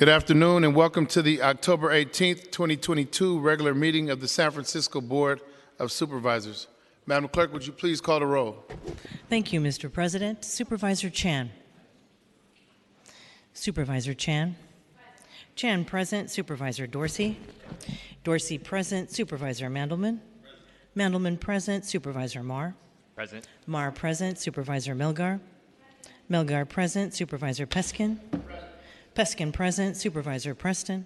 Good afternoon and welcome to the October 18th, 2022 regular meeting of the San Francisco Board of Supervisors. Madam Clerk, would you please call the roll? Thank you, Mr. President. Supervisor Chan. Supervisor Chan. Chan present. Supervisor Dorsey. Dorsey present. Supervisor Mandelman. Mandelman present. Supervisor Marr. Present. Marr present. Supervisor Melgar. Melgar present. Supervisor Peskin. Peskin present. Supervisor Preston.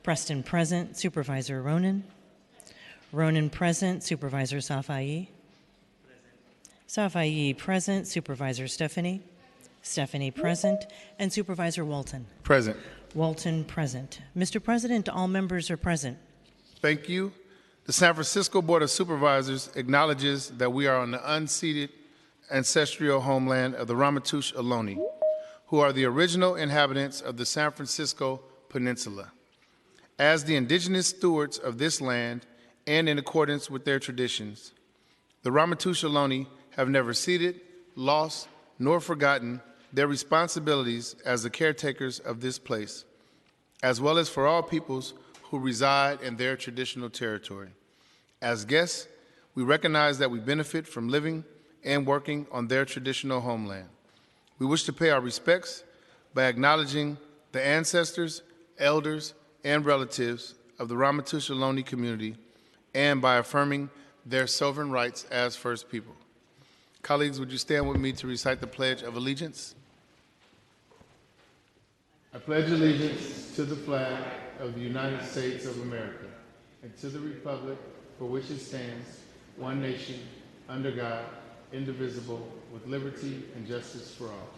Preston present. Supervisor Ronan. Ronan present. Supervisor Safai. Safai present. Supervisor Stephanie. Stephanie present. And Supervisor Walton. Present. Walton present. Mr. President, all members are present. Thank you. The San Francisco Board of Supervisors acknowledges that we are on the unceded ancestral homeland of the Ramaytush Ohlone, who are the original inhabitants of the San Francisco Peninsula. As the indigenous stewards of this land and in accordance with their traditions, the Ramaytush Ohlone have never ceded, lost, nor forgotten their responsibilities as the caretakers of this place, as well as for all peoples who reside in their traditional territory. As guests, we recognize that we benefit from living and working on their traditional homeland. We wish to pay our respects by acknowledging the ancestors, elders, and relatives of the Ramaytush Ohlone community and by affirming their sovereign rights as First People. Colleagues, would you stand with me to recite the Pledge of Allegiance? I pledge allegiance to the flag of the United States of America and to the republic for which it stands, one nation, under God, indivisible, with liberty and justice for all.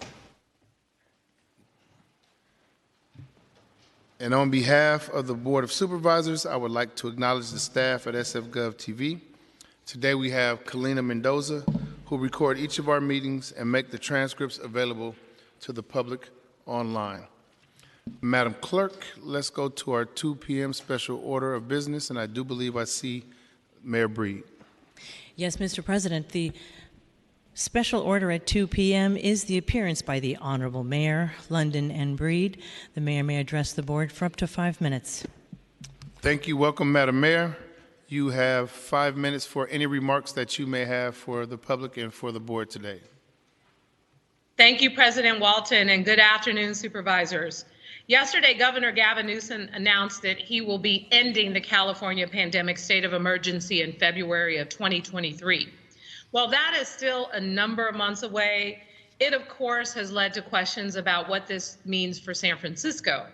And on behalf of the Board of Supervisors, I would like to acknowledge the staff at SF-Gov TV. Today we have Kalina Mendoza, who record each of our meetings and make the transcripts available to the public online. Madam Clerk, let's go to our 2 p.m. special order of business, and I do believe I see Mayor Breed. Yes, Mr. President, the special order at 2 p.m. is the appearance by the Honorable Mayor, London and Breed. The Mayor may address the board for up to 5 minutes. Thank you. Welcome, Madam Mayor. You have 5 minutes for any remarks that you may have for the public and for the board today. Thank you, President Walton, and good afternoon, supervisors. Yesterday, Governor Gavin Newsom announced that he will be ending the California pandemic state of emergency in February of 2023. While that is still a number of months away, it of course has led to questions about what this means for San Francisco.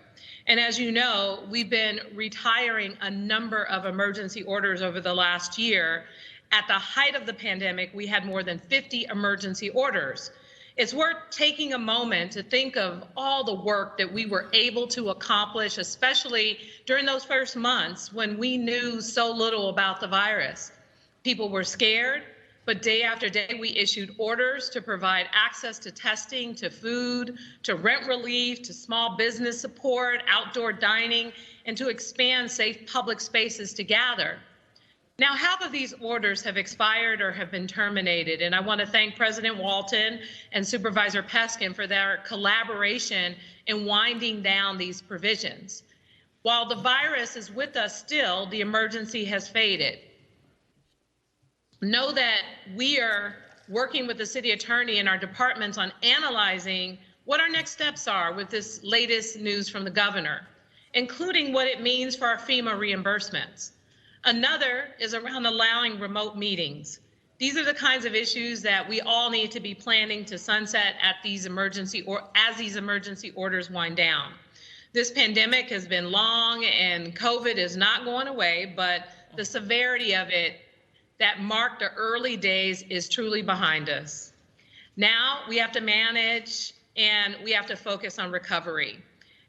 And as you know, we've been retiring a number of emergency orders over the last year. At the height of the pandemic, we had more than 50 emergency orders. It's worth taking a moment to think of all the work that we were able to accomplish, especially during those first months when we knew so little about the virus. People were scared, but day after day we issued orders to provide access to testing, to food, to rent relief, to small business support, outdoor dining, and to expand safe public spaces to gather. Now, half of these orders have expired or have been terminated, and I want to thank President Walton and Supervisor Peskin for their collaboration in winding down these provisions. While the virus is with us still, the emergency has faded. Know that we are working with the city attorney and our departments on analyzing what our next steps are with this latest news from the governor, including what it means for our FEMA reimbursements. Another is around allowing remote meetings. These are the kinds of issues that we all need to be planning to sunset at these emergency or as these emergency orders wind down. This pandemic has been long and COVID is not going away, but the severity of it that marked the early days is truly behind us. Now we have to manage and we have to focus on recovery.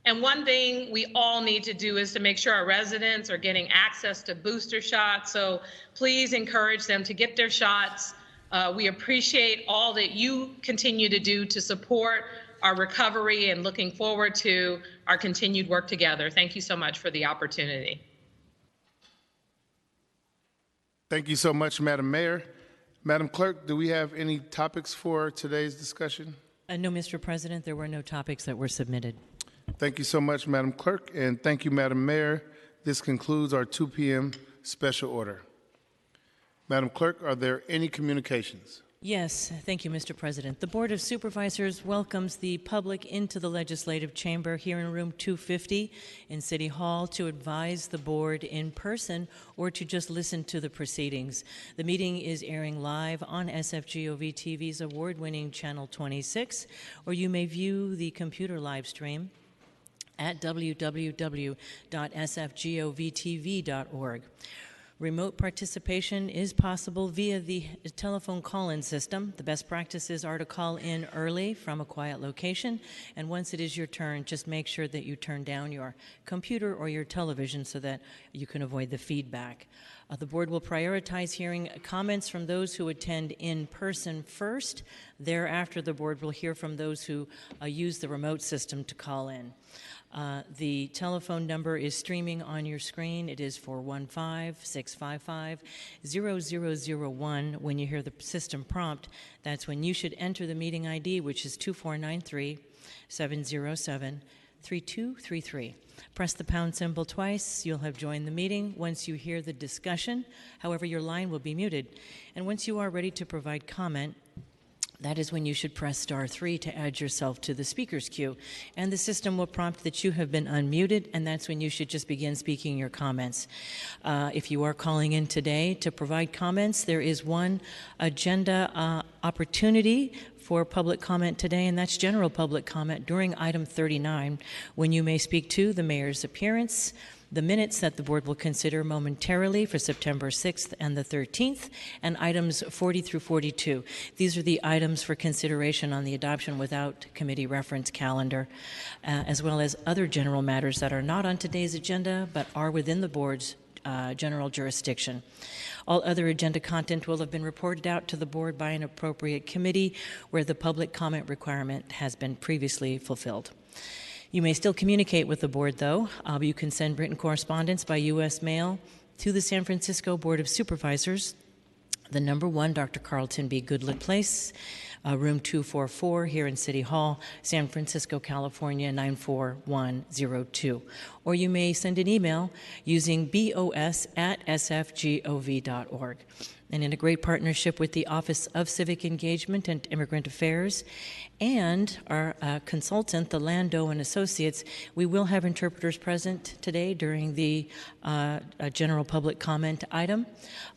And one thing we all need to do is to make sure our residents are getting access to booster shots. So please encourage them to get their shots. We appreciate all that you continue to do to support our recovery and looking forward to our continued work together. Thank you so much for the opportunity. Thank you so much, Madam Mayor. Madam Clerk, do we have any topics for today's discussion? No, Mr. President, there were no topics that were submitted. Thank you so much, Madam Clerk, and thank you, Madam Mayor. This concludes our 2 p.m. special order. Madam Clerk, are there any communications? Yes, thank you, Mr. President. The Board of Supervisors welcomes the public into the Legislative Chamber here in room 250 in City Hall to advise the board in person or to just listen to the proceedings. The meeting is airing live on SFGOV TV's award-winning Channel 26, or you may view the computer live stream at www.sfgovtv.org. Remote participation is possible via the telephone call-in system. The best practices are to call in early from a quiet location, and once it is your turn, just make sure that you turn down your computer or your television so that you can avoid the feedback. The board will prioritize hearing comments from those who attend in person first. Thereafter, the board will hear from those who use the remote system to call in. The telephone number is streaming on your screen. It is 415-655-0001. When you hear the system prompt, that's when you should enter the meeting ID, which is 2493-707-3233. Press the pound symbol twice. You'll have joined the meeting. Once you hear the discussion, however, your line will be muted. And once you are ready to provide comment, that is when you should press star 3 to add yourself to the speaker's queue. And the system will prompt that you have been unmuted, and that's when you should just begin speaking your comments. If you are calling in today to provide comments, there is one agenda opportunity for public comment today, and that's general public comment during item 39, when you may speak to the mayor's appearance, the minutes that the board will consider momentarily for September 6th and the 13th, and items 40 through 42. These are the items for consideration on the adoption without committee reference calendar, as well as other general matters that are not on today's agenda but are within the board's general jurisdiction. All other agenda content will have been reported out to the board by an appropriate committee where the public comment requirement has been previously fulfilled. You may still communicate with the board, though. You can send written correspondence by U.S. mail to the San Francisco Board of Supervisors, the number 1 Dr. Carlton B. Goodlett Place, room 244 here in City Hall, San Francisco, California, 94102. Or you may send an email using bos@sfgov.org. And in a great partnership with the Office of Civic Engagement and Immigrant Affairs and our consultant, the Lando and Associates, we will have interpreters present today during the general public comment item.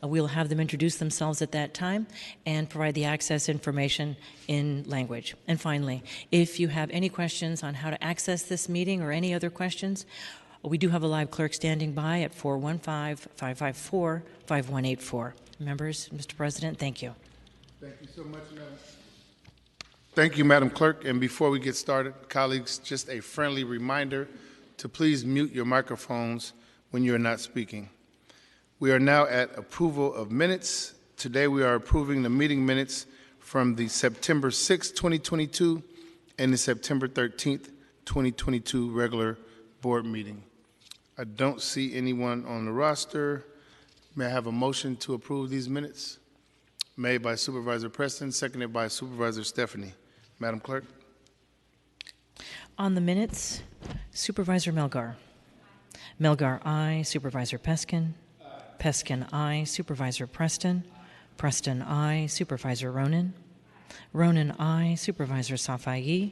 We'll have them introduce themselves at that time and provide the access information in language. And finally, if you have any questions on how to access this meeting or any other questions, we do have a live clerk standing by at 415-554-5184. Members, Mr. President, thank you. Thank you so much, Madam. Thank you, Madam Clerk. And before we get started, colleagues, just a friendly reminder to please mute your microphones when you're not speaking. We are now at approval of minutes. Today we are approving the meeting minutes from the September 6, 2022 and the September 13th, 2022 regular board meeting. I don't see anyone on the roster. May I have a motion to approve these minutes? Made by Supervisor Preston, seconded by Supervisor Stephanie. Madam Clerk. On the minutes, Supervisor Melgar. Melgar, aye. Supervisor Peskin. Peskin, aye. Supervisor Preston. Preston, aye. Supervisor Ronan. Ronan, aye. Supervisor Safai.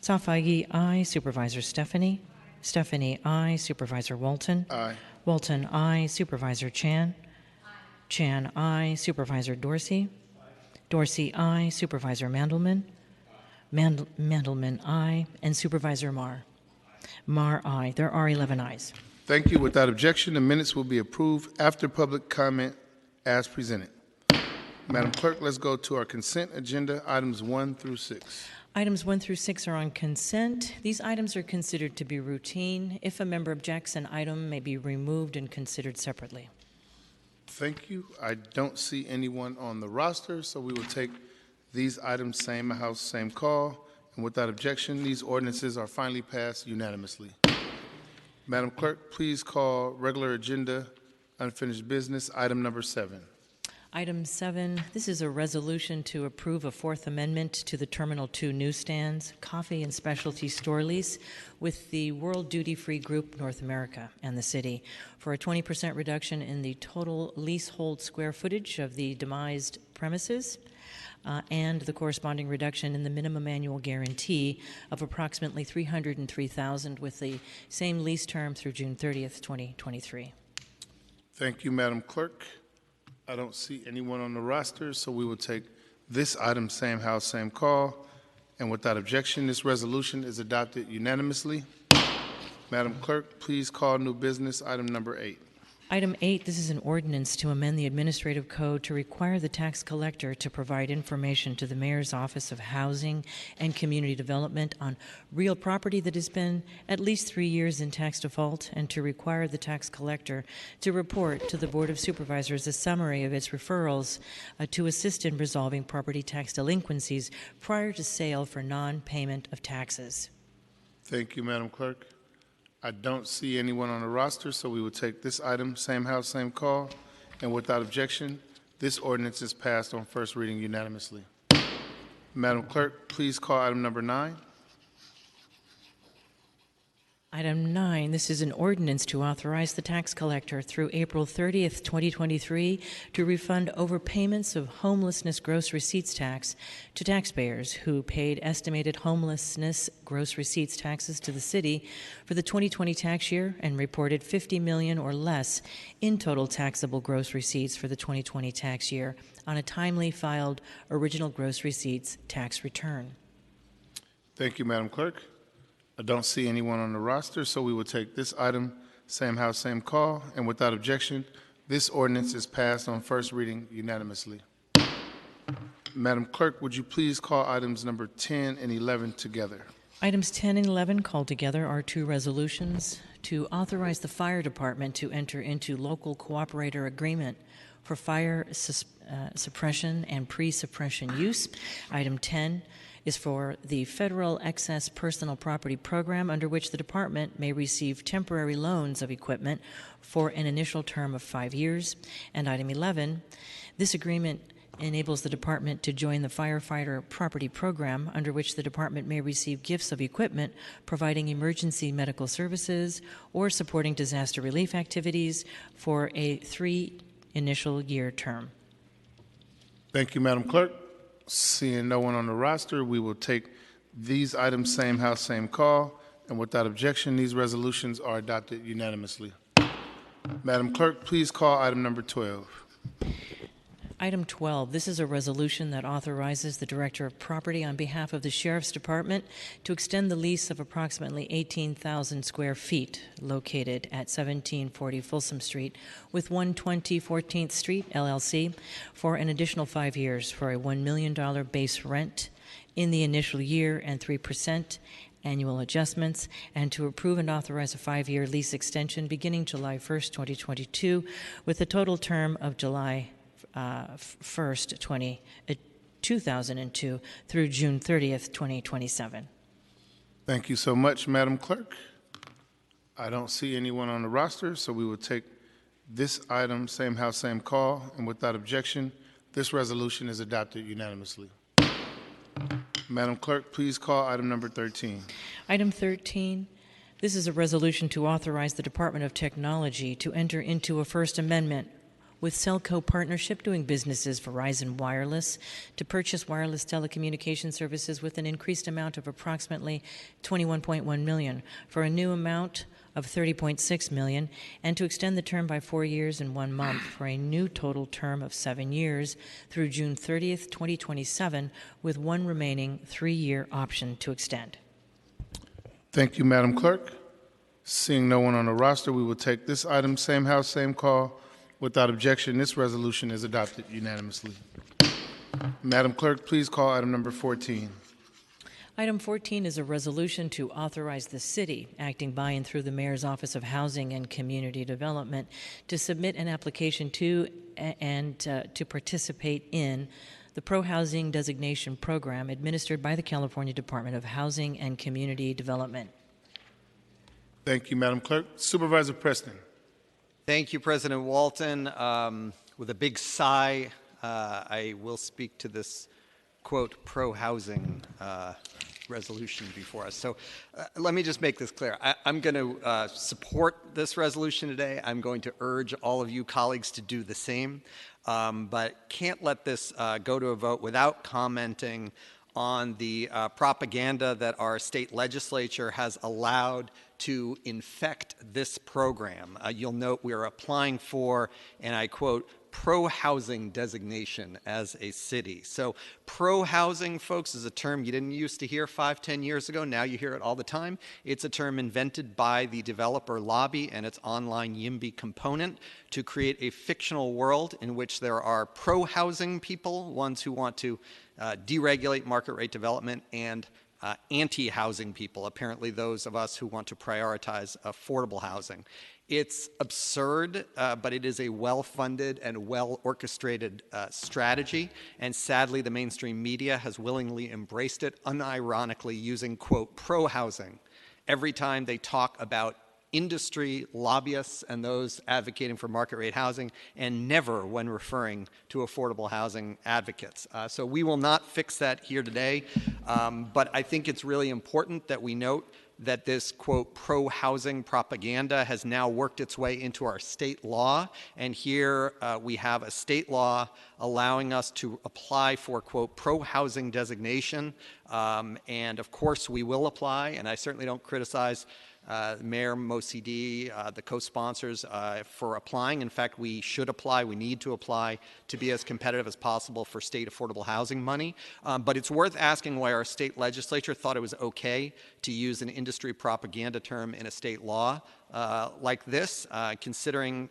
Safai, aye. Supervisor Stephanie. Stephanie, aye. Supervisor Walton. Aye. Walton, aye. Supervisor Chan. Chan, aye. Supervisor Dorsey. Dorsey, aye. Supervisor Mandelman. Mandelman, aye. And Supervisor Marr. Marr, aye. There are 11 ayes. Thank you. Without objection, the minutes will be approved after public comment as presented. Madam Clerk, let's go to our consent agenda, items 1 through 6. Items 1 through 6 are on consent. These items are considered to be routine. If a member objects, an item may be removed and considered separately. Thank you. I don't see anyone on the roster, so we will take these items same house, same call. And without objection, these ordinances are finally passed unanimously. Madam Clerk, please call regular agenda unfinished business item number 7. Item 7, this is a resolution to approve a Fourth Amendment to the Terminal 2 newsstands, coffee and specialty store lease with the World Duty Free Group North America and the city for a 20% reduction in the total leasehold square footage of the demised premises and the corresponding reduction in the minimum annual guarantee of approximately $303,000 with the same lease term through June 30th, 2023. Thank you, Madam Clerk. I don't see anyone on the roster, so we will take this item, same house, same call. And without objection, this resolution is adopted unanimously. Madam Clerk, please call new business item number 8. Item 8, this is an ordinance to amend the administrative code to require the tax collector to provide information to the Mayor's Office of Housing and Community Development on real property that has been at least 3 years in tax default, and to require the tax collector to report to the Board of Supervisors a summary of its referrals to assist in resolving property tax delinquencies prior to sale for non-payment of taxes. Thank you, Madam Clerk. I don't see anyone on the roster, so we will take this item, same house, same call. And without objection, this ordinance is passed on first reading unanimously. Madam Clerk, please call item number 9. Item 9, this is an ordinance to authorize the tax collector through April 30th, 2023 to refund overpayments of homelessness gross receipts tax to taxpayers who paid estimated homelessness gross receipts taxes to the city for the 2020 tax year and reported $50 million or less in total taxable gross receipts for the 2020 tax year on a timely filed original gross receipts tax return. Thank you, Madam Clerk. I don't see anyone on the roster, so we will take this item, same house, same call, and without objection, this ordinance is passed on first reading unanimously. Madam Clerk, would you please call items number 10 and 11 together? Items 10 and 11 called together are 2 resolutions to authorize the fire department to enter into local cooperator agreement for fire suppression and pre-suppression use. Item 10 is for the Federal Excess Personal Property Program, under which the department may receive temporary loans of equipment for an initial term of 5 years. And item 11, this agreement enables the department to join the Firefighter Property Program, under which the department may receive gifts of equipment providing emergency medical services or supporting disaster relief activities for a 3 initial year term. Thank you, Madam Clerk. Seeing no one on the roster, we will take these items, same house, same call, and without objection, these resolutions are adopted unanimously. Madam Clerk, please call item number 12. Item 12, this is a resolution that authorizes the Director of Property on behalf of the Sheriff's Department to extend the lease of approximately 18,000 square feet located at 1740 Folsom Street with 120 14th Street, LLC, for an additional 5 years for a $1 million base rent in the initial year and 3% annual adjustments, and to approve and authorize a 5-year lease extension beginning July 1st, 2022, with a total term of July 1st, 2002 through June 30th, 2027. Thank you so much, Madam Clerk. I don't see anyone on the roster, so we will take this item, same house, same call, and without objection, this resolution is adopted unanimously. Madam Clerk, please call item number 13. Item 13, this is a resolution to authorize the Department of Technology to enter into a First Amendment with Cellco Partnership doing business as Verizon Wireless to purchase wireless telecommunication services with an increased amount of approximately $21.1 million for a new amount of $30.6 million, and to extend the term by 4 years and 1 month for a new total term of 7 years through June 30th, 2027, with one remaining 3-year option to extend. Thank you, Madam Clerk. Seeing no one on the roster, we will take this item, same house, same call. Without objection, this resolution is adopted unanimously. Madam Clerk, please call item number 14. Item 14 is a resolution to authorize the city, acting by and through the Mayor's Office of Housing and Community Development, to submit an application to and to participate in the Pro-Housing Designation Program administered by the California Department of Housing and Community Development. Thank you, Madam Clerk. Supervisor Preston. Thank you, President Walton. with a big sigh, I will speak to this, quote, pro-housing resolution before us. So let me just make this clear. I'm going to support this resolution today. I'm going to urge all of you colleagues to do the same, but can't let this go to a vote without commenting on the propaganda that our state legislature has allowed to infect this program. You'll note we are applying for, and I quote, pro-housing designation as a city. So pro-housing, folks, is a term you didn't used to hear 5-10 years ago. Now you hear it all the time. It's a term invented by the developer lobby and its online YIMBY component to create a fictional world in which there are pro-housing people, ones who want to deregulate market rate development, and anti-housing people, apparently those of us who want to prioritize affordable housing. It's absurd, but it is a well-funded and well-orchestrated strategy, and sadly the mainstream media has willingly embraced it, unironically using, quote, pro-housing every time they talk about industry lobbyists and those advocating for market rate housing, and never when referring to affordable housing advocates. So we will not fix that here today, but I think it's really important that we note that this, quote, pro-housing propaganda has now worked its way into our state law, and here we have a state law allowing us to apply for, quote, pro-housing designation, and of course we will apply, and I certainly don't criticize Mayor MoCD, the co-sponsors, for applying. In fact, we should apply. We need to apply to be as competitive as possible for state affordable housing money. But it's worth asking why our state legislature thought it was okay to use an industry propaganda term in a state law like this. Consider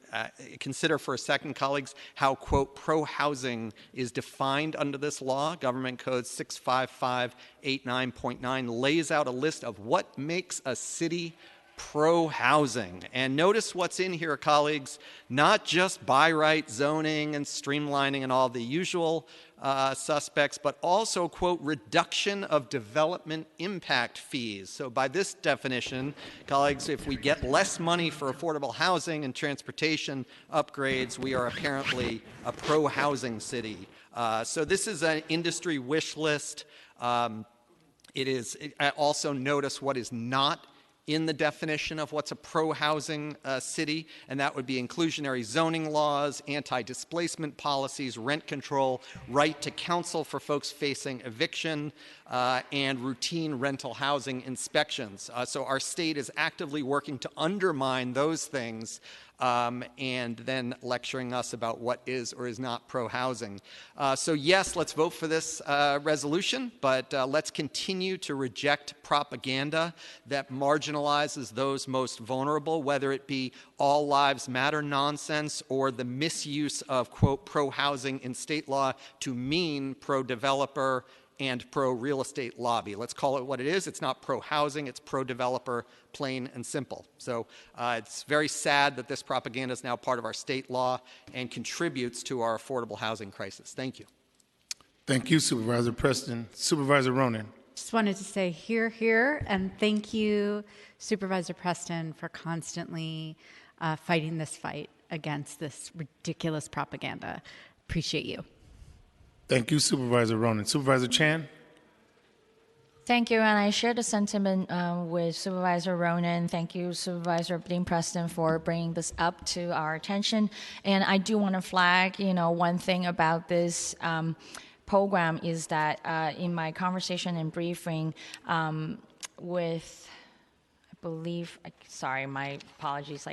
for a second, colleagues, how, quote, pro-housing is defined under this law. Government Code 65589.9 lays out a list of what makes a city pro-housing. And notice what's in here, colleagues, not just by right zoning and streamlining and all the usual suspects, but also, quote, reduction of development impact fees. So by this definition, colleagues, if we get less money for affordable housing and transportation upgrades, we are apparently a pro-housing city. So this is an industry wish list. I also notice what is not in the definition of what's a pro-housing city, and that would be inclusionary zoning laws, anti-displacement policies, rent control, right to counsel for folks facing eviction, and routine rental housing inspections. So our state is actively working to undermine those things and then lecturing us about what is or is not pro-housing. So yes, let's vote for this resolution, but let's continue to reject propaganda that marginalizes those most vulnerable, whether it be all lives matter nonsense or the misuse of, quote, pro-housing in state law to mean pro-developer and pro-real estate lobby. Let's call it what it is. It's not pro-housing, it's pro-developer, plain and simple. So it's very sad that this propaganda is now part of our state law and contributes to our affordable housing crisis. Thank you. Thank you, Supervisor Preston. Supervisor Ronan. Just wanted to say hear, hear, and thank you, Supervisor Preston, for constantly fighting this fight against this ridiculous propaganda. Appreciate you. Thank you, Supervisor Ronan. Supervisor Chan? Thank you, and I share the sentiment with Supervisor Ronan. Thank you, Supervisor Dean Preston, for bringing this up to our attention. And I do want to flag, one thing about this program is that in my conversation and briefing with, I believe, sorry, my apologies,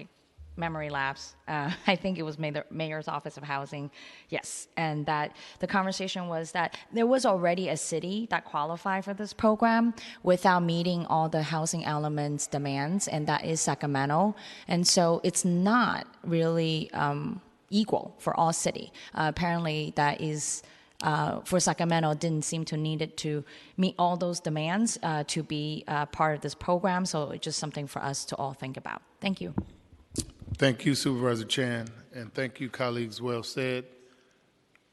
memory lapse. I think it was the Mayor's Office of Housing. Yes, and that the conversation was that there was already a city that qualified for this program without meeting all the housing elements demands, and that is Sacramento. And so it's not really equal for all city. Apparently that is, for Sacramento, didn't seem to need it to meet all those demands to be part of this program. So it's just something for us to all think about. Thank you. Thank you, Supervisor Chan, and thank you, colleagues. Well said.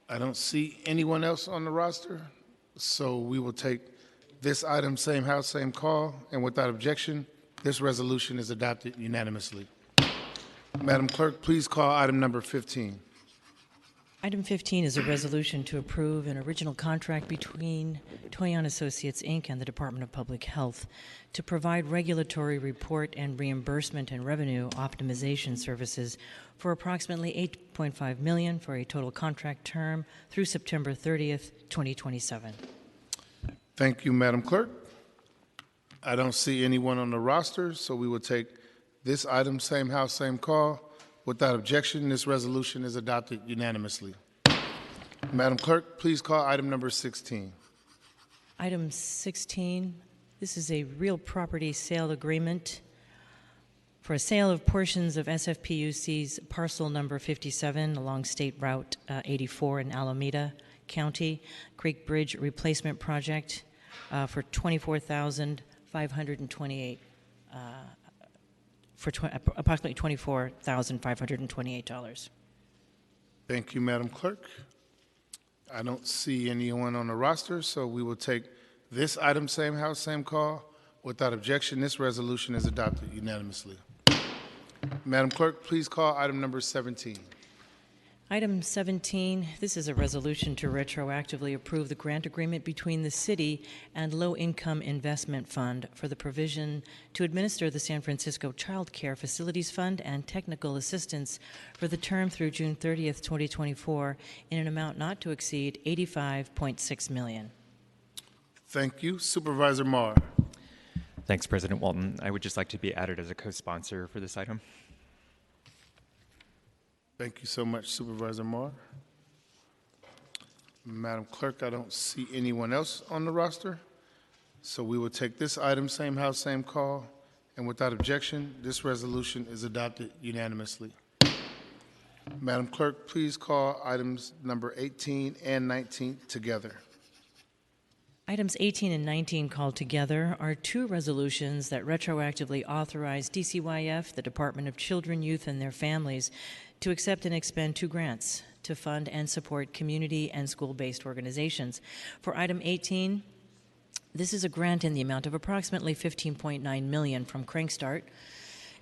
I don't see anyone else on the roster, so we will take this item, same house, same call, and without objection, this resolution is adopted unanimously. Madam Clerk, please call item number 15. Item 15 is a resolution to approve an original contract between Toyon Associates, Inc. and the Department of Public Health to provide regulatory report and reimbursement and revenue optimization services for approximately $8.5 million for a total contract term through September 30th, 2027. Thank you, Madam Clerk. I don't see anyone on the roster, so we will take this item, same house, same call. Without objection, this resolution is adopted unanimously. Madam Clerk, please call item number 16. Item 16, this is a real property sale agreement for a sale of portions of SFPUC's parcel number 57 along State Route 84 in Alameda County, Creek Bridge Replacement Project for $24,528. Approximately $24,528. Thank you, Madam Clerk. I don't see anyone on the roster, so we will take this item, same house, same call. Without objection, this resolution is adopted unanimously. Madam Clerk, please call item number 17. Item 17, this is a resolution to retroactively approve the grant agreement between the city and Low Income Investment Fund for the provision to administer the San Francisco Child Care Facilities Fund and technical assistance for the term through June 30th, 2024 in an amount not to exceed $85.6 million. Thank you. Supervisor Marr. Thanks, President Walton. I would just like to be added as a co-sponsor for this item. Thank you so much, Supervisor Marr. Madam Clerk, I don't see anyone else on the roster, so we will take this item, same house, same call, and without objection, this resolution is adopted unanimously. Madam Clerk, please call items number 18 and 19 together. Items 18 and 19 called together are two resolutions that retroactively authorize DCYF, the Department of Children, Youth, and their Families, to accept and expend two grants to fund and support community and school-based organizations. For item 18, this is a grant in the amount of approximately $15.9 million from Crankstart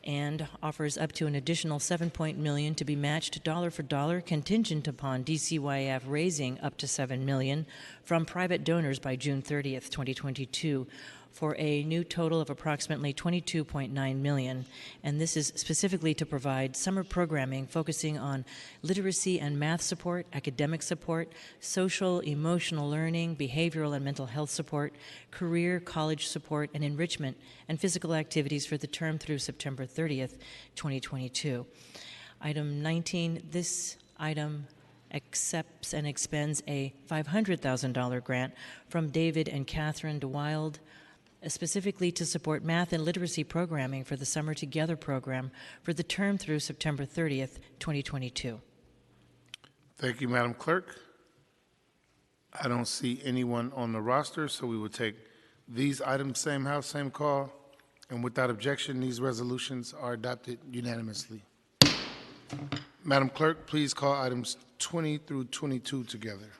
and offers up to an additional $7 million to be matched dollar for dollar, contingent upon DCYF raising up to $7 million from private donors by June 30th, 2022, for a new total of approximately $22.9 million. And this is specifically to provide summer programming focusing on literacy and math support, academic support, social, emotional learning, behavioral and mental health support, career, college support, and enrichment and physical activities for the term through September 30th, 2022. Item 19, this item accepts and expends a $500,000 grant from David and Catherine DeWild, specifically to support math and literacy programming for the Summer Together program for the term through September 30th, 2022. Thank you, Madam Clerk. I don't see anyone on the roster, so we will take these items, same house, same call, and without objection, these resolutions are adopted unanimously. Madam Clerk, please call items 20 through 22 together.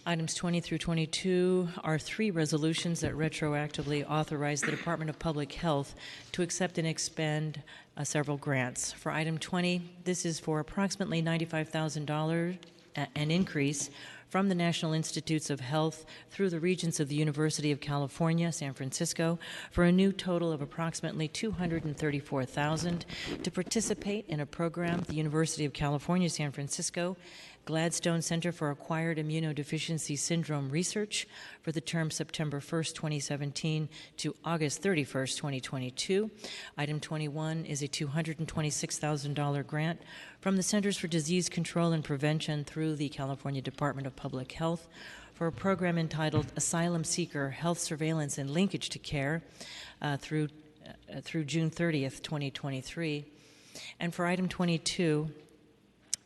Items 20 through 22 are three resolutions that retroactively authorize the Department of Public Health to accept and expend several grants. For item 20, this is for approximately $95,000, an increase from the National Institutes of Health through the Regents of the University of California, San Francisco, for a new total of approximately $234,000 to participate in a program at the University of California, San Francisco, Gladstone Center for Acquired Immunodeficiency Syndrome Research for the term September 1st, 2017 to August 31st, 2022. Item 21 is a $226,000 grant from the Centers for Disease Control and Prevention through the California Department of Public Health for a program entitled Asylum Seeker Health Surveillance and Linkage to Care through June 30th, 2023. And for item 22,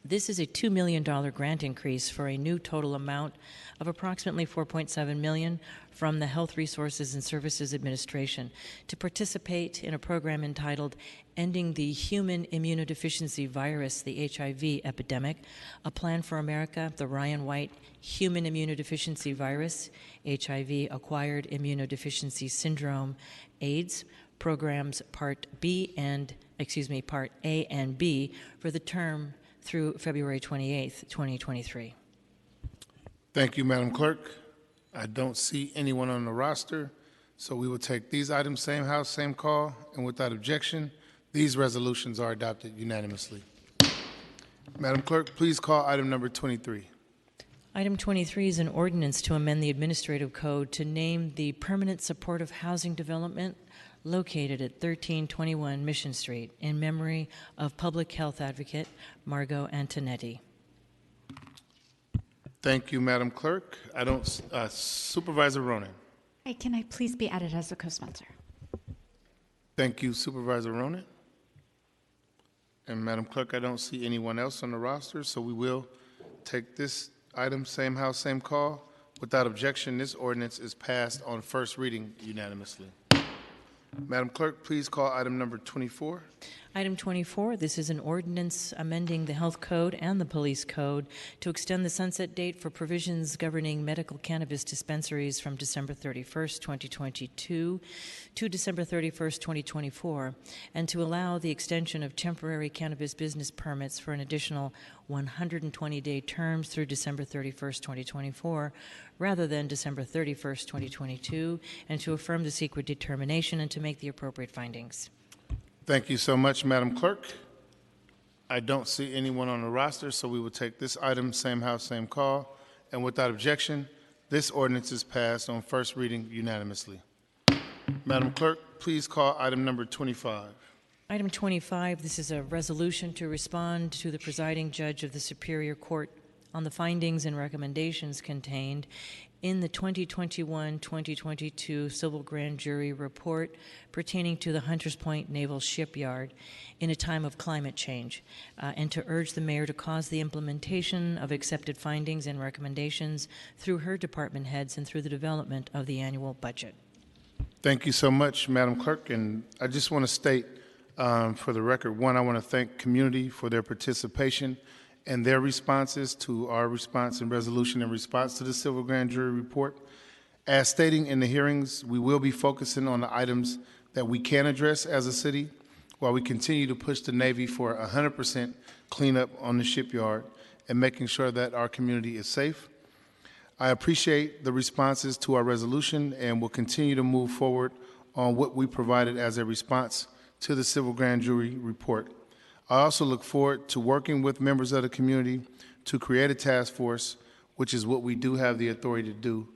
this is a $2 million grant increase for a new total amount of approximately $4.7 million from the Health Resources and Services Administration to participate in a program entitled Ending the Human Immunodeficiency Virus, the HIV Epidemic, a Plan for America, the Ryan White Human Immunodeficiency Virus, HIV Acquired Immunodeficiency Syndrome, AIDS, programs Part A and B for the term through February 28th, 2023. Thank you, Madam Clerk. I don't see anyone on the roster, so we will take these items same house, same call, and without objection, these resolutions are adopted unanimously. Madam Clerk, please call item number 23. Item 23 is an ordinance to amend the administrative code to name the permanent supportive housing development located at 1321 Mission Street in memory of public health advocate Margot Antonetti. Thank you, Madam Clerk. Supervisor Ronan. Hey, can I please be added as a co-sponsor? Thank you, Supervisor Ronan. And Madam Clerk, I don't see anyone else on the roster, so we will take this item, same house, same call. Without objection, this ordinance is passed on first reading unanimously. Madam Clerk, please call item number 24. Item 24, this is an ordinance amending the Health Code and the Police Code to extend the sunset date for provisions governing medical cannabis dispensaries from December 31st, 2022 to December 31st, 2024, and to allow the extension of temporary cannabis business permits for an additional 120-day terms through December 31st, 2024, rather than December 31st, 2022, and to affirm the secret determination and to make the appropriate findings. Thank you so much, Madam Clerk. I don't see anyone on the roster, so we will take this item, same house, same call. And without objection, this ordinance is passed on first reading unanimously. Madam Clerk, please call item number 25. Item 25, this is a resolution to respond to the presiding judge of the Superior Court on the findings and recommendations contained in the 2021-2022 Civil Grand Jury Report pertaining to the Hunters Point Naval Shipyard in a time of climate change, and to urge the mayor to cause the implementation of accepted findings and recommendations through her department heads and through the development of the annual budget. Thank you so much, Madam Clerk. And I just want to state for the record, one, I want to thank community for their participation and their responses to our response and resolution in response to the Civil Grand Jury Report. As stating in the hearings, we will be focusing on the items that we can address as a city while we continue to push the Navy for 100% cleanup on the shipyard and making sure that our community is safe. I appreciate the responses to our resolution and will continue to move forward on what we provided as a response to the Civil Grand Jury Report. I also look forward to working with members of the community to create a task force, which is what we do have the authority to do.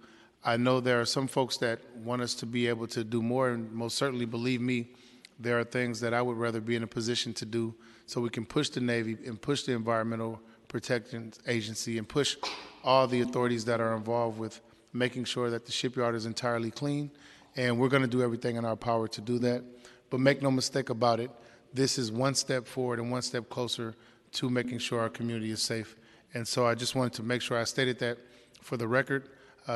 I know there are some folks that want us to be able to do more, and most certainly, believe me, there are things that I would rather be in a position to do so we can push the Navy and push the Environmental Protection Agency and push all the authorities that are involved with making sure that the shipyard is entirely clean. And we're going to do everything in our power to do that. But make no mistake about it, this is one step forward and one step closer to making sure our community is safe. And so I just wanted to make sure I stated that for the record,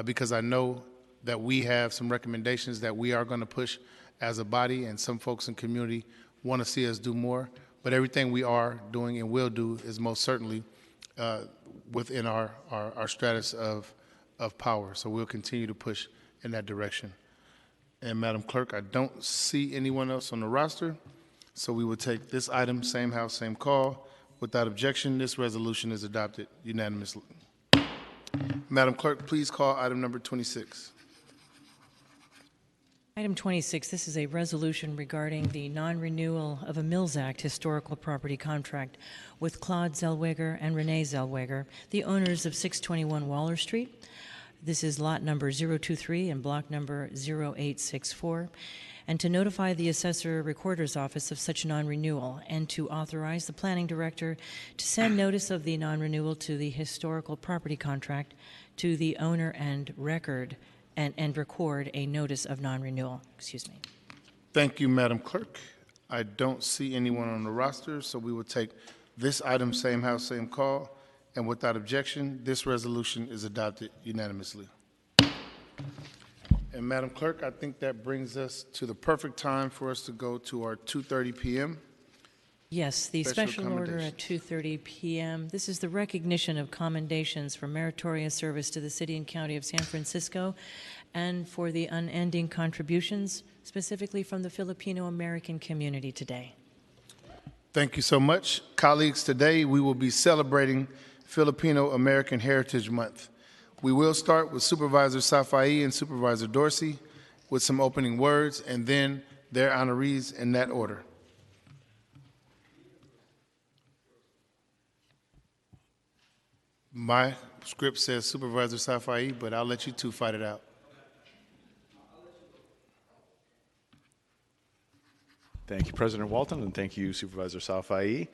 because I know that we have some recommendations that we are going to push as a body, and some folks in community want to see us do more. But everything we are doing and will do is most certainly within our status of power. So we'll continue to push in that direction. And Madam Clerk, I don't see anyone else on the roster. So we will take this item, same house, same call. Without objection, this resolution is adopted unanimously. Madam Clerk, please call item number 26. Item 26, this is a resolution regarding the non-renewal of a Mills Act historical property contract with Claude Zellweger and Renee Zellweger, the owners of 621 Waller Street. This is lot number 023 and block number 0864, and to notify the Assessor Recorder's Office of such non-renewal, and to authorize the Planning Director to send notice of the non-renewal to the historical property contract to the owner and record and record a notice of non-renewal. Excuse me. Thank you, Madam Clerk. I don't see anyone on the roster, so we will take this item, same house, same call, and without objection, this resolution is adopted unanimously. And Madam Clerk, I think that brings us to the perfect time for us to go to our 2:30 p.m. Yes, the special order at 2:30 p.m. This is the recognition of commendations for meritorious service to the City and County of San Francisco and for the unending contributions, specifically from the Filipino American community today. Thank you so much. Colleagues, today we will be celebrating Filipino American Heritage Month. We will start with Supervisor Safai and Supervisor Dorsey with some opening words, and then their honorees in that order. My script says Supervisor Safai, but I'll let you two fight it out. Thank you, President Walton, and thank you, Supervisor Safai.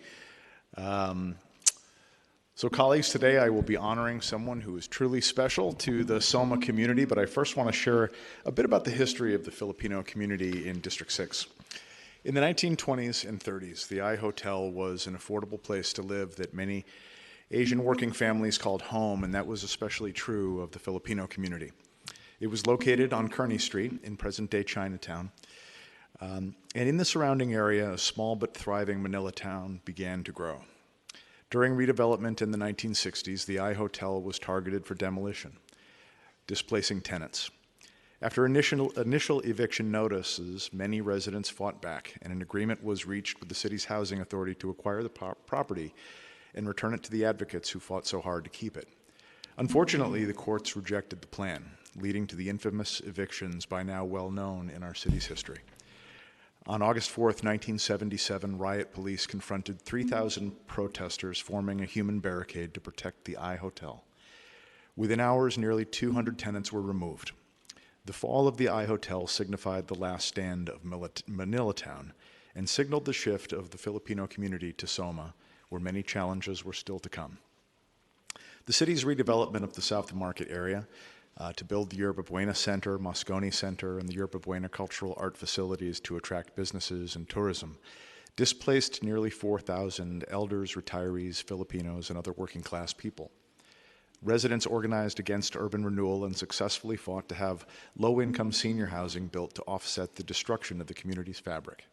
So colleagues, today I will be honoring someone who is truly special to the SOMA community, but I first want to share a bit about the history of the Filipino community in District 6. In the 1920s and 30s, the I Hotel was an affordable place to live that many Asian working families called home, and that was especially true of the Filipino community. It was located on Kearny Street in present-day Chinatown, and in the surrounding area, a small but thriving Manila town began to grow. During redevelopment in the 1960s, the I Hotel was targeted for demolition, displacing tenants. After initial eviction notices, many residents fought back, and an agreement was reached with the city's housing authority to acquire the property and return it to the advocates who fought so hard to keep it. Unfortunately, the courts rejected the plan, leading to the infamous evictions by now well known in our city's history. On August 4th, 1977, riot police confronted 3,000 protesters forming a human barricade to protect the I Hotel. Within hours, nearly 200 tenants were removed. The fall of the I Hotel signified the last stand of Manila Town and signaled the shift of the Filipino community to SOMA, where many challenges were still to come. The city's redevelopment of the South Market area to build the Yerba Buena Center, Moscone Center, and the Yerba Buena Cultural Art Facilities to attract businesses and tourism displaced nearly 4,000 elders, retirees, Filipinos, and other working-class people. Residents organized against urban renewal and successfully fought to have low-income senior housing built to offset the destruction of the community's fabric.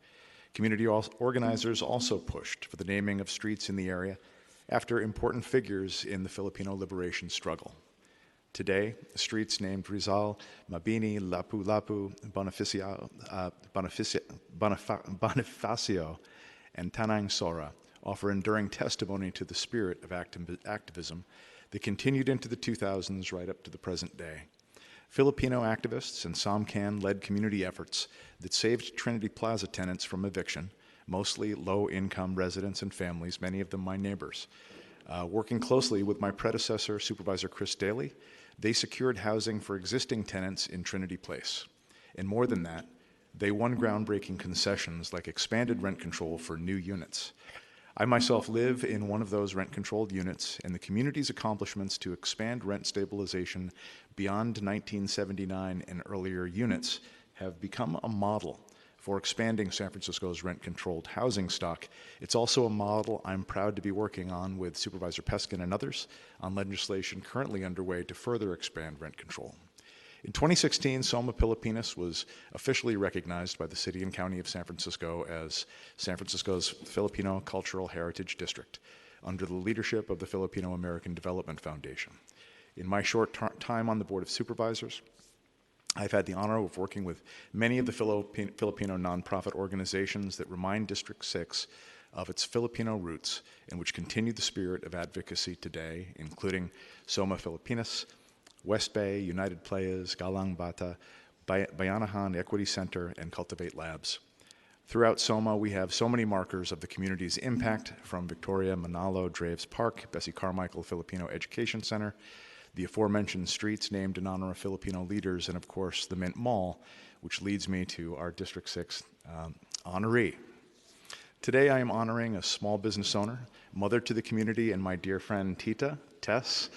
Community organizers also pushed for the naming of streets in the area after important figures in the Filipino liberation struggle. Today, streets named Rizal, Mabini, Lapu-Lapu, Bonifacio, and Tanang Sora offer enduring testimony to the spirit of activism that continued into the 2000s right up to the present day. Filipino activists and SOMCAN-led community efforts that saved Trinity Plaza tenants from eviction, mostly low-income residents and families, many of them my neighbors. Working closely with my predecessor, Supervisor Chris Daly, they secured housing for existing tenants in Trinity Place. And more than that, they won groundbreaking concessions like expanded rent control for new units. I myself live in one of those rent-controlled units, and the community's accomplishments to expand rent stabilization beyond 1979 and earlier units have become a model for expanding San Francisco's rent-controlled housing stock. It's also a model I'm proud to be working on with Supervisor Peskin and others on legislation currently underway to further expand rent control. In 2016, Soma Pilipinas was officially recognized by the City and County of San Francisco as San Francisco's Filipino Cultural Heritage District under the leadership of the Filipino American Development Foundation. In my short time on the Board of Supervisors, I've had the honor of working with many of the Filipino nonprofit organizations that remind District 6 of its Filipino roots and which continue the spirit of advocacy today, including Soma Filipinas, West Bay, United Playas, Galang Bata, Bayanahan Equity Center, and Cultivate Labs. Throughout Soma, we have so many markers of the community's impact, from Victoria, Manalo, Draves Park, Bessie Carmichael Filipino Education Center, the aforementioned streets named in honor of Filipino leaders, and of course the Mint Mall, which leads me to our District 6 honoree. Today I am honoring a small business owner, mother to the community, and my dear friend Tess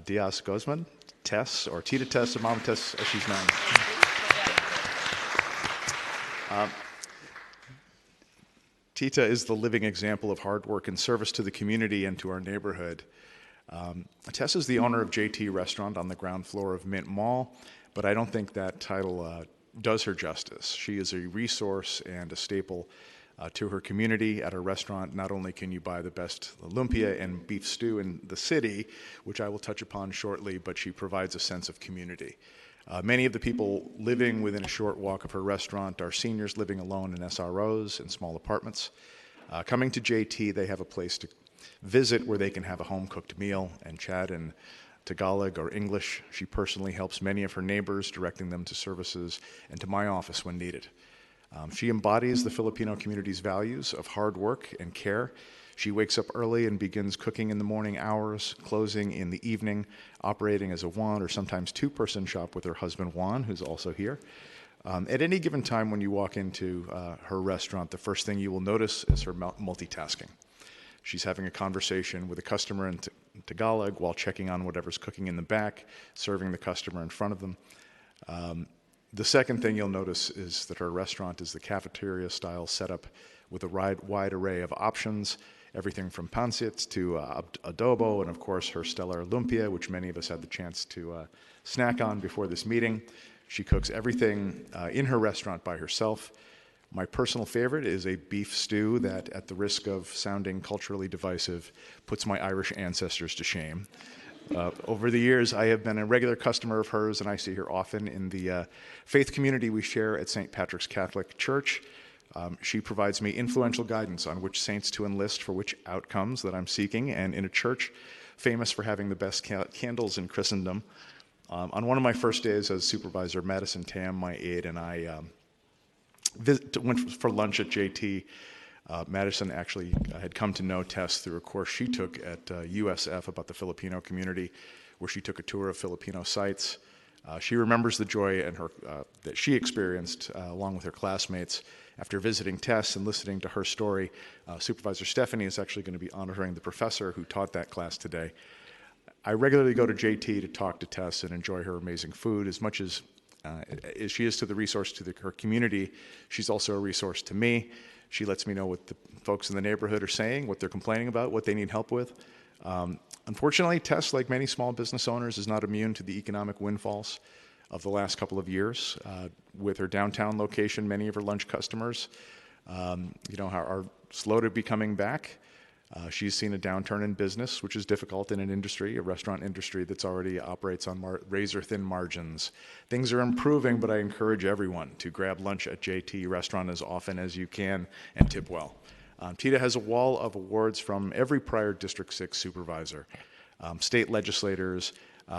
Diaz Guzman. Tess, or Tita Tess, or Mama Tess, as she's known. Tita is the living example of hard work and service to the community and to our neighborhood. Tess is the owner of JT Restaurant on the ground floor of Mint Mall, but I don't think that title does her justice. She is a resource and a staple to her community. At her restaurant, not only can you buy the best lumpia and beef stew in the city, which I will touch upon shortly, but she provides a sense of community. Many of the people living within a short walk of her restaurant are seniors living alone in SROs and small apartments. Coming to JT, they have a place to visit where they can have a home-cooked meal and chat in Tagalog or English. She personally helps many of her neighbors, directing them to services and to my office when needed. She embodies the Filipino community's values of hard work and care. She wakes up early and begins cooking in the morning hours, closing in the evening, operating as a one or sometimes two-person shop with her husband Juan, who's also here. At any given time when you walk into her restaurant, the first thing you will notice is her multitasking. She's having a conversation with a customer in Tagalog while checking on whatever's cooking in the back, serving the customer in front of them. The second thing you'll notice is that her restaurant is the cafeteria-style setup with a wide array of options, everything from pancits to adobo, and of course her stellar lumpia, which many of us had the chance to snack on before this meeting. She cooks everything in her restaurant by herself. My personal favorite is a beef stew that, at the risk of sounding culturally divisive, puts my Irish ancestors to shame. Over the years, I have been a regular customer of hers, and I see her often in the faith community we share at St. Patrick's Catholic Church. She provides me influential guidance on which saints to enlist for which outcomes that I'm seeking, and in a church famous for having the best candles in Christendom. On one of my first days as supervisor, Madison Tam, my aide, and I went for lunch at JT. Madison actually had come to know Tess through a course she took at USF about the Filipino community, where she took a tour of Filipino sites. She remembers the joy that she experienced along with her classmates after visiting Tess and listening to her story. Supervisor Stephanie is actually going to be honoring the professor who taught that class today. I regularly go to JT to talk to Tess and enjoy her amazing food. As much as she is to the resource to her community, she's also a resource to me. She lets me know what the folks in the neighborhood are saying, what they're complaining about, what they need help with. Unfortunately, Tess, like many small business owners, is not immune to the economic windfalls of the last couple of years. With her downtown location, many of her lunch customers are slow to be coming back. She's seen a downturn in business, which is difficult in a restaurant industry that's already operates on razor-thin margins. Things are improving, but I encourage everyone to grab lunch at JT Restaurant as often as you can and tip well. Tita has a wall of awards from every prior District 6 supervisor, state legislators,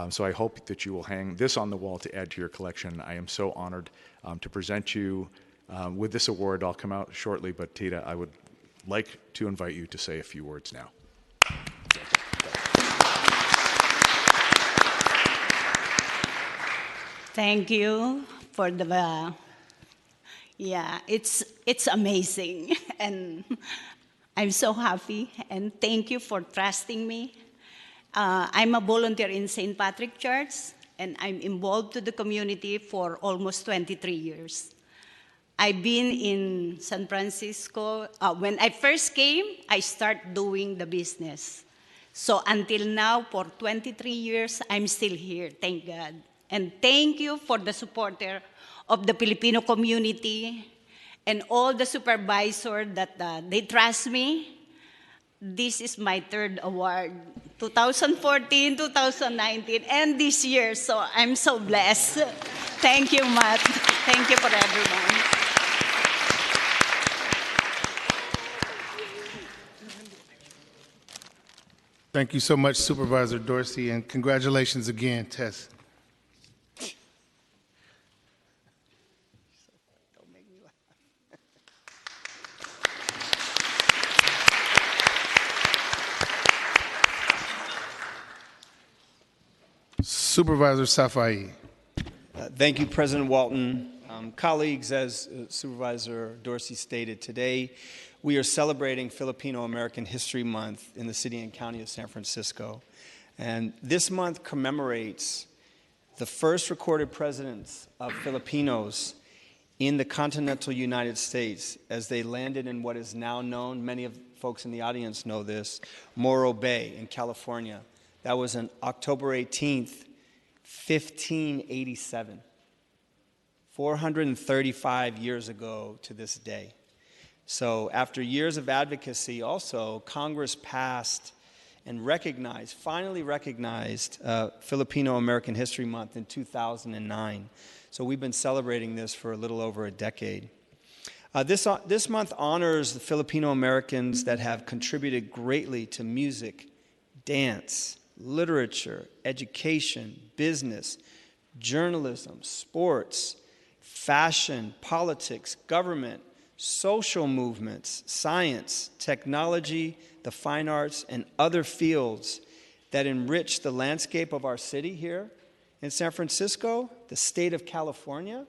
so I hope that you will hang this on the wall to add to your collection. I am so honored to present you with this award. I'll come out shortly, but Tita, I would like to invite you to say a few words now. Thank you for it's amazing, and I'm so happy, and thank you for trusting me. I'm a volunteer in St. Patrick Church, and I'm involved to the community for almost 23 years. I've been in San Francisco. When I first came, I started doing the business. So until now, for 23 years, I'm still here, thank God. And thank you for the supporter of the Filipino community and all the supervisors that they trust me. This is my third award, 2014, 2019, and this year. So I'm so blessed. Thank you, Matt. Thank you for everyone. Thank you so much, Supervisor Dorsey, and congratulations again, Tess. Supervisor Safai. Thank you, President Walton. Colleagues, as Supervisor Dorsey stated, today we are celebrating Filipino American History Month in the city and county of San Francisco. And this month commemorates the first recorded presence of Filipinos in the continental United States as they landed in what is now known, many of folks in the audience know this, Morro Bay in California. That was on October 18th, 1587. 435 years ago to this day. So after years of advocacy, also, Congress passed and finally recognized Filipino American History Month in 2009. So we've been celebrating this for a little over a decade. This month honors the Filipino Americans that have contributed greatly to music, dance, literature, education, business, journalism, sports, fashion, politics, government, social movements, science, technology, the fine arts, and other fields that enrich the landscape of our city here in San Francisco, the state of California,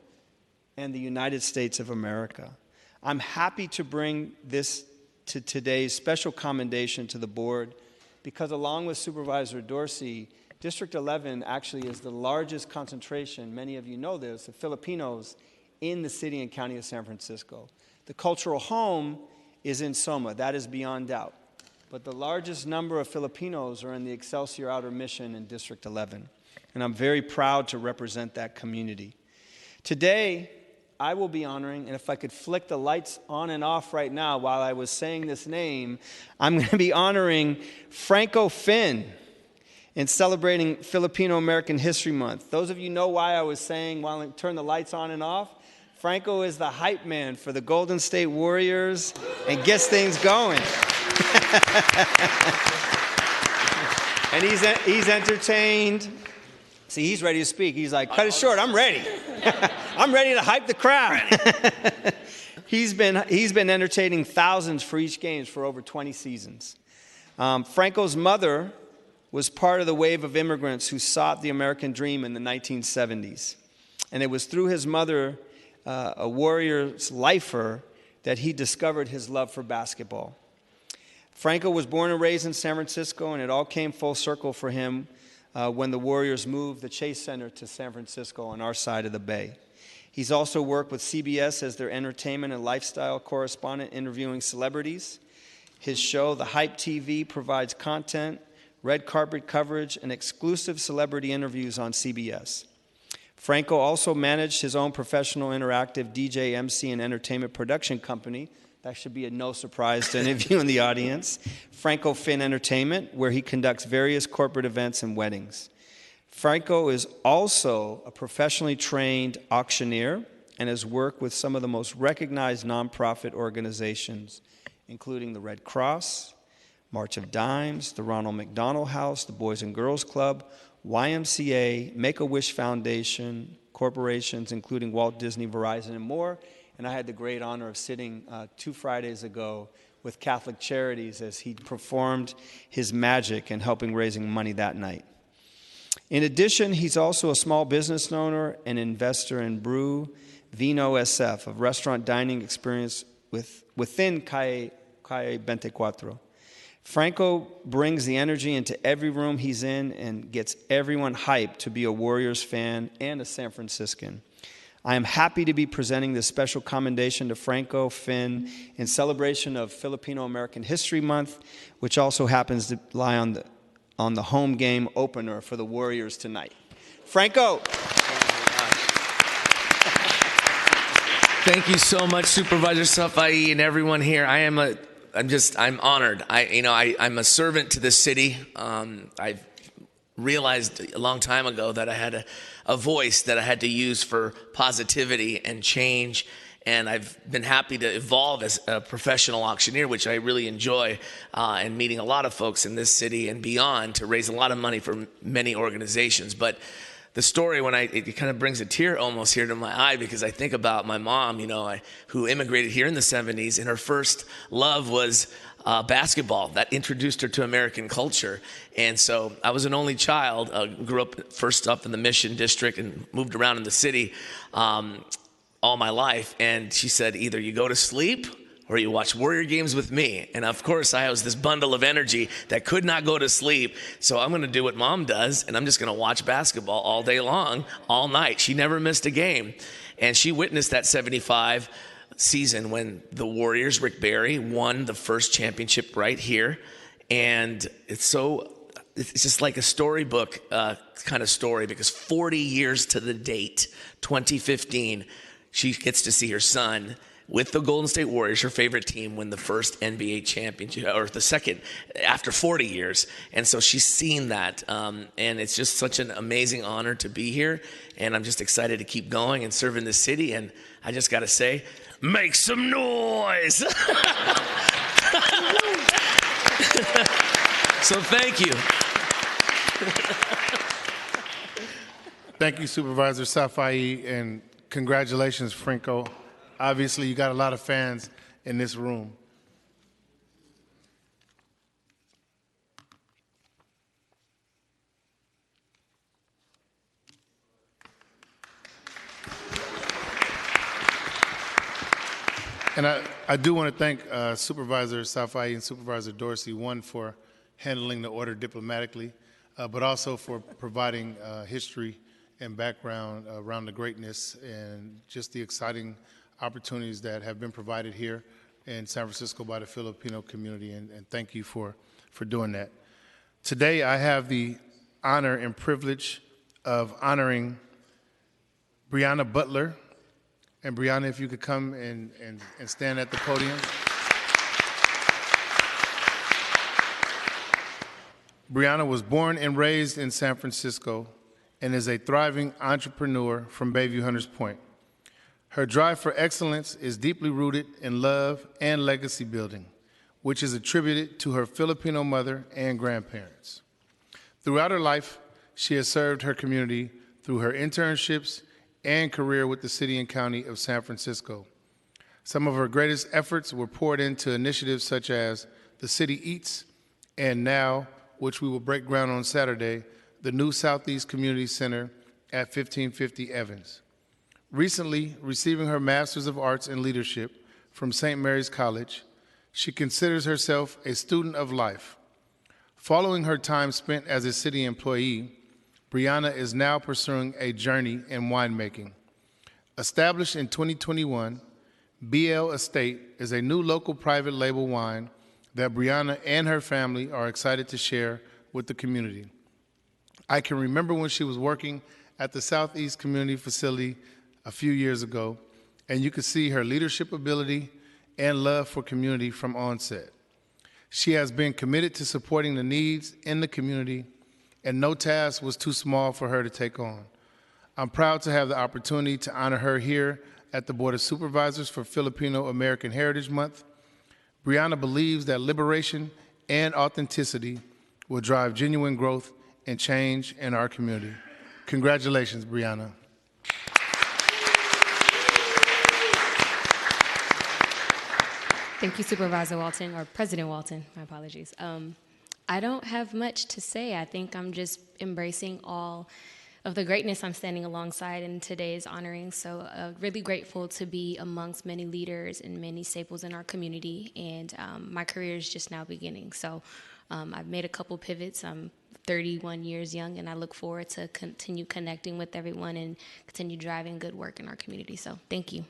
and the United States of America. I'm happy to bring this to today's special commendation to the board because along with Supervisor Dorsey, District 11 actually is the largest concentration, many of you know this, of Filipinos in the city and county of San Francisco. The cultural home is in Soma, that is beyond doubt. But the largest number of Filipinos are in the Excelsior Outer Mission in District 11. And I'm very proud to represent that community. Today, I will be honoring, and if I could flick the lights on and off right now while I was saying this name, I'm going to be honoring Franco Finn in celebrating Filipino American History Month. Those of you know why I was saying while I turn the lights on and off. Franco is the hype man for the Golden State Warriors and gets things going. And he's entertained. See, he's ready to speak. He's like, cut it short, I'm ready. I'm ready to hype the crowd. He's been entertaining thousands for each game for over 20 seasons. Franco's mother was part of the wave of immigrants who sought the American dream in the 1970s. And it was through his mother, a Warriors lifer, that he discovered his love for basketball. Franco was born and raised in San Francisco, and it all came full circle for him when the Warriors moved the Chase Center to San Francisco on our side of the bay. He's also worked with CBS as their entertainment and lifestyle correspondent, interviewing celebrities. His show, The Hype TV, provides content, red carpet coverage, and exclusive celebrity interviews on CBS. Franco also managed his own professional interactive DJ, MC, and entertainment production company. That should be a no surprise to any of you in the audience. Franco Finn Entertainment, where he conducts various corporate events and weddings. Franco is also a professionally trained auctioneer and has worked with some of the most recognized nonprofit organizations, including the Red Cross, March of Dimes, the Ronald McDonald House, the Boys and Girls Club, YMCA, Make-A-Wish Foundation, corporations including Walt Disney, Verizon, and more. And I had the great honor of sitting 2 Fridays ago with Catholic Charities as he performed his magic and helping raising money that night. In addition, he's also a small business owner and investor in Brew Vino SF, a restaurant dining experience within Calle 24. Franco brings the energy into every room he's in and gets everyone hyped to be a Warriors fan and a San Franciscan. I am happy to be presenting this special commendation to Franco Finn in celebration of Filipino American History Month, which also happens to lie on the home game opener for the Warriors tonight. Franco. Thank you so much, Supervisor Safai and everyone here. I'm honored. I'm a servant to this city. I've realized a long time ago that I had a voice that I had to use for positivity and change. And I've been happy to evolve as a professional auctioneer, which I really enjoy, and meeting a lot of folks in this city and beyond to raise a lot of money for many organizations. But the story, it kind of brings a tear almost here to my eye because I think about my mom, who immigrated here in the 70s, and her first love was basketball. That introduced her to American culture. And so I was an only child, grew up first up in the Mission District and moved around in the city all my life. And she said, either you go to sleep or you watch Warrior games with me. And of course, I was this bundle of energy that could not go to sleep. So I'm going to do what Mom does, and I'm just going to watch basketball all day long, all night. She never missed a game. And she witnessed that 75 season when the Warriors, Rick Barry, won the first championship right here. And it's just like a storybook kind of story, because 40 years to the date, 2015, she gets to see her son with the Golden State Warriors, her favorite team, win the first NBA championship, or the second, after 40 years. And so she's seen that. And it's just such an amazing honor to be here. And I'm just excited to keep going and serving the city. And I just got to say, make some noise. So thank you. Thank you, Supervisor Safai, and congratulations, Franco. Obviously, you got a lot of fans in this room. And I do want to thank Supervisor Safai and Supervisor Dorsey, one for handling the order diplomatically, but also for providing history and background around the greatness and just the exciting opportunities that have been provided here in San Francisco by the Filipino community, and thank you for doing that. Today, I have the honor and privilege of honoring Brianna Butler. And Brianna, if you could come and stand at the podium. Brianna was born and raised in San Francisco and is a thriving entrepreneur from Bayview Hunters Point. Her drive for excellence is deeply rooted in love and legacy building, which is attributed to her Filipino mother and grandparents. Throughout her life, she has served her community through her internships and career with the City and County of San Francisco. Some of her greatest efforts were poured into initiatives such as the City Eats, and now, which we will break ground on Saturday, the new Southeast Community Center at 1550 Evans. Recently, receiving her Master's of Arts in Leadership from St. Mary's College, she considers herself a student of life. Following her time spent as a city employee, Brianna is now pursuing a journey in winemaking. Established in 2021, BL Estate is a new local private label wine that Brianna and her family are excited to share with the community. I can remember when she was working at the Southeast Community Facility a few years ago, and you could see her leadership ability and love for community from onset. She has been committed to supporting the needs in the community, and no task was too small for her to take on. I'm proud to have the opportunity to honor her here at the Board of Supervisors for Filipino American Heritage Month. Brianna believes that liberation and authenticity will drive genuine growth and change in our community. Congratulations, Brianna. Thank you, Supervisor Walton, or President Walton, my apologies. I don't have much to say. I think I'm just embracing all of the greatness I'm standing alongside in today's honoring. So really grateful to be amongst many leaders and many staples in our community. And my career is just now beginning. So I've made a couple pivots. I'm 31 years young, and I look forward to continue connecting with everyone and continue driving good work in our community. So thank you.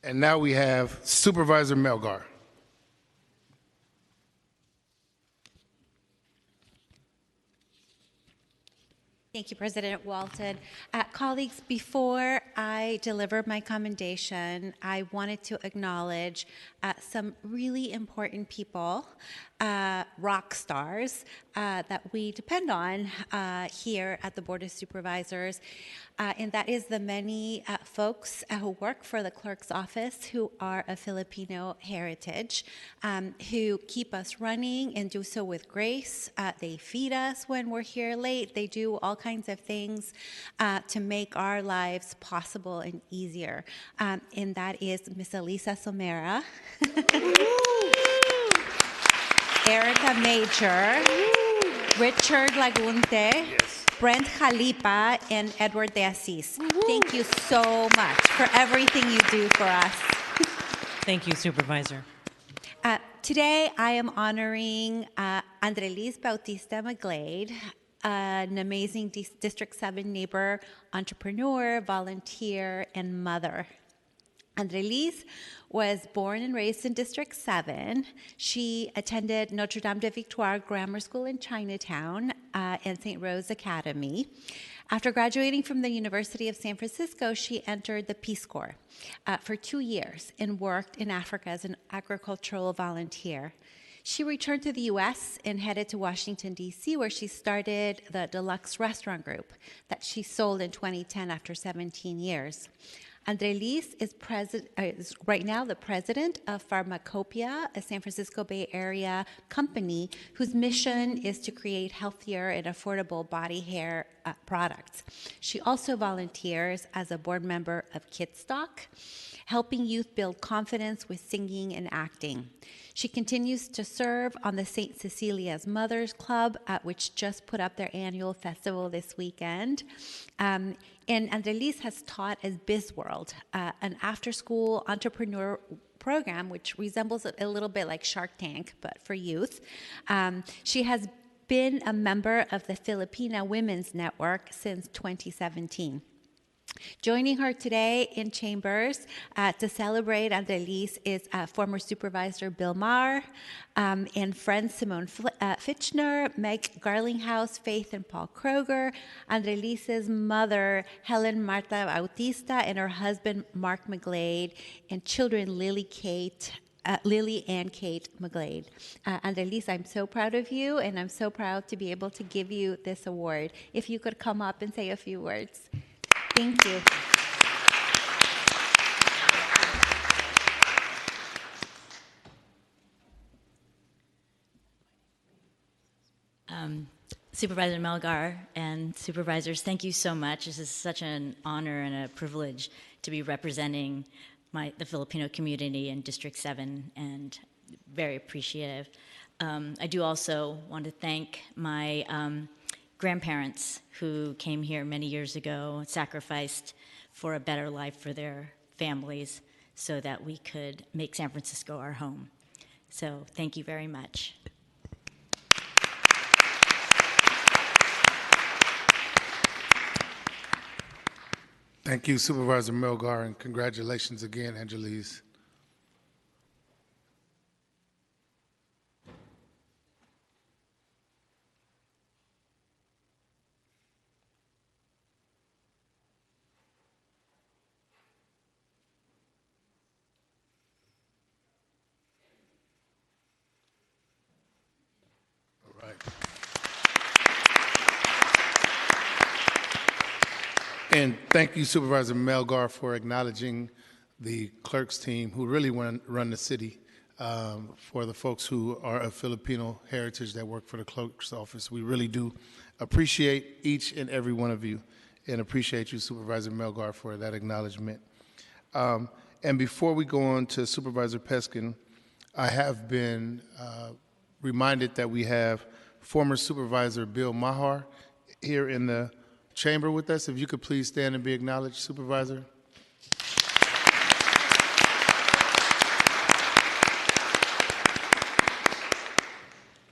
And now we have Supervisor Melgar. Thank you, President Walton. Colleagues, before I deliver my commendation, I wanted to acknowledge some really important people, rock stars, that we depend on here at the Board of Supervisors, and that is the many folks who work for the clerk's office who are of Filipino heritage, who keep us running and do so with grace. They feed us when we're here late. They do all kinds of things to make our lives possible and easier. And that is Miss Elisa Somera, Erica Major, Richard Lagunte, Brent Jalipa, and Edward De Assis. Thank you so much for everything you do for us. Thank you, Supervisor. Today, I am honoring Andrelis Bautista Maglade, an amazing District 7 neighbor, entrepreneur, volunteer, and mother. Andrelis was born and raised in District 7. She attended Notre Dame de Victoire Grammar School in Chinatown and St. Rose Academy. After graduating from the University of San Francisco, she entered the Peace Corps for 2 years and worked in Africa as an agricultural volunteer. She returned to the U.S. and headed to Washington, D.C., where she started the Deluxe Restaurant Group that she sold in 2010 after 17 years. Andrelis is right now the president of Pharmacopoeia, a San Francisco Bay Area company whose mission is to create healthier and affordable body hair products. She also volunteers as a board member of Kidstock, helping youth build confidence with singing and acting. She continues to serve on the St. Cecilia's Mothers Club, which just put up their annual festival this weekend. And Andrelis has taught at BizWorld, an after-school entrepreneur program, which resembles a little bit like Shark Tank, but for youth. She has been a member of the Filipina Women's Network since 2017. Joining her today in chambers to celebrate Andrelis is former Supervisor Bill Maher and friends Simone Fitchner, Meg Garlinghouse, Faith and Paul Kroger, Andrelis's mother Helen Marta Bautista, and her husband Mark Maglade, and children Lily and Kate Maglade. Andrelis, I'm so proud of you, and I'm so proud to be able to give you this award. If you could come up and say a few words. Thank you. Supervisor Melgar and supervisors, thank you so much. This is such an honor and a privilege to be representing the Filipino community in District 7, and very appreciative. I do also want to thank my grandparents who came here many years ago, sacrificed for a better life for their families so that we could make San Francisco our home. So thank you very much. Thank you, Supervisor Melgar, and congratulations again, Andrelis. All right. And thank you, Supervisor Melgar, for acknowledging the clerk's team who really run the city, for the folks who are of Filipino heritage that work for the clerk's office. We really do appreciate each and every one of you, and appreciate you, Supervisor Melgar, for that acknowledgement. And before we go on to Supervisor Peskin, I have been reminded that we have former Supervisor Bill Maher here in the chamber with us. If you could please stand and be acknowledged, Supervisor.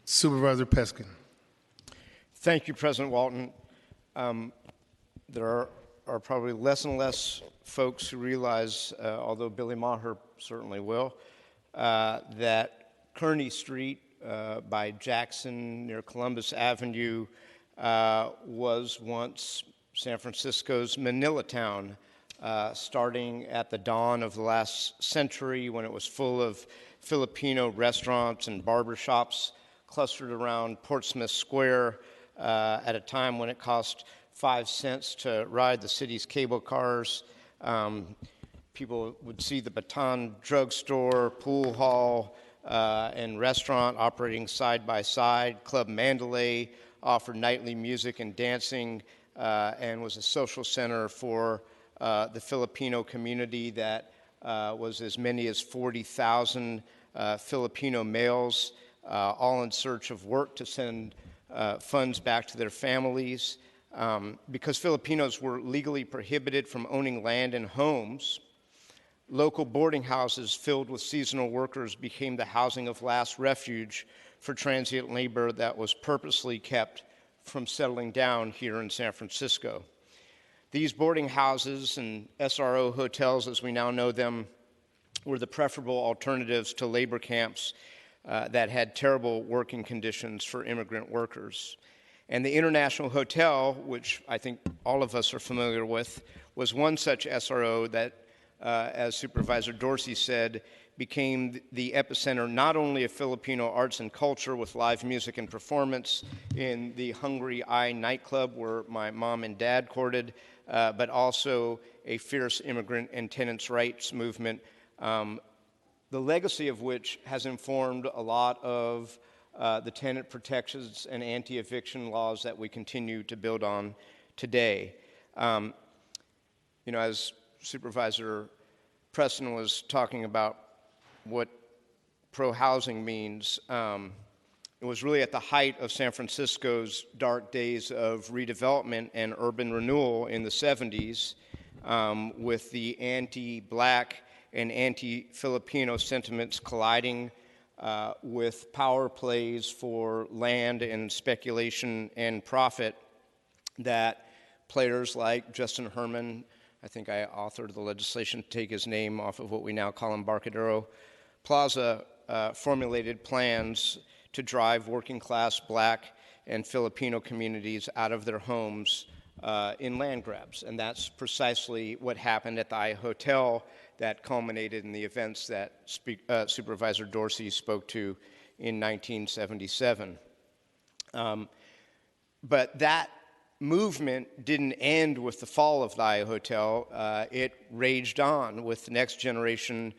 Supervisor Peskin. Thank you, President Walton. There are probably less and less folks who realize, although Billy Maher certainly will, that Kearney Street by Jackson near Columbus Avenue was once San Francisco's Manila town, starting at the dawn of the last century when it was full of Filipino restaurants and barbershops clustered around Portsmouth Square at a time when it cost 5 cents to ride the city's cable cars. People would see the Baton drugstore, pool hall, and restaurant operating side by side. Club Mandalay offered nightly music and dancing and was a social center for the Filipino community that was as many as 40,000 Filipino males, all in search of work to send funds back to their families. Because Filipinos were legally prohibited from owning land and homes, local boarding houses filled with seasonal workers became the housing of last refuge for transient labor that was purposely kept from settling down here in San Francisco. These boarding houses and SRO hotels, as we now know them, were the preferable alternatives to labor camps that had terrible working conditions for immigrant workers. And the International Hotel, which I think all of us are familiar with, was one such SRO that, as Supervisor Dorsey said, became the epicenter not only of Filipino arts and culture with live music and performance in the Hungry Eye nightclub where my mom and dad courted, but also a fierce immigrant and tenants' rights movement, the legacy of which has informed a lot of the tenant protections and anti-eviction laws that we continue to build on today. As Supervisor Preston was talking about what pro-housing means, it was really at the height of San Francisco's dark days of redevelopment and urban renewal in the 70s, with the anti-Black and anti-Filipino sentiments colliding with power plays for land and speculation and profit, that players like Justin Herman, I think I authored the legislation to take his name off of what we now call Embarcadero Plaza, formulated plans to drive working-class Black and Filipino communities out of their homes in land grabs. And that's precisely what happened at the I Hotel that culminated in the events that Supervisor Dorsey spoke to in 1977. But that movement didn't end with the fall of the I Hotel. It raged on with the next generation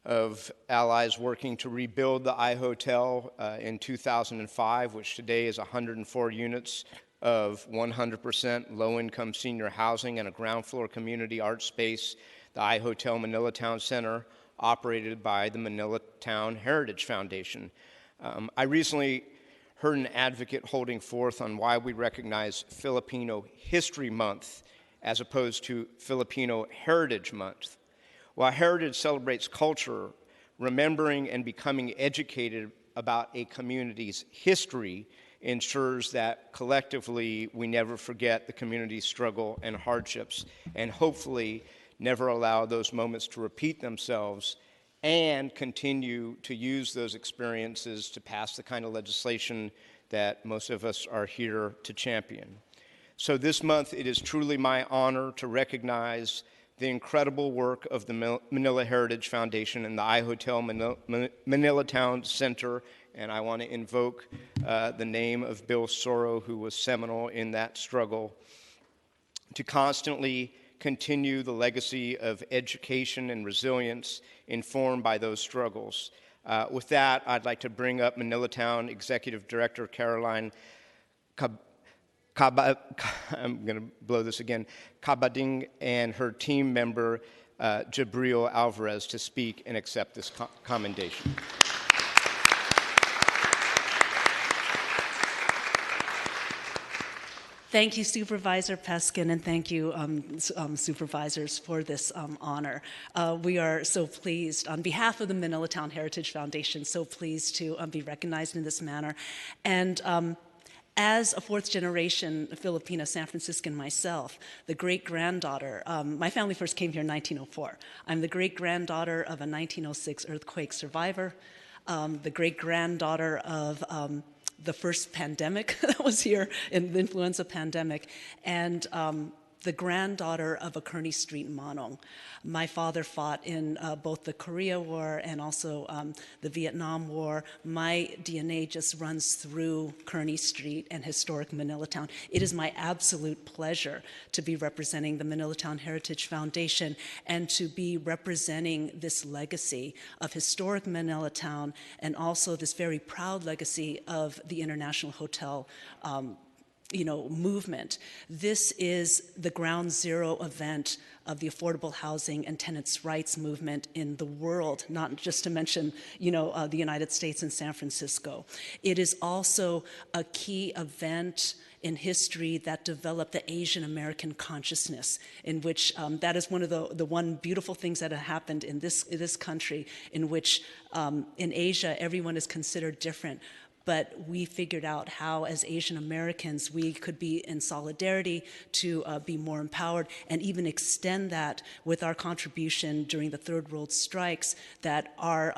of allies working to rebuild the I Hotel in 2005, which today is 104 units of 100% low-income senior housing and a ground floor community art space, the I Hotel Manila Town Center, operated by the Manila Town Heritage Foundation. I recently heard an advocate holding forth on why we recognize Filipino History Month as opposed to Filipino Heritage Month. While heritage celebrates culture, remembering and becoming educated about a community's history ensures that collectively we never forget the community's struggle and hardships, and hopefully never allow those moments to repeat themselves, and continue to use those experiences to pass the kind of legislation that most of us are here to champion. So this month, it is truly my honor to recognize the incredible work of the Manila Heritage Foundation and the I Hotel Manila Town Center, and I want to invoke the name of Bill Soro, who was seminal in that struggle, to constantly continue the legacy of education and resilience informed by those struggles. With that, I'd like to bring up Manila Town Executive Director Caroline I'm going to blow this again, Cabading, and her team member, Jabril Alvarez, to speak and accept this commendation. Thank you, Supervisor Peskin, and thank you, supervisors, for this honor. We are so pleased, on behalf of the Manila Town Heritage Foundation, so pleased to be recognized in this manner. And as a fourth-generation Filipino San Franciscan myself, the great-granddaughter, my family first came here in 1904. I'm the great-granddaughter of a 1906 earthquake survivor, the great-granddaughter of the first pandemic that was here, in the influenza pandemic, and the granddaughter of a Kearny Street Manong. My father fought in both the Korea War and also the Vietnam War. My DNA just runs through Kearny Street and historic Manilatown. It is my absolute pleasure to be representing the Manilatown Heritage Foundation and to be representing this legacy of historic Manilatown and also this very proud legacy of the International Hotel movement. This is the ground zero event of the affordable housing and tenants' rights movement in the world, not just to mention, the United States and San Francisco. It is also a key event in history that developed the Asian American consciousness, in which that is one of the one beautiful things that have happened in this country, in which in Asia everyone is considered different. But we figured out how, as Asian Americans, we could be in solidarity to be more empowered and even extend that with our contribution during the Third World strikes, that our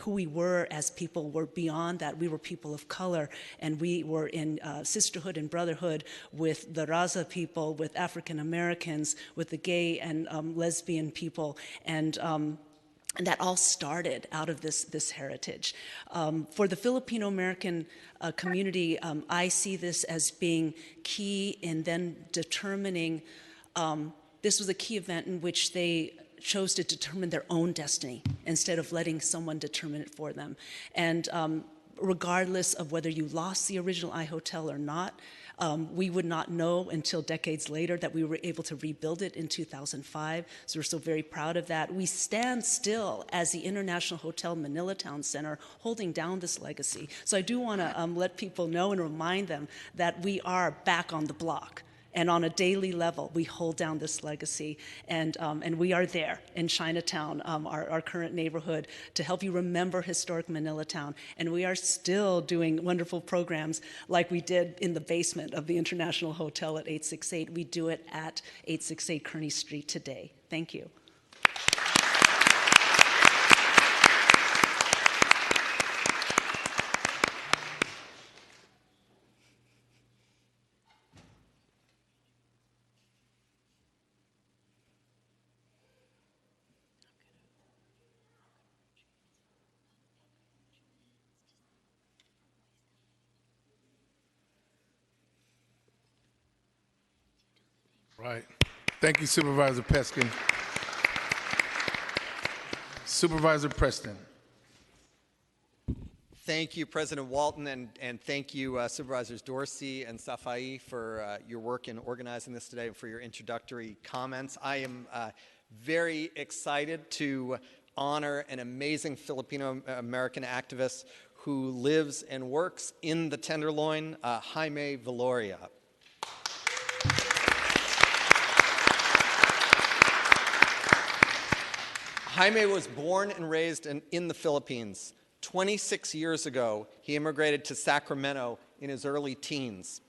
who we were as people were beyond that. We were people of color, and we were in sisterhood and brotherhood with the Raza people, with African Americans, with the gay and lesbian people, and that all started out of this heritage. For the Filipino American community, I see this as being key in then determining, this was a key event in which they chose to determine their own destiny instead of letting someone determine it for them. And regardless of whether you lost the original iHotel or not, we would not know until decades later that we were able to rebuild it in 2005. So we're so very proud of that. We stand still as the International Hotel Manilatown Center holding down this legacy. So I do want to let people know and remind them that we are back on the block. And on a daily level, we hold down this legacy. And we are there in Chinatown, our current neighborhood, to help you remember historic Manilatown. And we are still doing wonderful programs like we did in the basement of the International Hotel at 868. We do it at 868 Kearny Street today. Thank you. Right. Thank you, Supervisor Peskin. Supervisor Preston. Thank you, President Walton, and thank you, Supervisors Dorsey and Safai, for your work in organizing this today and for your introductory comments. I am very excited to honor an amazing Filipino-American activist who lives and works in the Tenderloin, Jaime Viloria. Jaime was born and raised in the Philippines. 26 years ago, he immigrated to Sacramento in his early teens.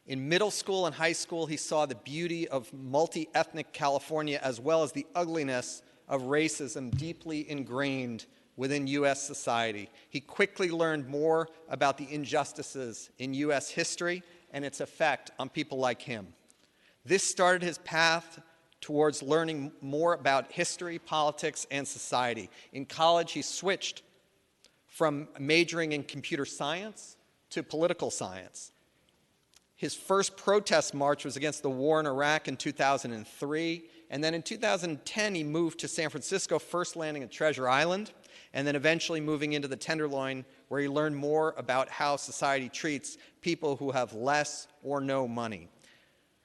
In middle school and high school, he saw the beauty of multi-ethnic California as well as the ugliness of racism deeply ingrained within U.S. society. He quickly learned more about the injustices in U.S. history and its effect on people like him. This started his path towards learning more about history, politics, and society. In college, he switched from majoring in computer science to political science. His first protest march was against the war in Iraq in 2003, and then in 2010 he moved to San Francisco, first landing at Treasure Island, and then eventually moving into the Tenderloin, where he learned more about how society treats people who have less or no money.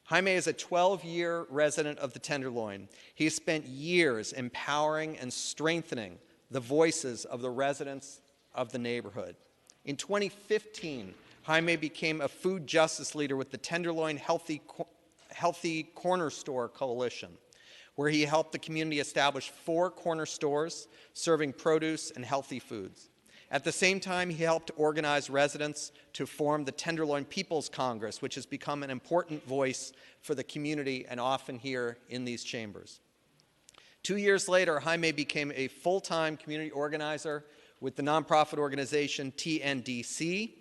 Jaime is a 12-year resident of the Tenderloin. He has spent years empowering and strengthening the voices of the residents of the neighborhood. In 2015, Jaime became a food justice leader with the Tenderloin Healthy Corner Store Coalition, where he helped the community establish 4 corner stores serving produce and healthy foods. At the same time, he helped organize residents to form the Tenderloin People's Congress, which has become an important voice for the community and often here in these chambers. 2 years later, Jaime became a full-time community organizer with the nonprofit organization TNDC,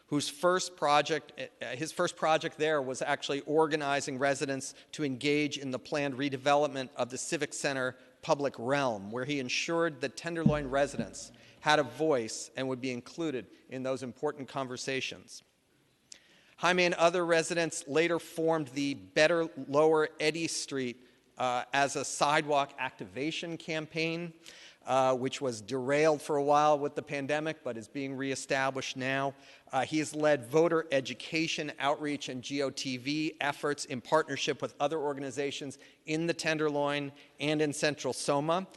whose first project, his first project there was actually organizing residents to engage in the planned redevelopment of the Civic Center public realm, where he ensured that Tenderloin residents had a voice and would be included in those important conversations. Jaime and other residents later formed the Better Lower Eddy Street as a sidewalk activation campaign, which was derailed for a while with the pandemic, but is being reestablished now. He has led voter education, outreach, and GOTV efforts in partnership with other organizations in the Tenderloin and in Central Soma.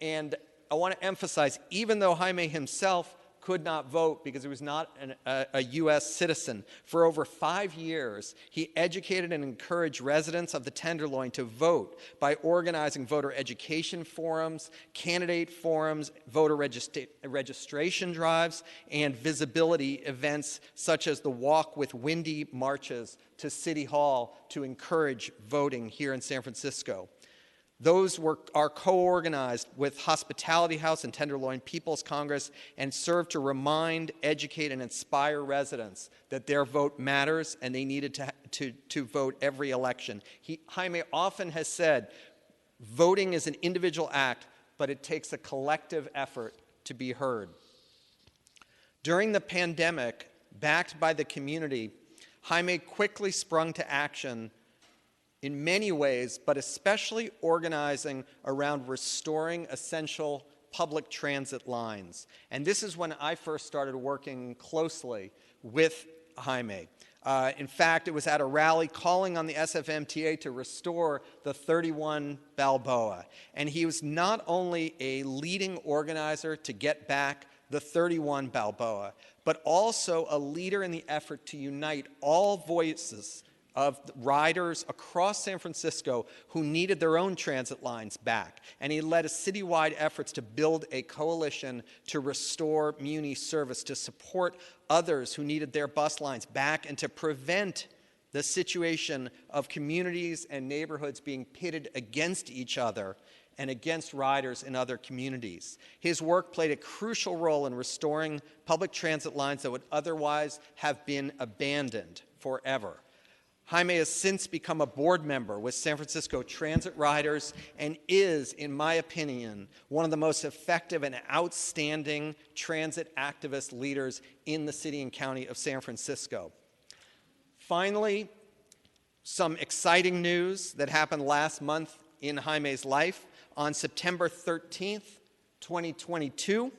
And I want to emphasize, even though Jaime himself could not vote because he was not a U.S. citizen, for over 5 years, he educated and encouraged residents of the Tenderloin to vote by organizing voter education forums, candidate forums, voter registration drives, and visibility events such as the Walk with Wendy marches to City Hall to encourage voting here in San Francisco. Those are co-organized with Hospitality House and Tenderloin People's Congress and serve to remind, educate, and inspire residents that their vote matters and they needed to vote every election. Jaime often has said, voting is an individual act, but it takes a collective effort to be heard. During the pandemic, backed by the community, Jaime quickly sprung to action in many ways, but especially organizing around restoring essential public transit lines. And this is when I first started working closely with Jaime. In fact, it was at a rally calling on the SFMTA to restore the 31 Balboa. And he was not only a leading organizer to get back the 31 Balboa, but also a leader in the effort to unite all voices of riders across San Francisco who needed their own transit lines back. And he led a citywide efforts to build a coalition to restore Muni service, to support others who needed their bus lines back, and to prevent the situation of communities and neighborhoods being pitted against each other and against riders in other communities. His work played a crucial role in restoring public transit lines that would otherwise have been abandoned forever. Jaime has since become a board member with San Francisco Transit Riders and is, in my opinion, one of the most effective and outstanding transit activist leaders in the city and county of San Francisco. Finally, some exciting news that happened last month in Jaime's life. On September 13th, 2022,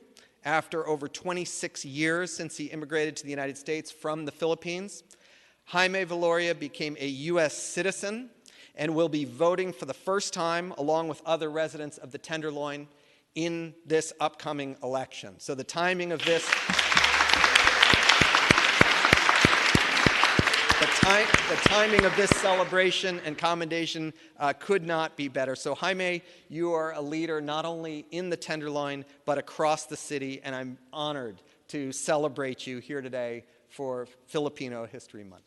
after over 26 years since he immigrated to the United States from the Philippines, Jaime Valoria became a U.S. citizen and will be voting for the first time, along with other residents of the Tenderloin, in this upcoming election. So the timing of this, the timing of this celebration and commendation could not be better. So Jaime, you are a leader not only in the Tenderloin, but across the city, and I'm honored to celebrate you here today for Filipino History Month.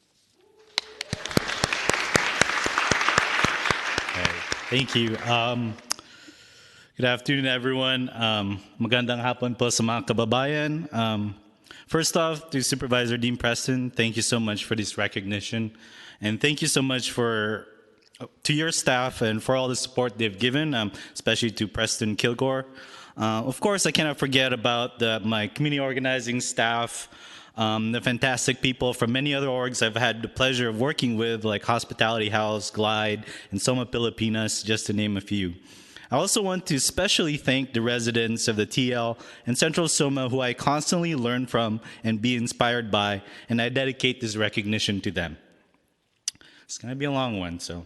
Thank you. Good afternoon, everyone. Magandang hapon po sa mga kababayan. First off, to Supervisor Dean Preston, thank you so much for this recognition. And thank you so much to your staff and for all the support they've given, especially to Preston Kilgore. Of course, I cannot forget about my community organizing staff, the fantastic people from many other orgs I've had the pleasure of working with, like Hospitality House, Glide, and Soma Pilipinas, just to name a few. I also want to especially thank the residents of the TL and Central Soma who I constantly learn from and be inspired by, and I dedicate this recognition to them. It's going to be a long one, so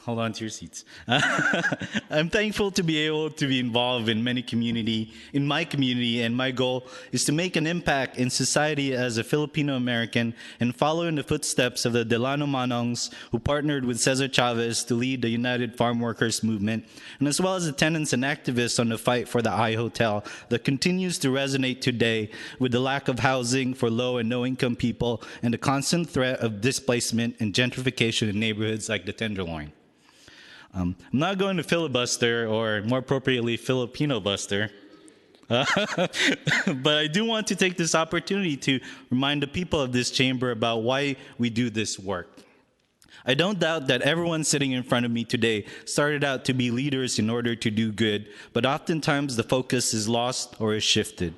hold on to your seats. I'm thankful to be able to be involved in my community, and my goal is to make an impact in society as a Filipino-American and follow in the footsteps of the Delano Manongs who partnered with Cesar Chavez to lead the United Farm Workers Movement, and as well as the tenants and activists on the fight for the I Hotel that continues to resonate today with the lack of housing for low and no-income people and the constant threat of displacement and gentrification in neighborhoods like the Tenderloin. I'm not going to filibuster, or more appropriately, Filipino buster. But I do want to take this opportunity to remind the people of this chamber about why we do this work. I don't doubt that everyone sitting in front of me today started out to be leaders in order to do good, but oftentimes the focus is lost or is shifted.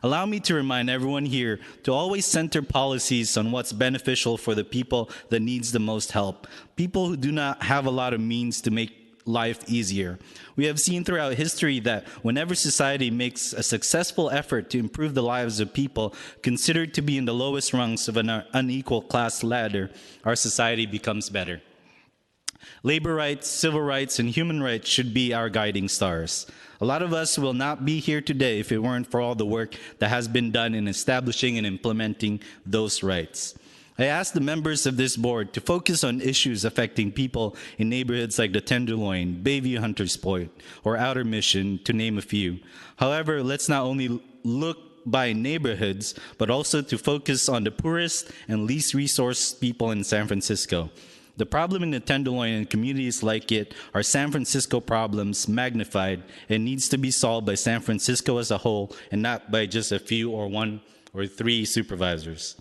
Allow me to remind everyone here to always center policies on what's beneficial for the people that needs the most help, people who do not have a lot of means to make life easier. We have seen throughout history that whenever society makes a successful effort to improve the lives of people considered to be in the lowest rungs of an unequal class ladder, our society becomes better. Labor rights, civil rights, and human rights should be our guiding stars. A lot of us will not be here today if it weren't for all the work that has been done in establishing and implementing those rights. I asked the members of this board to focus on issues affecting people in neighborhoods like the Tenderloin, Bayview Hunters Point, or Outer Mission, to name a few. However, let's not only look by neighborhoods, but also to focus on the poorest and least resourced people in San Francisco. The problem in the Tenderloin and communities like it are San Francisco problems magnified and needs to be solved by San Francisco as a whole and not by just a few or one or three supervisors.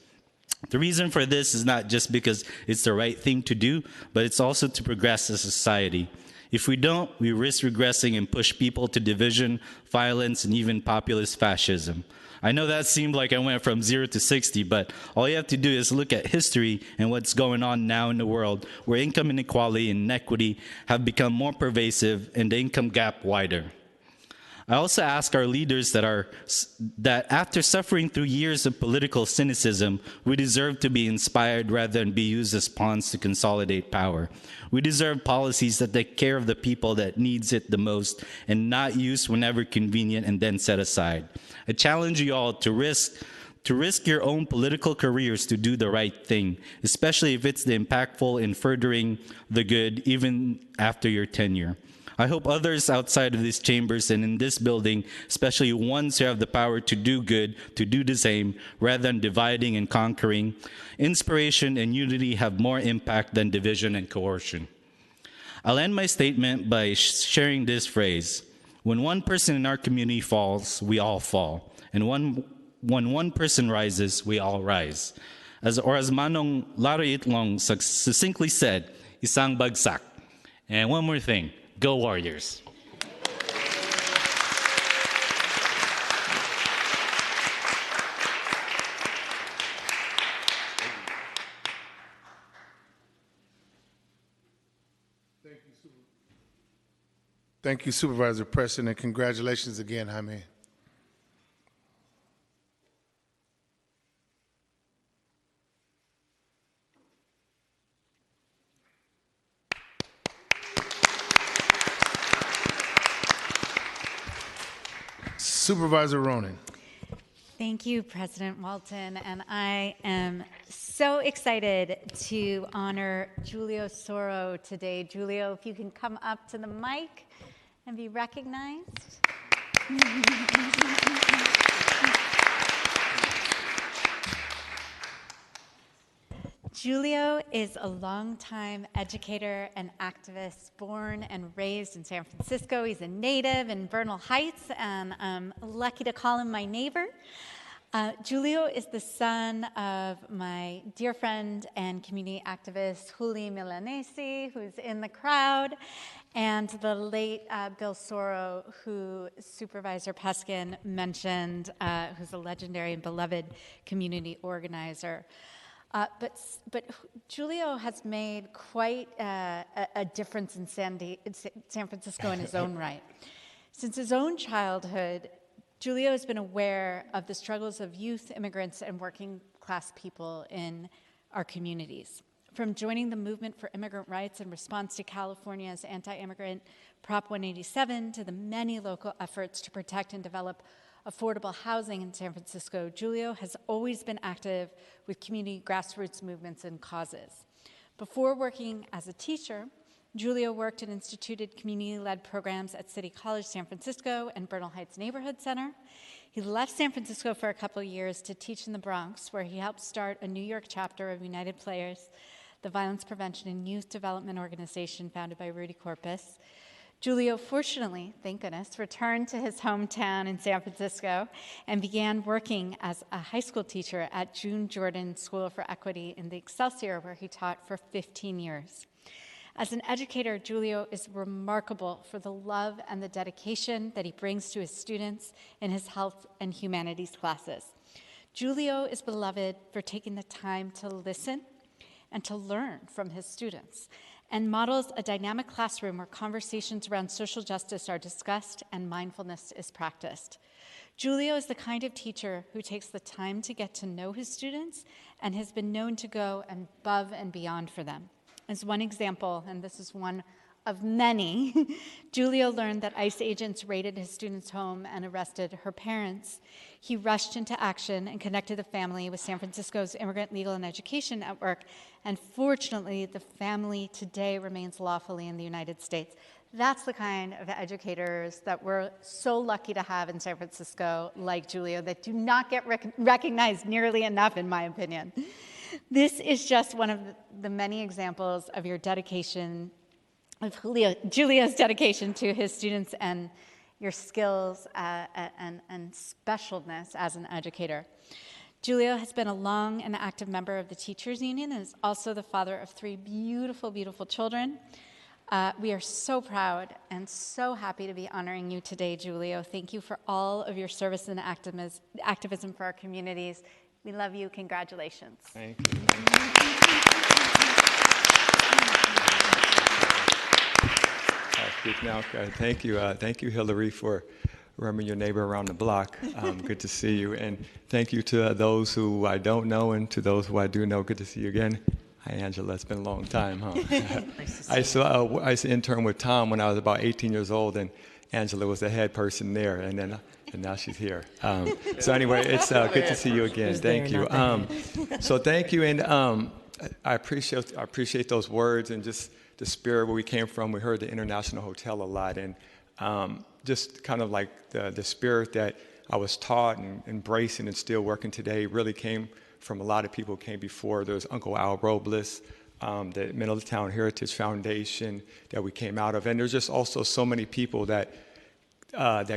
The reason for this is not just because it's the right thing to do, but it's also to progress as a society. If we don't, we risk regressing and push people to division, violence, and even populist fascism. I know that seemed like I went from 0 to 60, but all you have to do is look at history and what's going on now in the world, where income inequality and inequity have become more pervasive and the income gap wider. I also ask our leaders that after suffering through years of political cynicism, we deserve to be inspired rather than be used as pawns to consolidate power. We deserve policies that take care of the people that needs it the most and not used whenever convenient and then set aside. I challenge you all to risk your own political careers to do the right thing, especially if it's the impactful in furthering the good even after your tenure. I hope others outside of these chambers and in this building, especially ones who have the power to do good, to do the same, rather than dividing and conquering. Inspiration and unity have more impact than division and coercion. I'll end my statement by sharing this phrase. When one person in our community falls, we all fall. And when one person rises, we all rise. As Manong Larry Itlong succinctly said, isang bagsak. And one more thing. Go Warriors. Thank you, Supervisor Preston, and congratulations again, Jaime. Supervisor Ronan. Thank you, President Walton, and I am so excited to honor Julio Soro today. Julio, if you can come up to the mic and be recognized. Julio is a longtime educator and activist, born and raised in San Francisco. He's a native in Bernal Heights, and I'm lucky to call him my neighbor. Julio is the son of my dear friend and community activist, Juli Milanesi, who's in the crowd, and the late Bill Soro, who Supervisor Peskin mentioned, who's a legendary and beloved community organizer. But Julio has made quite a difference in San Francisco in his own right. Since his own childhood, Julio has been aware of the struggles of youth, immigrants, and working class people in our communities. From joining the movement for immigrant rights in response to California's anti-immigrant Prop 187 to the many local efforts to protect and develop affordable housing in San Francisco, Julio has always been active with community grassroots movements and causes. Before working as a teacher, Julio worked and instituted community-led programs at City College San Francisco and Bernal Heights Neighborhood Center. He left San Francisco for a couple of years to teach in the Bronx, where he helped start a New York chapter of United Players, the violence prevention and youth development organization founded by Rudy Corpus. Julio, fortunately, thank goodness, returned to his hometown in San Francisco and began working as a high school teacher at June Jordan School for Equity in the Excelsior, where he taught for 15 years. As an educator, Julio is remarkable for the love and the dedication that he brings to his students in his health and humanities classes. Julio is beloved for taking the time to listen and to learn from his students, and models a dynamic classroom where conversations around social justice are discussed and mindfulness is practiced. Julio is the kind of teacher who takes the time to get to know his students and has been known to go above and beyond for them. As one example, and this is one of many, Julio learned that ICE agents raided his student's home and arrested her parents. He rushed into action and connected the family with San Francisco's Immigrant Legal and Education Network, and fortunately, the family today remains lawfully in the United States. That's the kind of educators that we're so lucky to have in San Francisco, like Julio, that do not get recognized nearly enough, in my opinion. This is just one of the many examples of your dedication, of Julio's dedication to his students and your skills and specialness as an educator. Julio has been a long and active member of the Teachers Union and is also the father of 3 beautiful, beautiful children. We are so proud and so happy to be honoring you today, Julio. Thank you for all of your service and activism for our communities. We love you. Congratulations. Thank you. I'll speak now. Thank you. Thank you, Hillary, for remembering your neighbor around the block. Good to see you. And thank you to those who I don't know and to those who I do know. Good to see you again. Hi, Angela. It's been a long time, huh? Nice to see you. I used to intern with Tom when I was about 18 years old, and Angela was the head person there, and now she's here. So anyway, it's good to see you again. Thank you. So thank you, and I appreciate those words and just the spirit where we came from. We heard the International Hotel a lot, and just kind of like the spirit that I was taught and embracing and still working today really came from a lot of people who came before. There was Uncle Al Robles, the Middletown Heritage Foundation that we came out of, and there's just also so many people that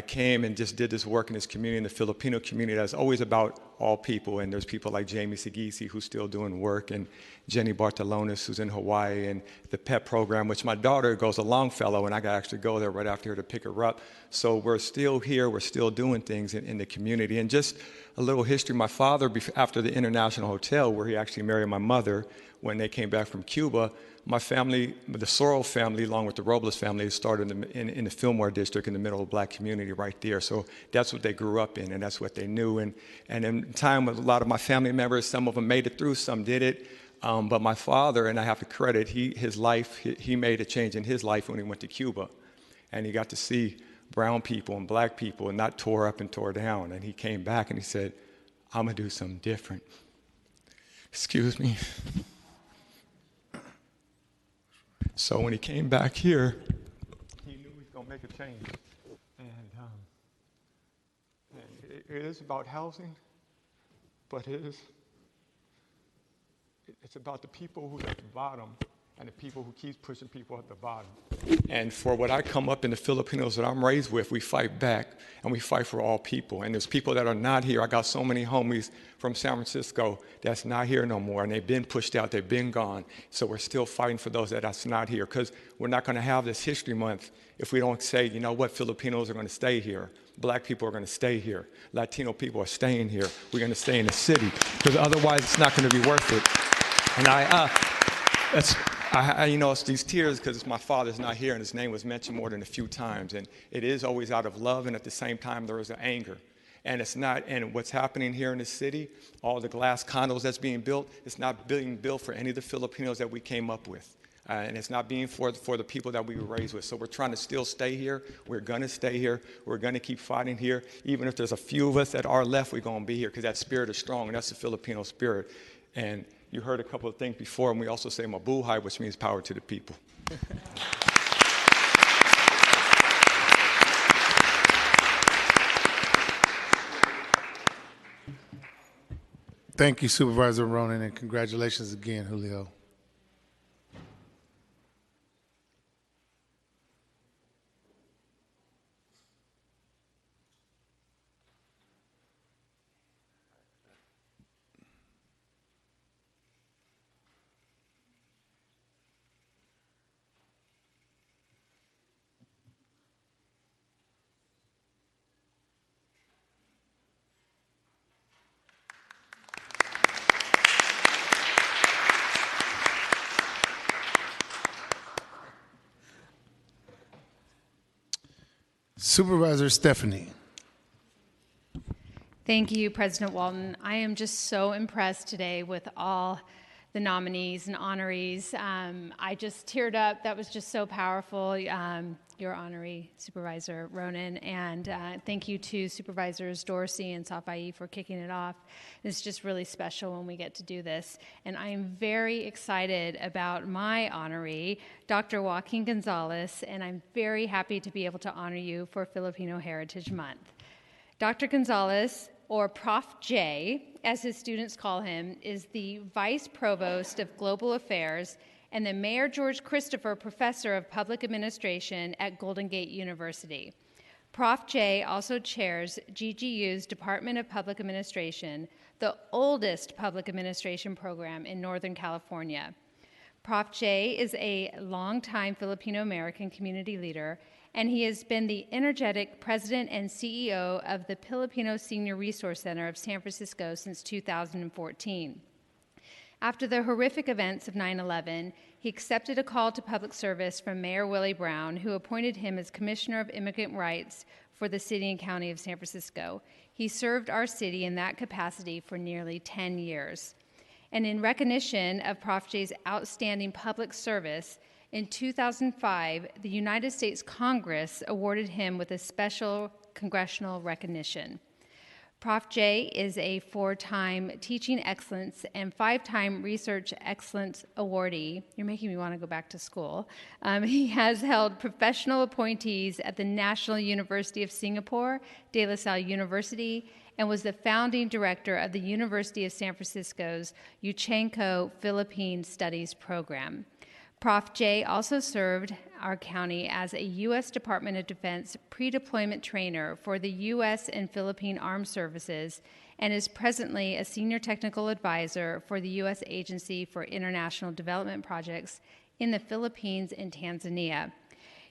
came and just did this work in this community, in the Filipino community, that's always about all people. And there's people like Jamie Sagisi, who's still doing work, and Jenny Bartolonis, who's in Hawaii, and the PEP program, which my daughter goes a Longfellow, and I got to actually go there right after her to pick her up. So we're still here, we're still doing things in the community. And just a little history, my father, after the International Hotel, where he actually married my mother, when they came back from Cuba, my family, the Sorrell family, along with the Robles family, started in the Fillmore district in the middle of the black community right there. So that's what they grew up in, and that's what they knew. And in time with a lot of my family members, some of them made it through, some did it. But my father, and I have to credit, he made a change in his life when he went to Cuba. And he got to see brown people and black people and not tore up and tore down. And he came back and he said, I'm going to do something different. Excuse me. So when he came back here, he knew he was going to make a change. And it is about housing, but it's about the people who's at the bottom and the people who keep pushing people at the bottom. And for what I come up in the Filipinos that I'm raised with, we fight back, and we fight for all people. And there's people that are not here. I got so many homies from San Francisco that's not here no more, and they've been pushed out, they've been gone. So we're still fighting for those that's not here, because we're not going to have this History Month if we don't say, you know what, Filipinos are going to stay here. Black people are going to stay here. Latino people are staying here. We're going to stay in the city, because otherwise it's not going to be worth it. And it's these tears because my father's not here and his name was mentioned more than a few times. And it is always out of love, and at the same time, there is an anger. And it's not, and what's happening here in the city, all the glass condos that's being built, it's not being built for any of the Filipinos that we came up with. And it's not being for the people that we were raised with. So we're trying to still stay here. We're going to stay here. We're going to keep fighting here. Even if there's a few of us that are left, we're going to be here because that spirit is strong, and that's the Filipino spirit. And you heard a couple of things before, and we also say mabuhay, which means power to the people. Thank you, Supervisor Ronan, and congratulations again, Julio. Supervisor Stephanie. Thank you, President Walton. I am just so impressed today with all the nominees and honorees. I just teared up. That was just so powerful. Your honoree, Supervisor Ronan, and thank you to Supervisors Dorsey and Safai for kicking it off. It's just really special when we get to do this. And I am very excited about my honoree, Dr. Joaquin Gonzalez, and I'm very happy to be able to honor you for Filipino Heritage Month. Dr. Gonzalez, or Prof. J, as his students call him, is the Vice Provost of Global Affairs and the Mayor George Christopher Professor of Public Administration at Golden Gate University. Prof. J also chairs GGU's Department of Public Administration, the oldest public administration program in Northern California. Prof. J is a longtime Filipino-American community leader, and he has been the energetic president and CEO of the Filipino Senior Resource Center of San Francisco since 2014. After the horrific events of 9/11, he accepted a call to public service from Mayor Willie Brown, who appointed him as Commissioner of Immigrant Rights for the City and County of San Francisco. He served our city in that capacity for nearly 10 years. And in recognition of Prof. J's outstanding public service, in 2005, the United States Congress awarded him with a special congressional recognition. Prof. J is a 4-time Teaching Excellence and 5-time Research Excellence awardee. You're making me want to go back to school. He has held professional appointees at the National University of Singapore, De La Salle University, and was the founding director of the University of San Francisco's Yuchengco Philippine Studies program. Prof. J also served our county as a U.S. Department of Defense pre-deployment trainer for the U.S. and Philippine Armed Services and is presently a senior technical advisor for the U.S. Agency for International Development Projects in the Philippines and Tanzania.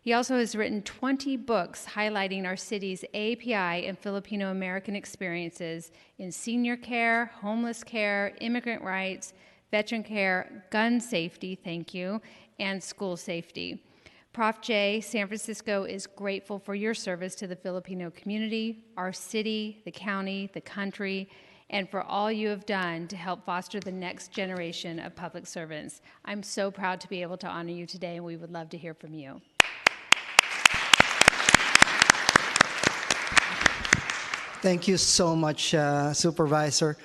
He also has written 20 books highlighting our city's API and Filipino American experiences in senior care, homeless care, immigrant rights, veteran care, gun safety, thank you, and school safety. Prof. J, San Francisco is grateful for your service to the Filipino community, our city, the county, the country, and for all you have done to help foster the next generation of public servants. I'm so proud to be able to honor you today, and we would love to hear from you. Thank you so much, Supervisor.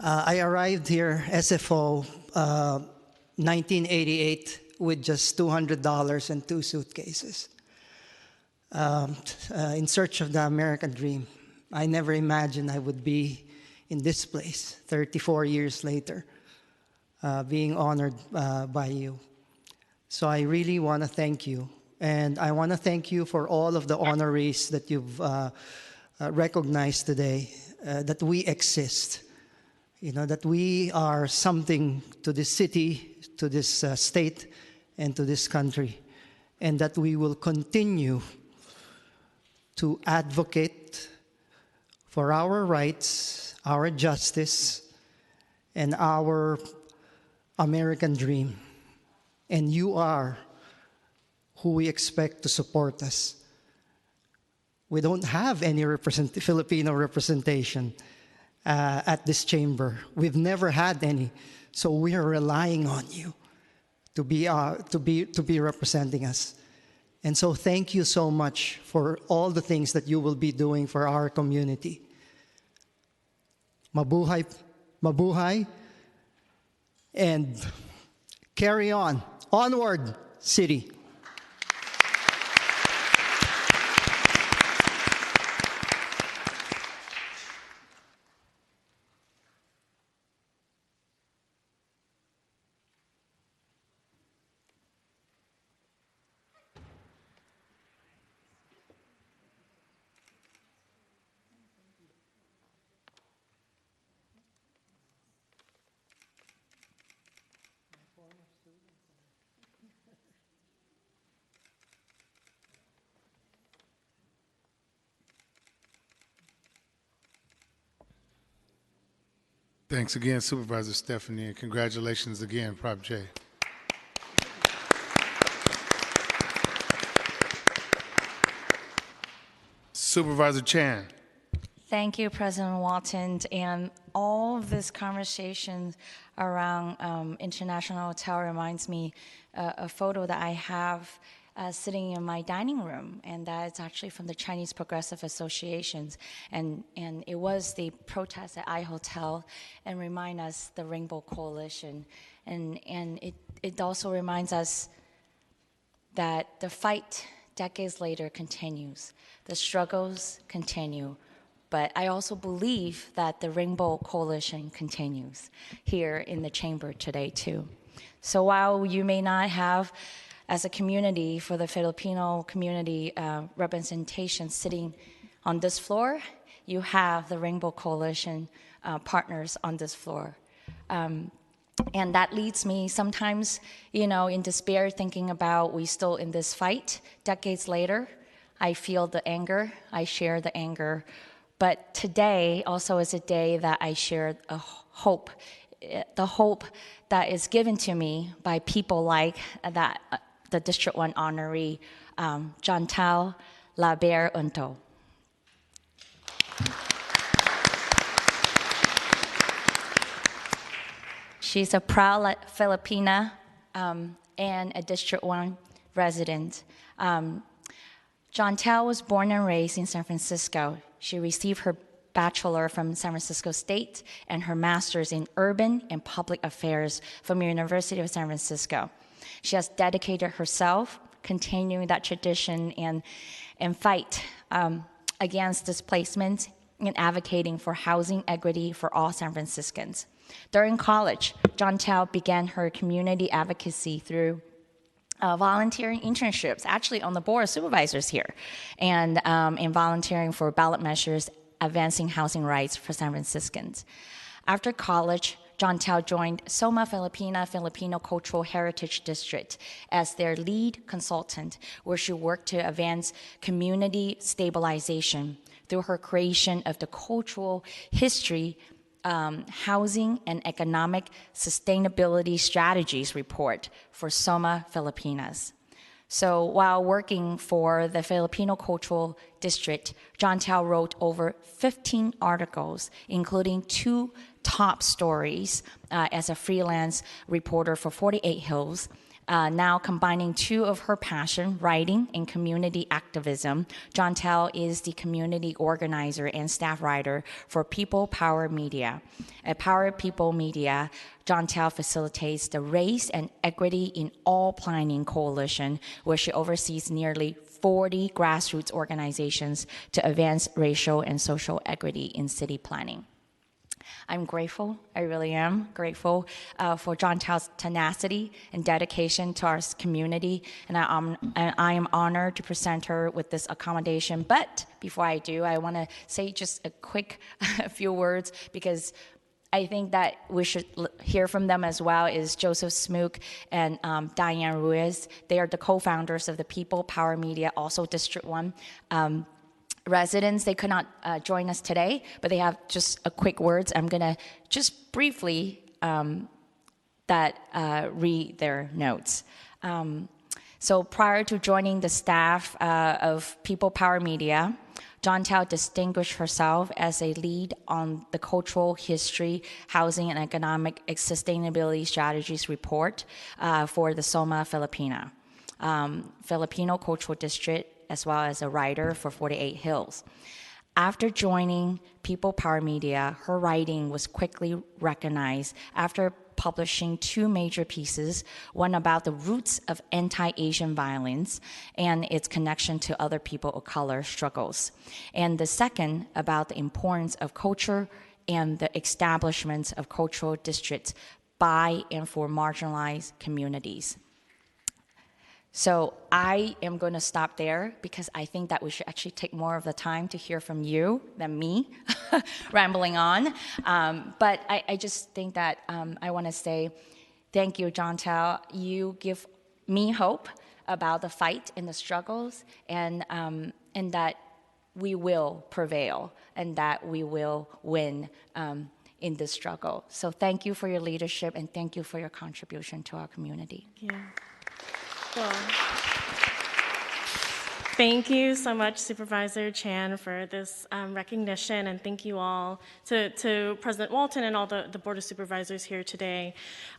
I arrived here, SFO, 1988, with just $200 and 2 suitcases. In search of the American dream. I never imagined I would be in this place 34 years later, being honored by you. So I really want to thank you. And I want to thank you for all of the honorees that you've recognized today, that we exist. You know, that we are something to this city, to this state, and to this country, and that we will continue to advocate for our rights, our justice, and our American dream. And you are who we expect to support us. We don't have any Filipino representation at this chamber. We've never had any, so we are relying on you to be representing us. And so thank you so much for all the things that you will be doing for our community. Mabuhay, mabuhay, and carry on. Onward, city. Thanks again, Supervisor Stephanie, and congratulations again, Prof. J. Supervisor Chan. Thank you, President Walton. And all of this conversation around International Hotel reminds me a photo that I have sitting in my dining room, and that is actually from the Chinese Progressive Associations. And it was the protest at iHotel, and remind us the Rainbow Coalition. And it also reminds us that the fight decades later continues. The struggles continue. But I also believe that the Rainbow Coalition continues here in the chamber today, too. So while you may not have, as a community, for the Filipino community representation sitting on this floor, you have the Rainbow Coalition partners on this floor. And that leads me sometimes, in despair, thinking about we still in this fight decades later. I feel the anger, I share the anger. But today also is a day that I share a hope, the hope that is given to me by people like that, the District 1 honoree, Chantal Laber Unto. She's a proud Filipina and a District 1 resident. Chantal was born and raised in San Francisco. She received her bachelor from San Francisco State and her master's in urban and public affairs from the University of San Francisco. She has dedicated herself, continuing that tradition and fight against displacement and advocating for housing equity for all San Franciscans. During college, Chantal began her community advocacy through volunteering internships, actually on the Board of Supervisors here, and volunteering for ballot measures advancing housing rights for San Franciscans. After college, Chantal joined Soma Filipina Filipino Cultural Heritage District as their lead consultant, where she worked to advance community stabilization through her creation of the Cultural History, Housing and Economic Sustainability Strategies report for Soma Filipinas. So while working for the Filipino Cultural District, Chantal wrote over 15 articles, including 2 top stories as a freelance reporter for 48 Hills. Now combining 2 of her passion, writing and community activism, Chantal is the community organizer and staff writer for People Power Media. At Power People Media, Chantal facilitates the Race and Equity in All Planning Coalition, where she oversees nearly 40 grassroots organizations to advance racial and social equity in city planning. I'm grateful, I really am grateful for Chantal's tenacity and dedication to our community, and I am honored to present her with this accommodation. But before I do, I want to say just a quick few words, because I think that we should hear from them as well, is Joseph Smook and Diane Ruiz. They are the co-founders of the People Power Media, also District 1. Residents, they could not join us today, but they have just a quick words. I'm going to just briefly read their notes. So prior to joining the staff of People Power Media, Chantal distinguished herself as a lead on the Cultural History, Housing and Economic Sustainability Strategies report for the Soma Filipina, Filipino Cultural District, as well as a writer for 48 Hills. After joining People Power Media, her writing was quickly recognized after publishing 2 major pieces, one about the roots of anti-Asian violence and its connection to other people of color struggles, and the second about the importance of culture and the establishment of cultural districts by and for marginalized communities. So I am going to stop there, because I think that we should actually take more of the time to hear from you than me rambling on. But I just think that I want to say thank you, Chantal. You give me hope about the fight and the struggles, and that we will prevail and that we will win in this struggle. So thank you for your leadership, and thank you for your contribution to our community. Yeah. Well, Thank you so much, Supervisor Chan, for this recognition, and thank you all to President Walton and all the Board of Supervisors here today.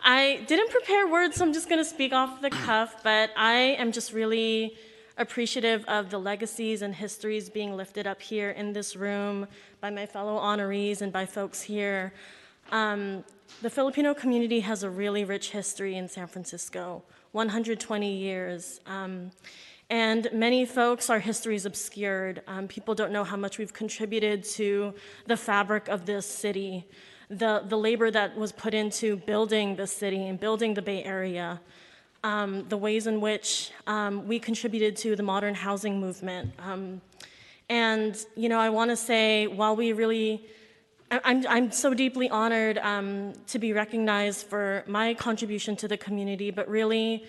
I didn't prepare words, so I'm just going to speak off the cuff, but I am just really appreciative of the legacies and histories being lifted up here in this room by my fellow honorees and by folks here. The Filipino community has a really rich history in San Francisco, 120 years. And many folks, our history is obscured. People don't know how much we've contributed to the fabric of this city, the labor that was put into building the city and building the Bay Area, the ways in which we contributed to the modern housing movement. And, you know, I want to say, while we really, I'm so deeply honored to be recognized for my contribution to the community, but really,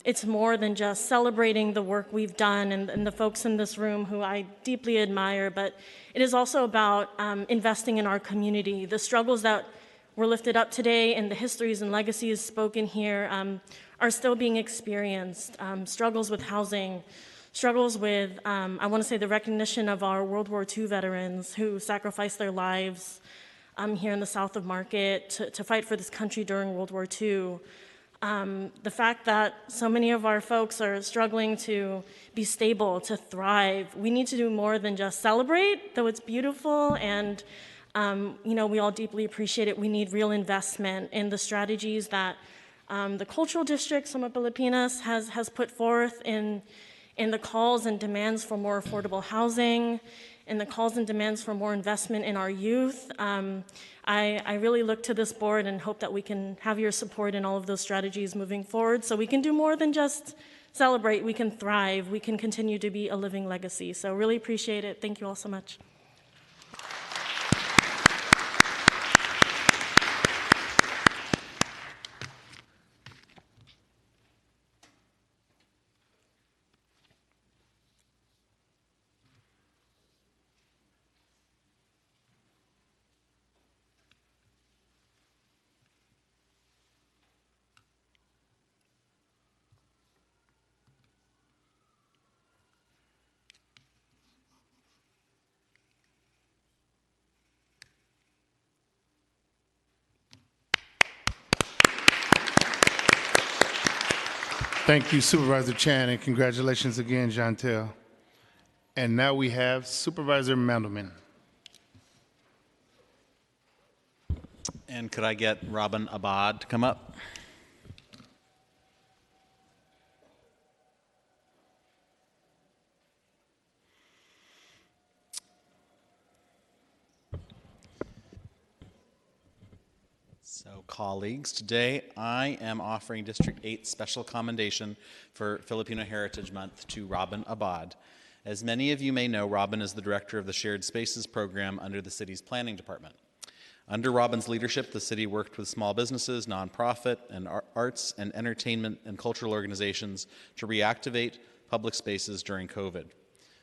it's more than just celebrating the work we've done and the folks in this room who I deeply admire, but it is also about investing in our community. The struggles that were lifted up today and the histories and legacies spoken here are still being experienced. Struggles with housing, struggles with, I want to say, the recognition of our World War II veterans who sacrificed their lives here in the south of Market to fight for this country during World War II. The fact that so many of our folks are struggling to be stable, to thrive. We need to do more than just celebrate, though it's beautiful, and you know, we all deeply appreciate it. We need real investment in the strategies that the Cultural District, Soma Pilipinas, has put forth in the calls and demands for more affordable housing, in the calls and demands for more investment in our youth. I really look to this board and hope that we can have your support in all of those strategies moving forward so we can do more than just celebrate, we can thrive, we can continue to be a living legacy. So really appreciate it. Thank you all so much. Thank you, Supervisor Chan, and congratulations again, Jantel. And now we have Supervisor Mandelman. And could I get Robin Abad to come up? So, colleagues, today I am offering District 8 special commendation for Filipino Heritage Month to Robin Abad. As many of you may know, Robin is the director of the Shared Spaces program under the city's planning department. Under Robin's leadership, the city worked with small businesses, nonprofit, and arts and entertainment and cultural organizations to reactivate public spaces during COVID.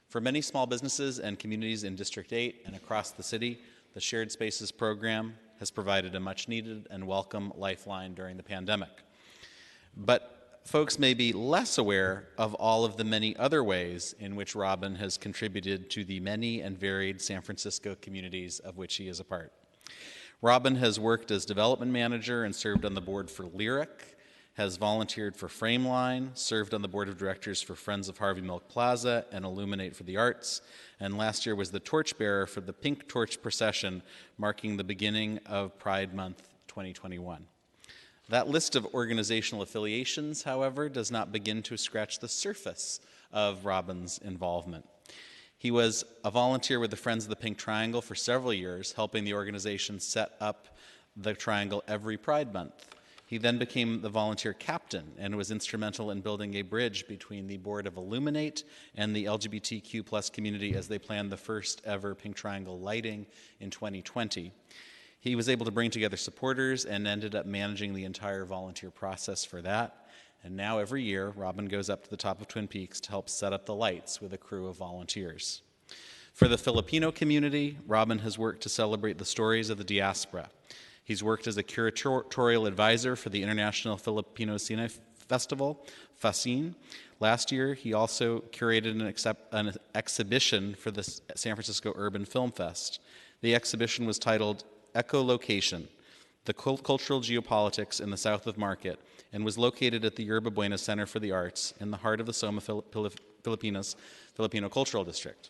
For many small businesses and communities in District 8 and across the city, the Shared Spaces program has provided a much-needed and welcome lifeline during the pandemic. But folks may be less aware of all of the many other ways in which Robin has contributed to the many and varied San Francisco communities of which he is a part. Robin has worked as development manager and served on the board for Lyric, has volunteered for Frameline, served on the board of directors for Friends of Harvey Milk Plaza and Illuminate for the Arts, and last year was the torchbearer for the Pink Torch Procession, marking the beginning of Pride Month 2021. That list of organizational affiliations, however, does not begin to scratch the surface of Robin's involvement. He was a volunteer with the Friends of the Pink Triangle for several years, helping the organization set up the triangle every Pride Month. He then became the volunteer captain and was instrumental in building a bridge between the board of Illuminate and the LGBTQ+ community as they planned the first ever Pink Triangle lighting in 2020. He was able to bring together supporters and ended up managing the entire volunteer process for that. And now every year, Robin goes up to the top of Twin Peaks to help set up the lights with a crew of volunteers. For the Filipino community, Robin has worked to celebrate the stories of the diaspora. He's worked as a curatorial advisor for the International Filipino Festival, Fascine. Last year, he also curated an exhibition for the San Francisco Urban Film Fest. The exhibition was titled Echolocation, the Cultural Geopolitics in the South of Market, and was located at the Yerba Buena Center for the Arts in the heart of the Soma Filipinas Filipino Cultural District.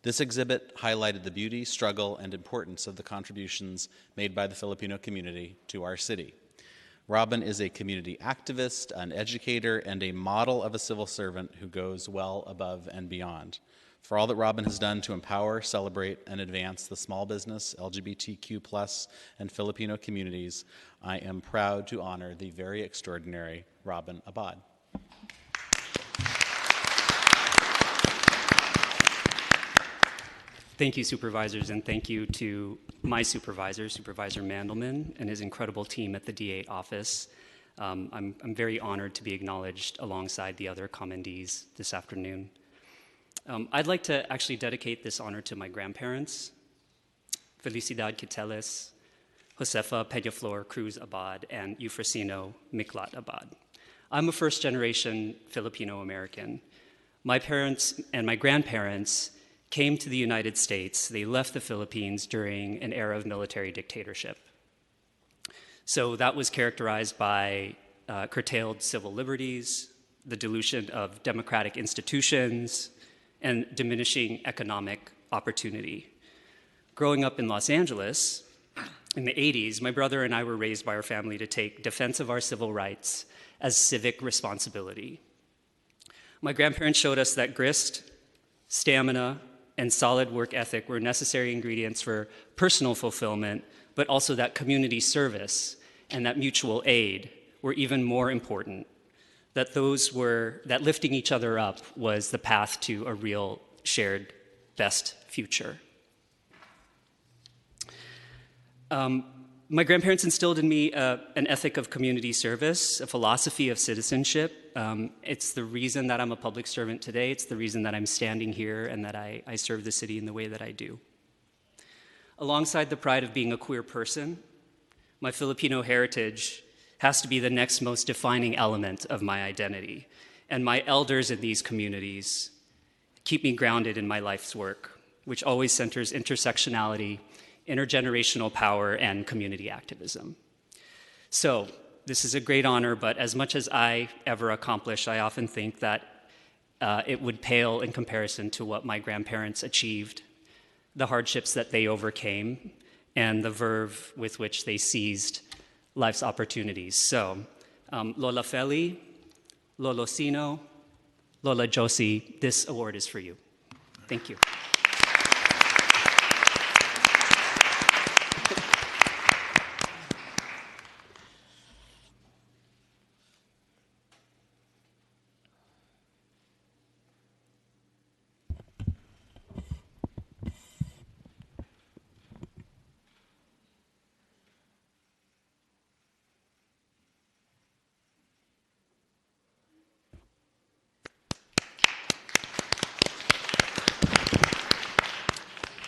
This exhibit highlighted the beauty, struggle, and importance of the contributions made by the Filipino community to our city. Robin is a community activist, an educator, and a model of a civil servant who goes well above and beyond. For all that Robin has done to empower, celebrate, and advance the small business, LGBTQ+, and Filipino communities, I am proud to honor the very extraordinary Robin Abad. Thank you, supervisors, and thank you to my supervisor, Supervisor Mandelman, and his incredible team at the D8 office. I'm very honored to be acknowledged alongside the other commendees this afternoon. I'd like to actually dedicate this honor to my grandparents, Felicidad Quiteles, Josefa Peñaflor Cruz Abad, and Eufrosino Miklat Abad. I'm a first-generation Filipino-American. My parents and my grandparents came to the United States. They left the Philippines during an era of military dictatorship. So that was characterized by curtailed civil liberties, the dilution of democratic institutions, and diminishing economic opportunity. Growing up in Los Angeles in the 80s, my brother and I were raised by our family to take defense of our civil rights as civic responsibility. My grandparents showed us that grist, stamina, and solid work ethic were necessary ingredients for personal fulfillment, but also that community service and that mutual aid were even more important. That lifting each other up was the path to a real shared best future. My grandparents instilled in me an ethic of community service, a philosophy of citizenship. It's the reason that I'm a public servant today. It's the reason that I'm standing here and that I serve the city in the way that I do. Alongside the pride of being a queer person, my Filipino heritage has to be the next most defining element of my identity. And my elders in these communities keep me grounded in my life's work, which always centers intersectionality, intergenerational power, and community activism. So this is a great honor, but as much as I ever accomplish, I often think that it would pale in comparison to what my grandparents achieved, the hardships that they overcame, and the verve with which they seized life's opportunities. So Lola Feli, Lolo Sino, Lola Josie, this award is for you. Thank you.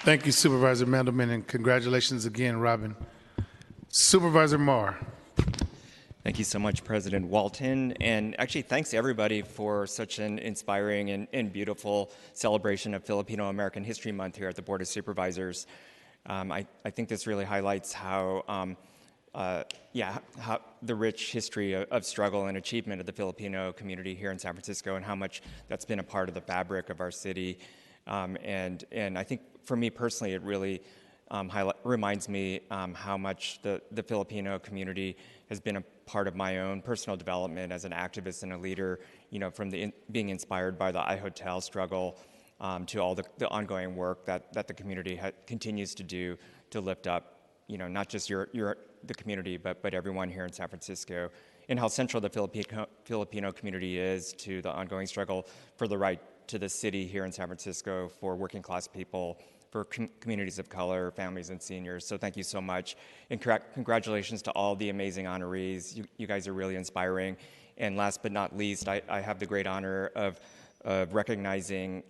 Thank you, Supervisor Mandelman, and congratulations again, Robin. Supervisor Marr. Thank you so much, President Walton. And actually, thanks to everybody for such an inspiring and beautiful celebration of Filipino-American History Month here at the Board of Supervisors. I think this really highlights how the rich history of struggle and achievement of the Filipino community here in San Francisco and how much that's been a part of the fabric of our city. And I think for me personally, it really reminds me how much the Filipino community has been a part of my own personal development as an activist and a leader, from being inspired by the iHotel struggle to all the ongoing work that the community continues to do to lift up, not just the community, but everyone here in San Francisco, and how central the Filipino community is to the ongoing struggle for the right to the city here in San Francisco, for working class people, for communities of color, families, and seniors. So thank you so much. And congratulations to all the amazing honorees. You guys are really inspiring. And last but not least, I have the great honor of recognizing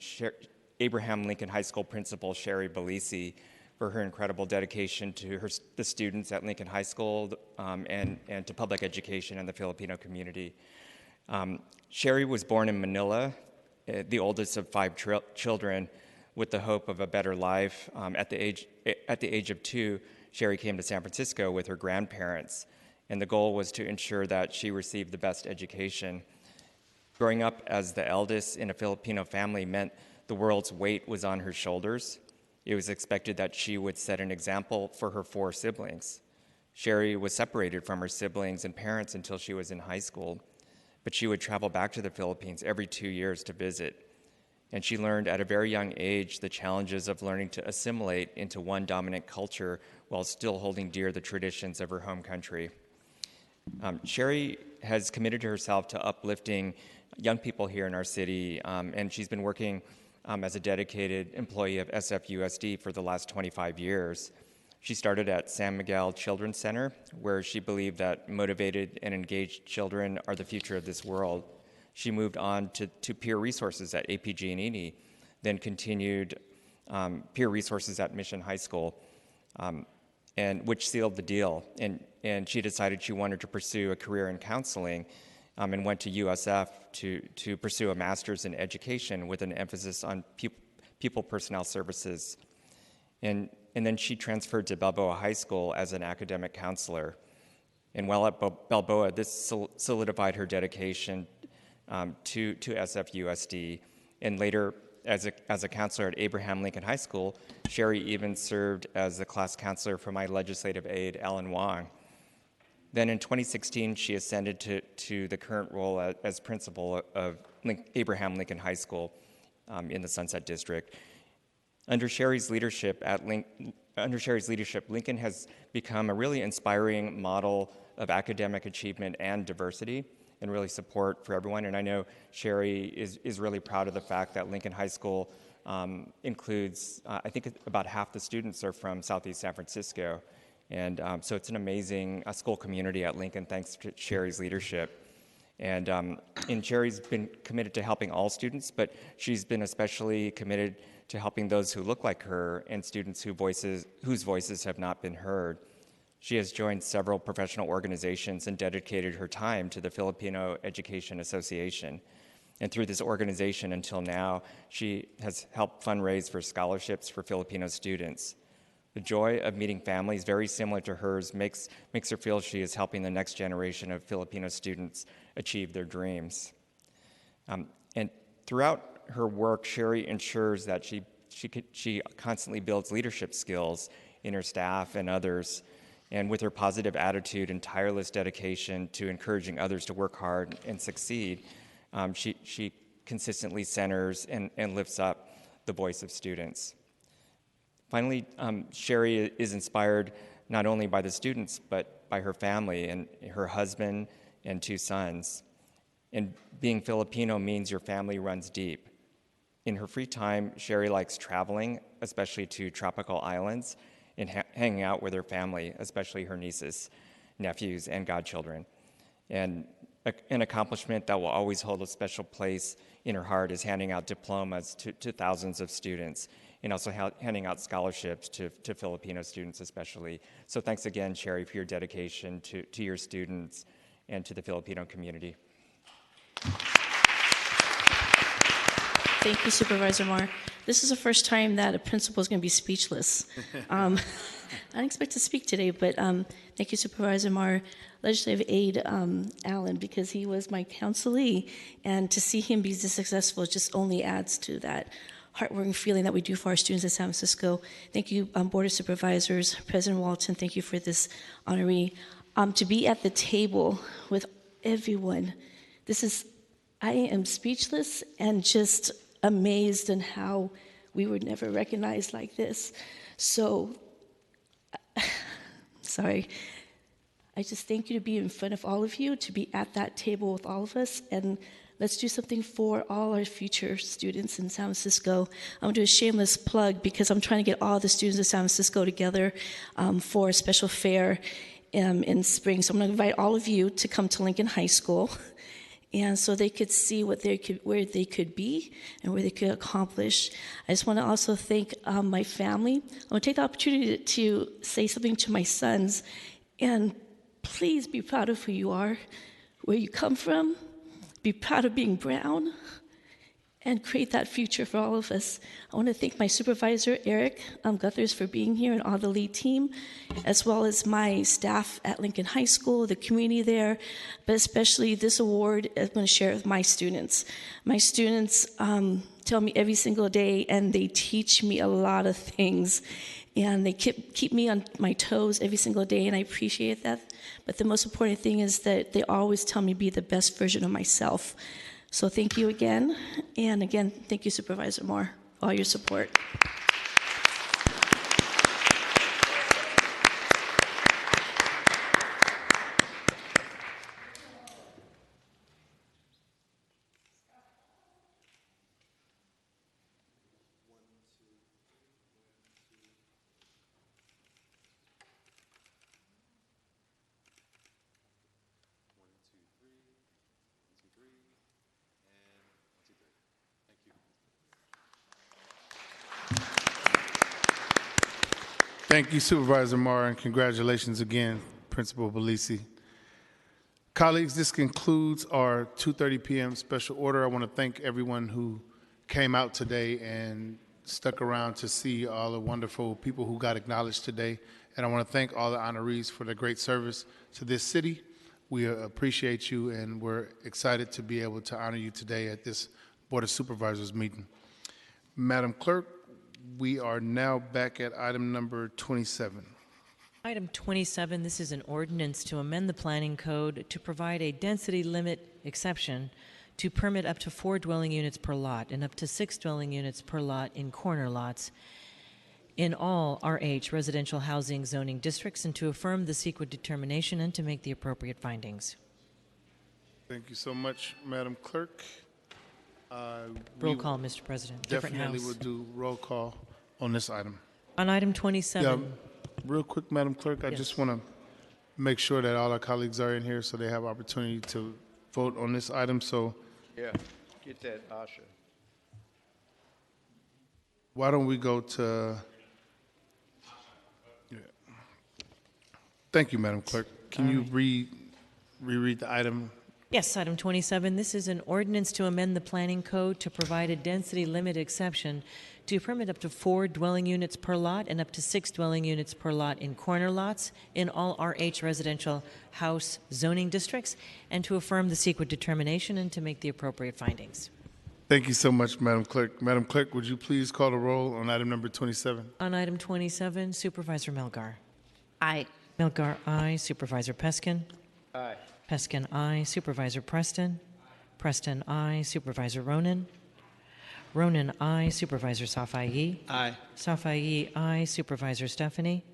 Abraham Lincoln High School Principal Sherry Belisi for her incredible dedication to the students at Lincoln High School and to public education and the Filipino community. Sherry was born in Manila, the oldest of 5 children, with the hope of a better life. At the age of 2, Sherry came to San Francisco with her grandparents, and the goal was to ensure that she received the best education. Growing up as the eldest in a Filipino family meant the world's weight was on her shoulders. It was expected that she would set an example for her 4 siblings. Sherry was separated from her siblings and parents until she was in high school, but she would travel back to the Philippines every 2 years to visit. And she learned at a very young age the challenges of learning to assimilate into one dominant culture while still holding dear the traditions of her home country. Sherry has committed herself to uplifting young people here in our city, and she's been working as a dedicated employee of SFUSD for the last 25 years. She started at San Miguel Children's Center, where she believed that motivated and engaged children are the future of this world. She moved on to peer resources at APG and ENE, then continued peer resources at Mission High School, and which sealed the deal. And she decided she wanted to pursue a career in counseling, and went to USF to pursue a master's in education with an emphasis on people personnel services. And then she transferred to Balboa High School as an academic counselor. And while at Balboa, this solidified her dedication to SFUSD. And later, as a counselor at Abraham Lincoln High School, Sherry even served as the class counselor for my legislative aide, Alan Wong. Then in 2016, she ascended to the current role as principal of Abraham Lincoln High School in the Sunset District. Under Sherry's leadership, Lincoln has become a really inspiring model of academic achievement and diversity and really support for everyone. And I know Sherry is really proud of the fact that Lincoln High School includes, I think about half the students are from Southeast San Francisco. And so it's an amazing school community at Lincoln, thanks to Sherry's leadership. And Sherry's been committed to helping all students, but she's been especially committed to helping those who look like her and students whose voices have not been heard. She has joined several professional organizations and dedicated her time to the Filipino Education Association. And through this organization until now, she has helped fundraise for scholarships for Filipino students. The joy of meeting families very similar to hers makes her feel she is helping the next generation of Filipino students achieve their dreams. And throughout her work, Sherry ensures that she constantly builds leadership skills in her staff and others. And with her positive attitude and tireless dedication to encouraging others to work hard and succeed, she consistently centers and lifts up the voice of students. Finally, Sherry is inspired not only by the students, but by her family and her husband and 2 sons. And being Filipino means your family runs deep. In her free time, Sherry likes traveling, especially to tropical islands, and hanging out with her family, especially her nieces, nephews, and godchildren. And an accomplishment that will always hold a special place in her heart is handing out diplomas to thousands of students, and also handing out scholarships to Filipino students especially. So thanks again, Sherry, for your dedication to your students and to the Filipino community. Thank you, Supervisor Marr. This is the first time that a principal is going to be speechless. I didn't expect to speak today, but thank you, Supervisor Marr. Legislative aide Alan, because he was my counselee, and to see him be this successful just only adds to that heartwarming feeling that we do for our students at San Francisco. Thank you, Board of Supervisors, President Walton, thank you for this honoree. To be at the table with everyone, I am speechless and just amazed in how we were never recognized like this. So, sorry. I just thank you to be in front of all of you, to be at that table with all of us, and let's do something for all our future students in San Francisco. I'm going to do a shameless plug because I'm trying to get all the students of San Francisco together for a special fair in spring. So I'm going to invite all of you to come to Lincoln High School. and so they could see where they could be and where they could accomplish. I just want to also thank my family. I want to take the opportunity to say something to my sons, and please be proud of who you are, where you come from. Be proud of being brown, and create that future for all of us. I want to thank my supervisor, Eric Guthers, for being here, and all the lead team, as well as my staff at Lincoln High School, the community there, but especially this award I'm going to share with my students. My students tell me every single day, and they teach me a lot of things, and they keep me on my toes every single day, and I appreciate that. But the most important thing is that they always tell me be the best version of myself. So thank you again. And again, thank you, Supervisor Moore, for all your support. Thank you, Supervisor Marr, and congratulations again, Principal Belisi. Colleagues, this concludes our 2:30 p.m. special order. I want to thank everyone who came out today and stuck around to see all the wonderful people who got acknowledged today. And I want to thank all the honorees for their great service to this city. We appreciate you, and we're excited to be able to honor you today at this Board of Supervisors meeting. Madam Clerk, we are now back at item number 27. Item 27, this is an ordinance to amend the planning code to provide a density limit exception to permit up to 4 dwelling units per lot and up to 6 dwelling units per lot in corner lots in all RH residential housing zoning districts, and to affirm the CEQA determination and to make the appropriate findings. Thank you so much, Madam Clerk. Roll call, Mr. President. Different Definitely house. will do roll call on this item. On item 27. Yeah, real quick, Madam Clerk, I Yes. just want to make sure that all our colleagues are in here so they have opportunity to vote on this item. So Yeah, get that, Asha. why don't we go to... Yeah. Thank you, Madam Clerk. Can you reread the item? Yes, item 27. This is an ordinance to amend the planning code to provide a density limit exception to permit up to 4 dwelling units per lot and up to 6 dwelling units per lot in corner lots in all RH residential house zoning districts, and to affirm the CEQA determination and to make the appropriate findings. Thank you so much, Madam Clerk. Madam Clerk, would you please call the roll on item number 27? On item 27, Supervisor Melgar. Aye. Melgar, aye. Supervisor Peskin. Aye. Peskin, aye. Supervisor Preston. Preston, aye. Supervisor Ronan. Ronan, aye. Supervisor Safai. Aye. Safai, aye. Supervisor Stephanie.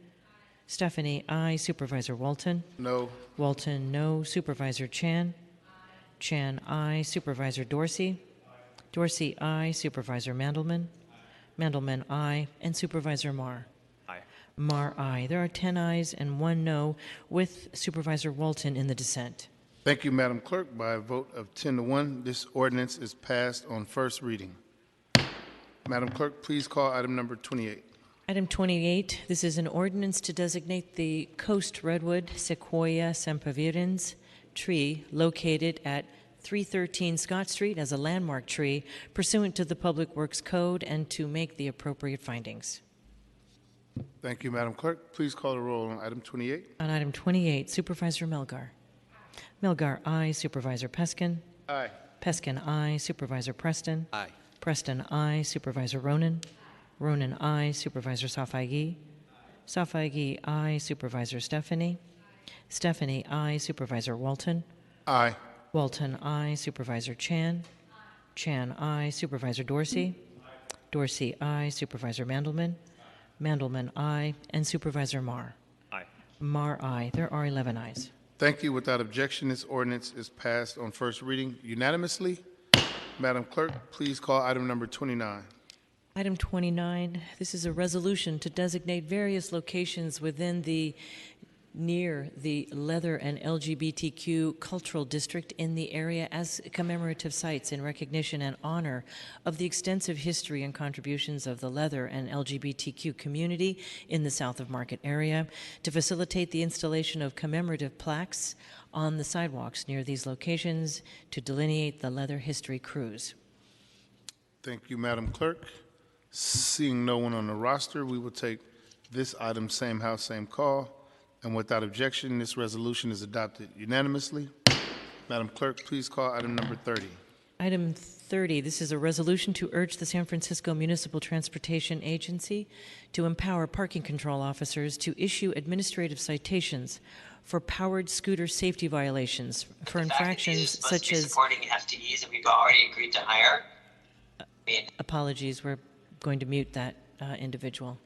Stephanie, aye. Supervisor Walton. No. Walton, no. Supervisor Chan. Chan, aye. Supervisor Dorsey. Dorsey, aye. Supervisor Mandelman. Mandelman, aye. And Supervisor Marr. Marr, aye. There are 10 ayes and 1 no, with Supervisor Walton in the dissent. Thank you, Madam Clerk. By a vote of 10-1, this ordinance is passed on first reading. Madam Clerk, please call item number 28. Item 28, this is an ordinance to designate the Coast Redwood Sequoia sempervirens tree located at 313 Scott Street as a landmark tree pursuant to the Public Works Code, and to make the appropriate findings. Thank you, Madam Clerk. Please call the roll on item 28. On item 28, Supervisor Melgar. Melgar, aye. Supervisor Peskin. Aye. Peskin, aye. Supervisor Preston. Aye. Preston, aye. Supervisor Ronan. Ronan, aye. Supervisor Safai. Safai, aye. Supervisor Stephanie. Stephanie, aye. Supervisor Walton. Aye. Walton, aye. Supervisor Chan. Chan, aye. Supervisor Dorsey. Dorsey, aye. Supervisor Mandelman. Mandelman, aye. And Supervisor Marr. Aye. Marr, aye. There are 11 ayes. Thank you. Without objection, this ordinance is passed on first reading unanimously. Madam Clerk, please call item number 29. Item 29, this is a resolution to designate various locations within the near the leather and LGBTQ cultural district in the area as commemorative sites in recognition and honor of the extensive history and contributions of the leather and LGBTQ community in the South of Market area, to facilitate the installation of commemorative plaques on the sidewalks near these locations to delineate the leather history cruise. Thank you, Madam Clerk. Seeing no one on the roster, we will take this item, same house, same call. And without objection, this resolution is adopted unanimously. Madam Clerk, please call item number 30. Item 30, this is a resolution to urge the San Francisco Municipal Transportation Agency to empower parking control officers to issue administrative citations for powered scooter safety violations for infractions such as... supporting FTEs that we've already agreed to hire. Apologies, we're going to mute that individual.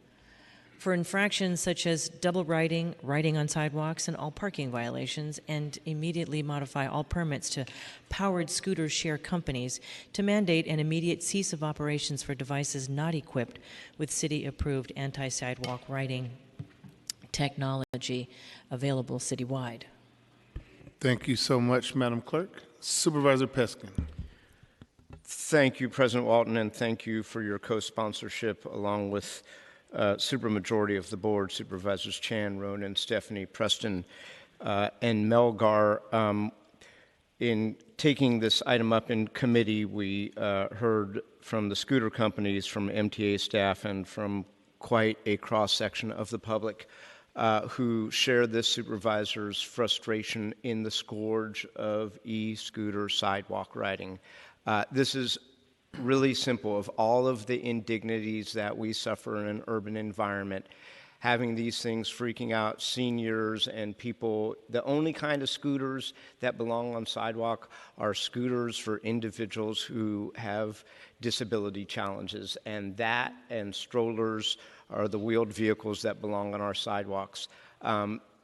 For infractions such as double riding, riding on sidewalks, and all parking violations, and immediately modify all permits to powered scooter share companies to mandate an immediate cease of operations for devices not equipped with city-approved anti-sidewalk riding technology available citywide. Thank you so much, Madam Clerk. Supervisor Peskin. Thank you, President Walton, and thank you for your co-sponsorship along with supermajority of the board, Supervisors Chan, Ronan, Stephanie, Preston, and Melgar. In taking this item up in committee, we heard from the scooter companies, from MTA staff, and from quite a cross-section of the public who share this supervisor's frustration in the scourge of e-scooter sidewalk riding. This is really simple. Of all of the indignities that we suffer in an urban environment, having these things freaking out seniors and people, the only kind of scooters that belong on sidewalk are scooters for individuals who have disability challenges, and that and strollers are the wheeled vehicles that belong on our sidewalks.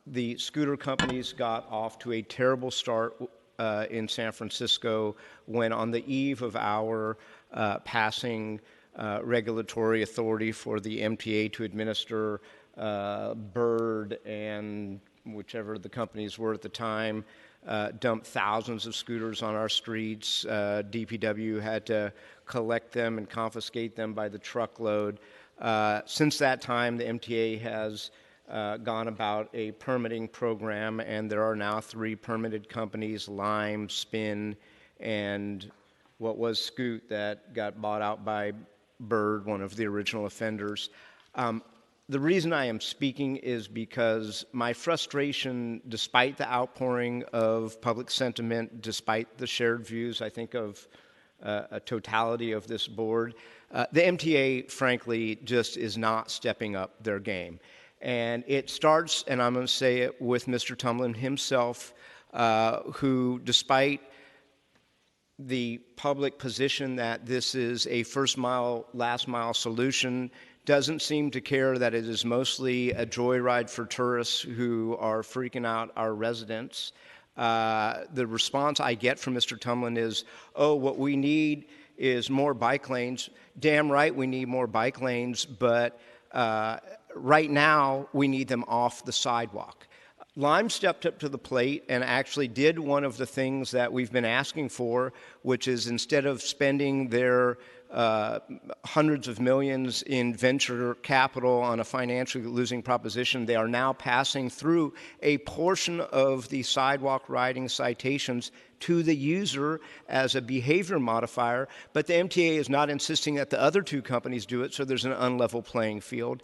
The scooter companies got off to a terrible start in San Francisco when, on the eve of our passing regulatory authority for the MTA to administer Bird and whichever the companies were at the time, dumped thousands of scooters on our streets. DPW had to collect them and confiscate them by the truckload. Since that time, the MTA has gone about a permitting program, and there are now 3 permitted companies, Lime, Spin, and what was Scoot, that got bought out by Bird, one of the original offenders. The reason I am speaking is because my frustration, despite the outpouring of public sentiment, despite the shared views, I think, of a totality of this board, the MTA, frankly, just is not stepping up their game. And it starts, and I'm going to say it, with Mr. Tumlin himself, who, despite the public position that this is a first mile, last mile solution, doesn't seem to care that it is mostly a joyride for tourists who are freaking out our residents. The response I get from Mr. Tumlin is, oh, what we need is more bike lanes. Damn right we need more bike lanes, but right now we need them off the sidewalk. Lime stepped up to the plate and actually did one of the things that we've been asking for, which is, instead of spending their hundreds of millions in venture capital on a financially losing proposition, they are now passing through a portion of the sidewalk riding citations to the user as a behavior modifier, but the MTA is not insisting that the other 2 companies do it, so there's an unlevel playing field.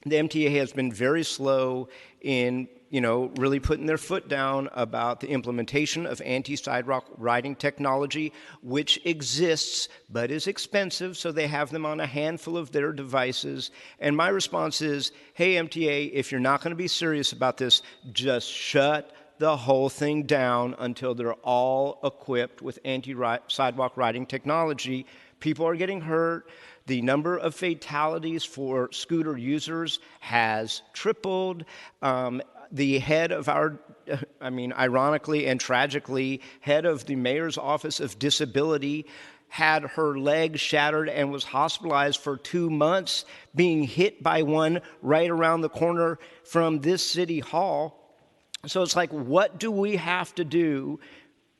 The MTA has been very slow in, really putting their foot down about the implementation of anti-sidewalk riding technology, which exists but is expensive, so they have them on a handful of their devices. And my response is, hey, MTA, if you're not going to be serious about this, just shut the whole thing down until they're all equipped with anti-sidewalk riding technology. People are getting hurt. The number of fatalities for scooter users has tripled. The head of our, ironically and tragically, head of the mayor's office of disability had her leg shattered and was hospitalized for 2 months, being hit by one right around the corner from this city hall. So it's like, what do we have to do,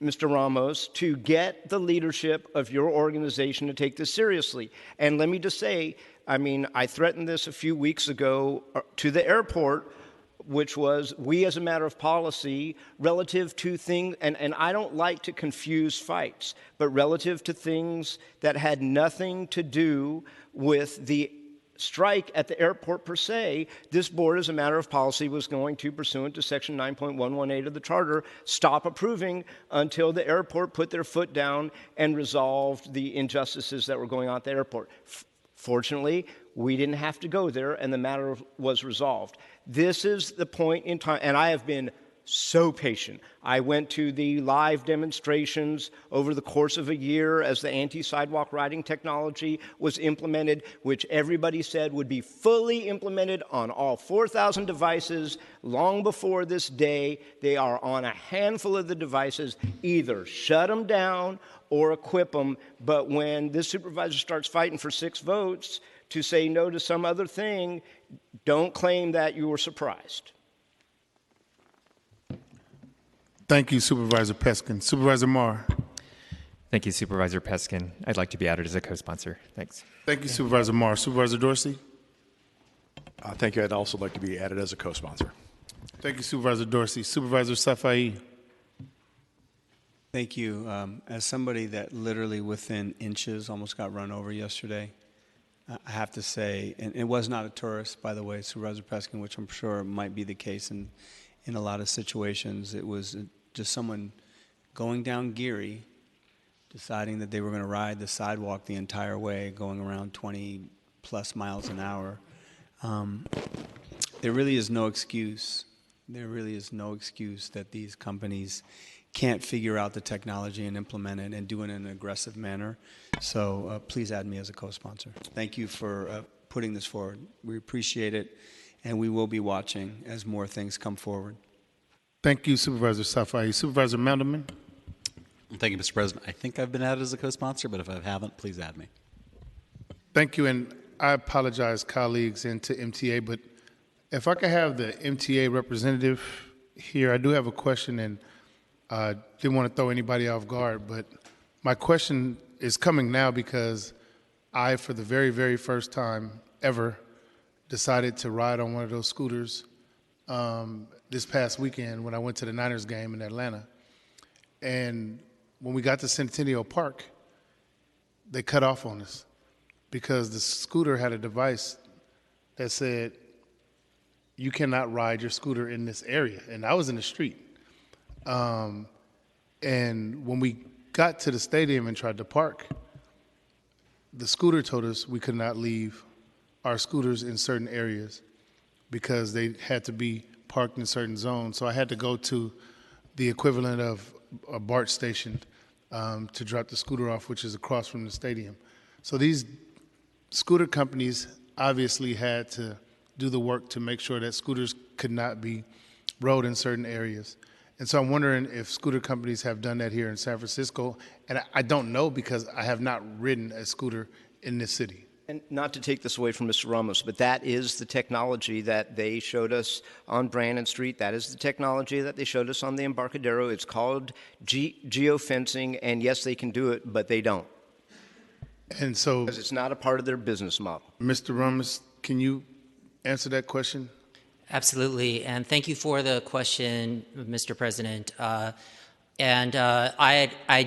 Mr. Ramos, to get the leadership of your organization to take this seriously? And let me just say, I mean, I threatened this a few weeks ago to the airport, which was we as a matter of policy relative to things, and I don't like to confuse fights, but relative to things that had nothing to do with the strike at the airport per se, this board as a matter of policy was going to, pursuant to section 9.118 of the charter, stop approving until the airport put their foot down and resolved the injustices that were going on at the airport. Fortunately, we didn't have to go there, and the matter was resolved. This is the point in time, and I have been so patient. I went to the live demonstrations over the course of a year as the anti-sidewalk riding technology was implemented, which everybody said would be fully implemented on all 4,000 devices long before this day. They are on a handful of the devices. Either shut them down or equip them, but when this supervisor starts fighting for 6 votes to say no to some other thing, don't claim that you were surprised. Thank you, Supervisor Peskin. Supervisor Marr. Thank you, Supervisor Peskin. I'd like to be added as a co-sponsor. Thanks. Thank you, Supervisor Marr. Supervisor Dorsey. Thank you. I'd also like to be added as a co-sponsor. Thank you, Supervisor Dorsey. Supervisor Safai. Thank you. As somebody that literally within inches almost got run over yesterday, I have to say, and it was not a tourist, by the way, Supervisor Peskin, which I'm sure might be the case in a lot of situations. It was just someone going down Geary, deciding that they were going to ride the sidewalk the entire way, going around 20 plus miles an hour. There really is no excuse. There really is no excuse that these companies can't figure out the technology and implement it and do it in an aggressive manner. So please add me as a co-sponsor. Thank you for putting this forward. We appreciate it, and we will be watching as more things come forward. Thank you, Supervisor Safai. Supervisor Mandelman. Thank you, Mr. President. I think I've been added as a co-sponsor, but if I haven't, please add me. Thank you, and I apologize, colleagues, and to MTA, but if I could have the MTA representative here, I do have a question, and I didn't want to throw anybody off guard, but my question is coming now because I, for the very, very first time ever, decided to ride on one of those scooters this past weekend when I went to the Niners game in Atlanta. And when we got to Centennial Park, they cut off on us because the scooter had a device that said, you cannot ride your scooter in this area. And I was in the street. And when we got to the stadium and tried to park, the scooter told us we could not leave our scooters in certain areas because they had to be parked in certain zones. So I had to go to the equivalent of a BART station to drop the scooter off, which is across from the stadium. So these scooter companies obviously had to do the work to make sure that scooters could not be rode in certain areas. And so I'm wondering if scooter companies have done that here in San Francisco. And I don't know because I have not ridden a scooter in this city. And not to take this away from Mr. Ramos, but that is the technology that they showed us on Brannan Street. That is the technology that they showed us on the Embarcadero. It's called geofencing, and yes, they can do it, but they don't. And so, because it's not a part of their business model. Mr. Ramos, can you answer that question? Absolutely, and thank you for the question, Mr. President. I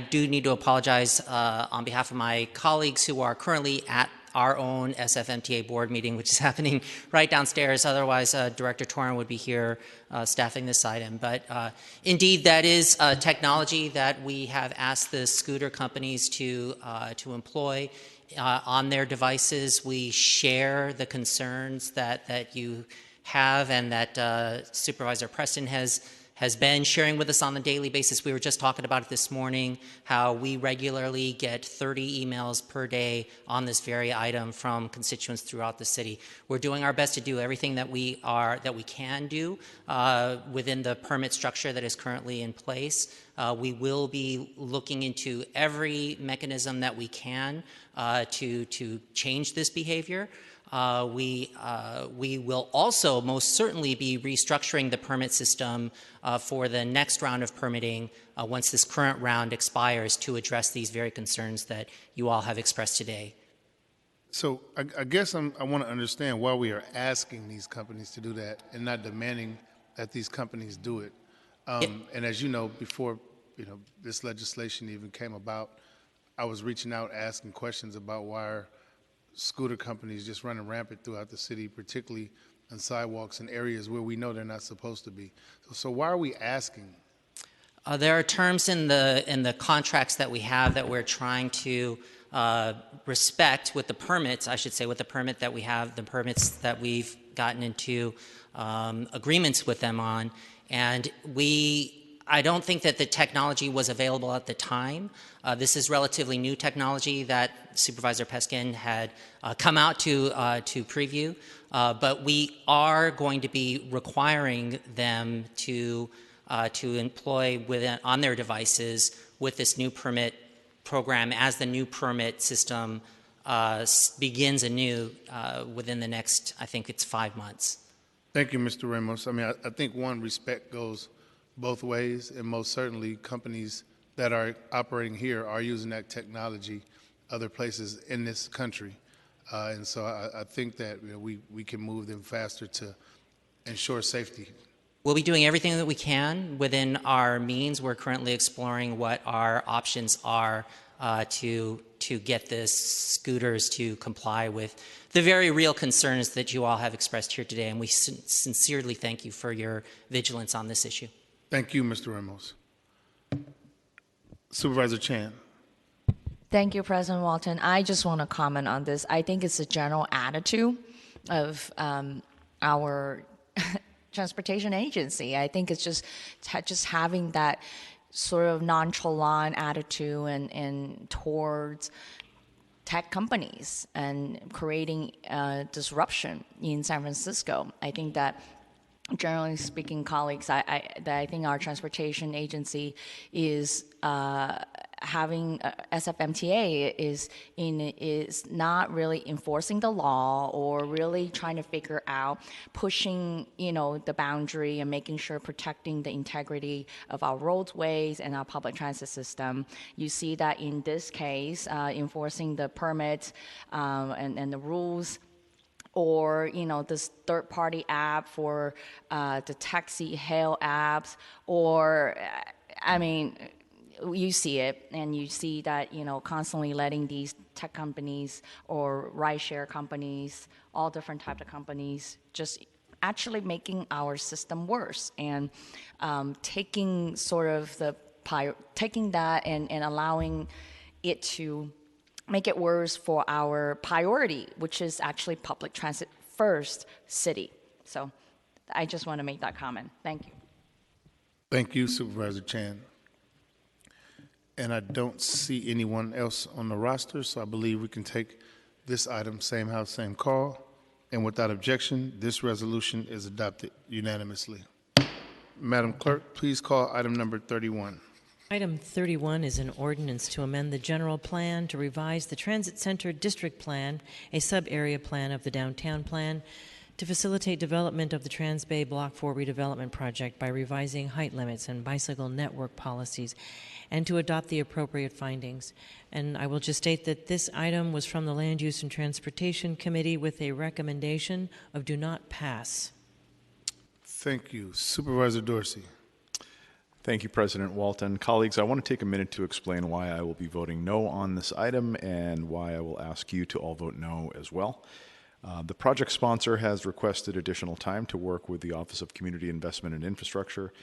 do need to apologize on behalf of my colleagues who are currently at our own SFMTA board meeting, which is happening right downstairs. Otherwise, Director Torin would be here staffing this item. But indeed, that is technology that we have asked the scooter companies to employ on their devices. We share the concerns that you have and that Supervisor Preston has has been sharing with us on a daily basis. We were just talking about it this morning, how we regularly get 30 emails per day on this very item from constituents throughout the city. We're doing our best to do everything that we can do within the permit structure that is currently in place. We will be looking into every mechanism that we can to change this behavior. We will also most certainly be restructuring the permit system for the next round of permitting once this current round expires to address these very concerns that you all have expressed today. So I guess I want to understand why we are asking these companies to do that and not demanding that these companies do it. And as you know, before this legislation even came about, I was reaching out asking questions about why are scooter companies just running rampant throughout the city, particularly on sidewalks and areas where we know they're not supposed to be. So why are we asking? There are terms in the contracts that we have that we're trying to respect with the permits, I should say, with the permit that we have, the permits that we've gotten into agreements with them on. And I don't think that the technology was available at the time. This is relatively new technology that Supervisor Peskin had come out to preview, but we are going to be requiring them to employ on their devices with this new permit program as the new permit system begins anew within the next, I think it's 5 months. Thank you, Mr. Ramos. I mean, I think respect goes both ways, and most certainly companies that are operating here are using that technology other places in this country. And so I think that we can move them faster to ensure safety. We'll be doing everything that we can within our means. We're currently exploring what our options are to get the scooters to comply with the very real concerns that you all have expressed here today. And we sincerely thank you for your vigilance on this issue. Thank you, Mr. Ramos. Supervisor Chan. Thank you, President Walton. I just want to comment on this. I think it's a general attitude of our transportation agency. I think it's just having that sort of nonchalant attitude and towards tech companies and creating disruption in San Francisco. I think that, generally speaking, colleagues, I think our transportation agency is having SFMTA is not really enforcing the law or really trying to figure out pushing the boundary and making sure protecting the integrity of our roadways and our public transit system. You see that in this case, enforcing the permits and the rules, or this third-party app for the taxi hail apps, or I mean, you see it, and you see that constantly letting these tech companies or rideshare companies, all different types of companies, just actually making our system worse, and taking that and allowing it to make it worse for our priority, which is actually public transit first city. So I just want to make that comment. Thank you. Thank you, Supervisor Chan. And I don't see anyone else on the roster, so I believe we can take this item, same house, same call. And without objection, this resolution is adopted unanimously. Madam Clerk, please call item number 31. Item 31 is an ordinance to amend the general plan to revise the Transit Center District Plan, a sub-area plan of the Downtown Plan, to facilitate development of the Transbay Block 4 redevelopment project by revising height limits and bicycle network policies, and to adopt the appropriate findings. And I will just state that this item was from the Land Use and Transportation Committee with a recommendation of do not pass. Thank you. Supervisor Dorsey. Thank you, President Walton. Colleagues, I want to take a minute to explain why I will be voting no on this item and why I will ask you to all vote no as well. The project sponsor has requested additional time to work with the Office of Community Investment and Infrastructure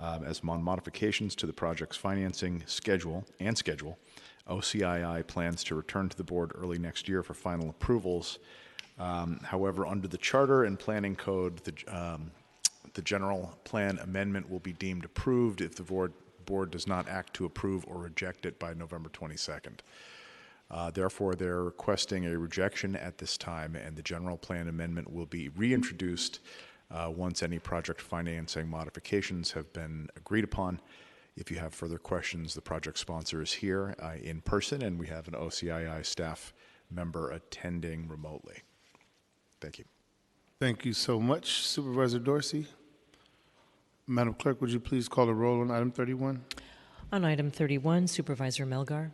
as modifications to the project's financing schedule. OCII plans to return to the board early next year for final approvals. However, under the Charter and Planning Code, The general plan amendment will be deemed approved if the board does not act to approve or reject it by November 22nd. Therefore, they're requesting a rejection at this time, and the general plan amendment will be reintroduced once any project financing modifications have been agreed upon. If you have further questions, the project sponsor is here in person, and we have an OCII staff member attending remotely. Thank you. Thank you so much, Supervisor Dorsey. Madam Clerk, would you please call the roll on item 31? On item 31, Supervisor Melgar.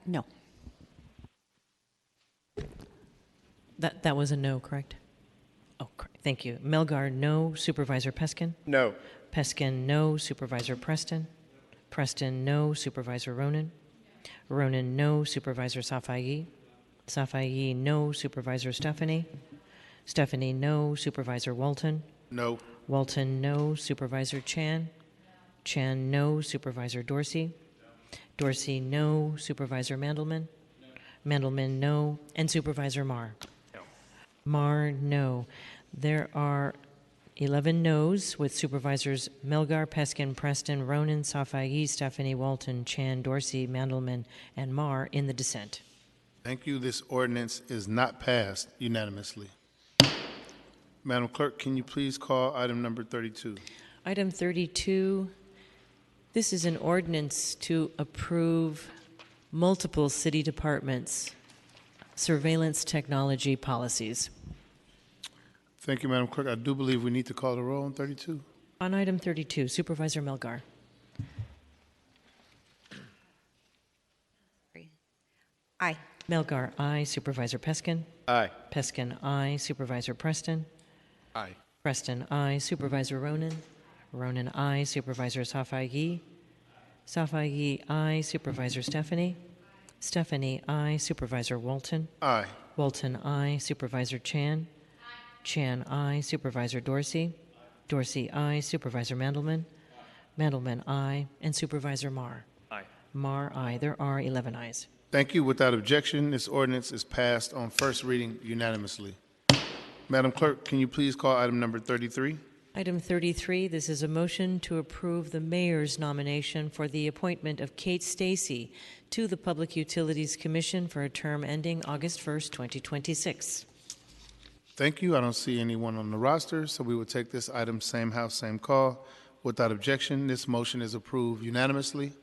No. That was a no, correct? Oh, correct. Thank you. Melgar, no. Supervisor Peskin? No. Peskin, no. Supervisor Preston? Preston, no. Supervisor Ronan? Ronan, no. Supervisor Safai? Safai, no. Supervisor Stephanie? Stephanie, no. Supervisor Walton? No. Walton, no. Supervisor Chan? Chan, no. Supervisor Dorsey? Dorsey, no. Supervisor Mandelman? Mandelman, no. And Supervisor Marr? No. Marr, no. There are 11 noes with Supervisors Melgar, Peskin, Preston, Ronan, Safai, Stephanie, Walton, Chan, Dorsey, Mandelman, and Marr in the dissent. Thank you. This ordinance is not passed unanimously. Madam Clerk, can you please call item number 32? Item 32, this is an ordinance to approve multiple city departments' surveillance technology policies. Thank you, Madam Clerk. I do believe we need to call the roll on 32. On item 32, Supervisor Melgar. Aye. Melgar, aye. Supervisor Peskin? Aye. Peskin, aye. Supervisor Preston? Aye. Preston, aye. Supervisor Ronan? Ronan, aye. Supervisor Safai? Safai, aye. Supervisor Stephanie? Stephanie, aye. Supervisor Walton? Aye. Walton, aye. Supervisor Chan? Chan, aye. Supervisor Dorsey? Dorsey, aye. Supervisor Mandelman? Mandelman, aye. And Supervisor Marr? Aye. Marr, aye. There are 11 ayes. Thank you. Without objection, this ordinance is passed on first reading unanimously. Madam Clerk, can you please call item number 33? Item 33, this is a motion to approve the mayor's nomination for the appointment of Kate Stacy to the Public Utilities Commission for a term ending August 1st, 2026. Thank you. I don't see anyone on the roster, so we will take this item same house, same call. Without objection, this motion is approved unanimously.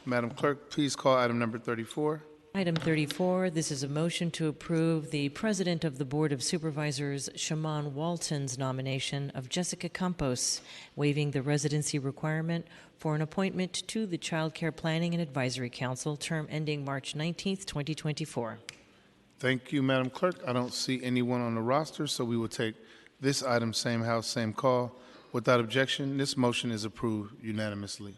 Madam Clerk, please call item number 34. Item 34, this is a motion to approve the President of the Board of Supervisors, Shaman Walton's nomination of Jessica Campos, waiving the residency requirement for an appointment to the Child Care Planning and Advisory Council, term ending March 19th, 2024. Thank you, Madam Clerk. I don't see anyone on the roster, so we will take this item same house, same call. Without objection, this motion is approved unanimously.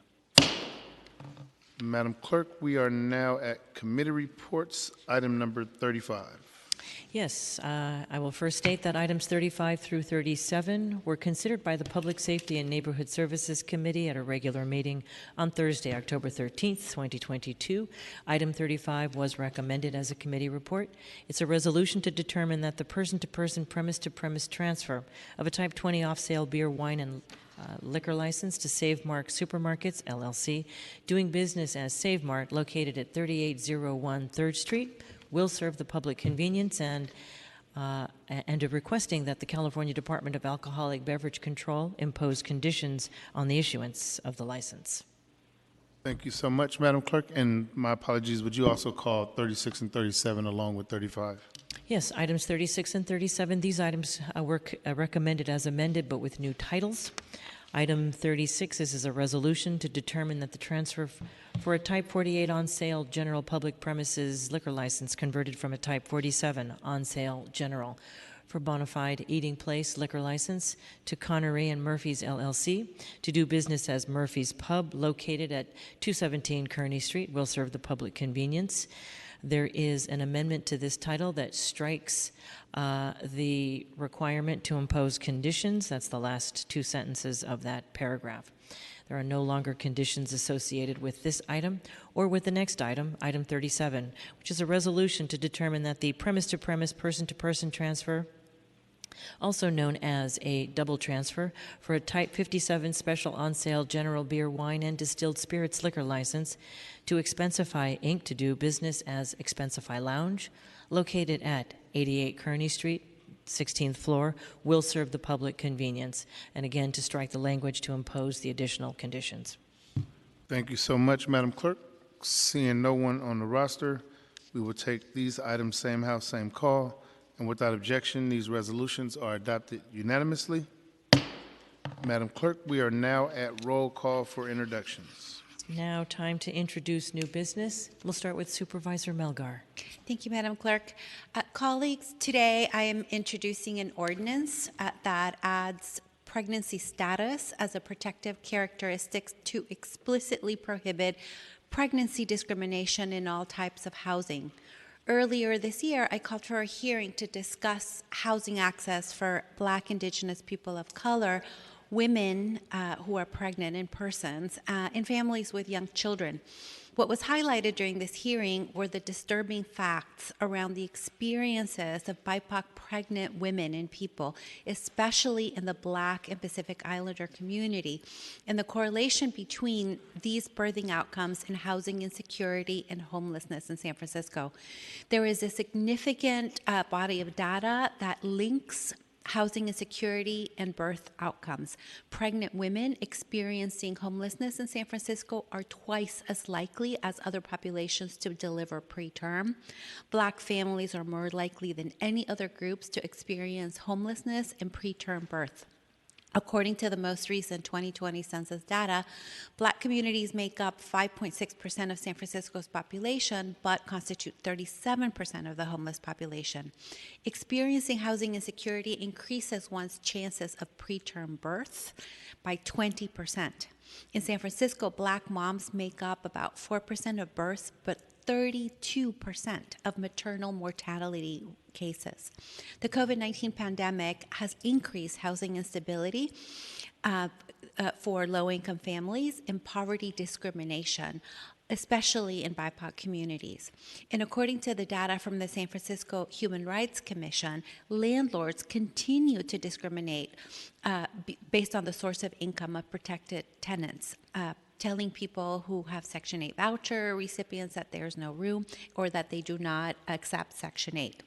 Madam Clerk, we are now at committee reports, item number 35. Yes, I will first state that items 35 through 37 were considered by the Public Safety and Neighborhood Services Committee at a regular meeting on Thursday, October 13th, 2022. Item 35 was recommended as a committee report. It's a resolution to determine that the person-to-person, premise-to-premise transfer of a Type 20 off-sale beer, wine, and liquor license to Save Mart Supermarkets, LLC, doing business as Save Mart, located at 3801 3rd Street, will serve the public convenience, and requesting that the California Department of Alcoholic Beverage Control impose conditions on the issuance of the license. Thank you so much, Madam Clerk, and my apologies, would you also call 36 and 37 along with 35? Yes, items 36 and 37, these items were recommended as amended but with new titles. Item 36 is a resolution to determine that the transfer for a Type 48 on-sale general public premises liquor license converted from a Type 47 on-sale general for bona fide eating place liquor license to Connery and Murphy's LLC to do business as Murphy's Pub, located at 217 Kearney Street, will serve the public convenience. There is an amendment to this title that strikes the requirement to impose conditions. That's the last two sentences of that paragraph. There are no longer conditions associated with this item or with the next item, item 37, which is a resolution to determine that the premise-to-premise, person-to-person transfer, also known as a double transfer, for a Type 57 special on-sale general beer, wine, and distilled spirits liquor license to Expensify Inc. to do business as Expensify Lounge, located at 88 Kearney Street, 16th floor, will serve the public convenience. And again, to strike the language to impose the additional conditions. Thank you so much, Madam Clerk. Seeing no one on the roster, we will take these items same house, same call. And without objection, these resolutions are adopted unanimously. Madam Clerk, we are now at roll call for introductions. Now time to introduce new business. We'll start with Supervisor Melgar. Thank you, Madam Clerk. Colleagues, today I am introducing an ordinance that adds pregnancy status as a protective characteristic to explicitly prohibit pregnancy discrimination in all types of housing. Earlier this year, I called for a hearing to discuss housing access for Black, Indigenous people of color, women who are pregnant, and persons, and families with young children. What was highlighted during this hearing were the disturbing facts around the experiences of BIPOC pregnant women and people, especially in the Black and Pacific Islander community, and the correlation between these birthing outcomes and housing insecurity and homelessness in San Francisco. There is a significant body of data that links housing insecurity and birth outcomes. Pregnant women experiencing homelessness in San Francisco are twice as likely as other populations to deliver preterm. Black families are more likely than any other groups to experience homelessness and preterm birth. According to the most recent 2020 census data, Black communities make up 5.6% of San Francisco's population, but constitute 37% of the homeless population. Experiencing housing insecurity increases one's chances of preterm birth by 20%. In San Francisco, Black moms make up about 4% of births, but 32% of maternal mortality cases. The COVID-19 pandemic has increased housing instability for low-income families and poverty discrimination, especially in BIPOC communities. And according to the data from the San Francisco Human Rights Commission, landlords continue to discriminate based on the source of income of protected tenants, telling people who have Section 8 voucher recipients that there's no room or that they do not accept Section 8.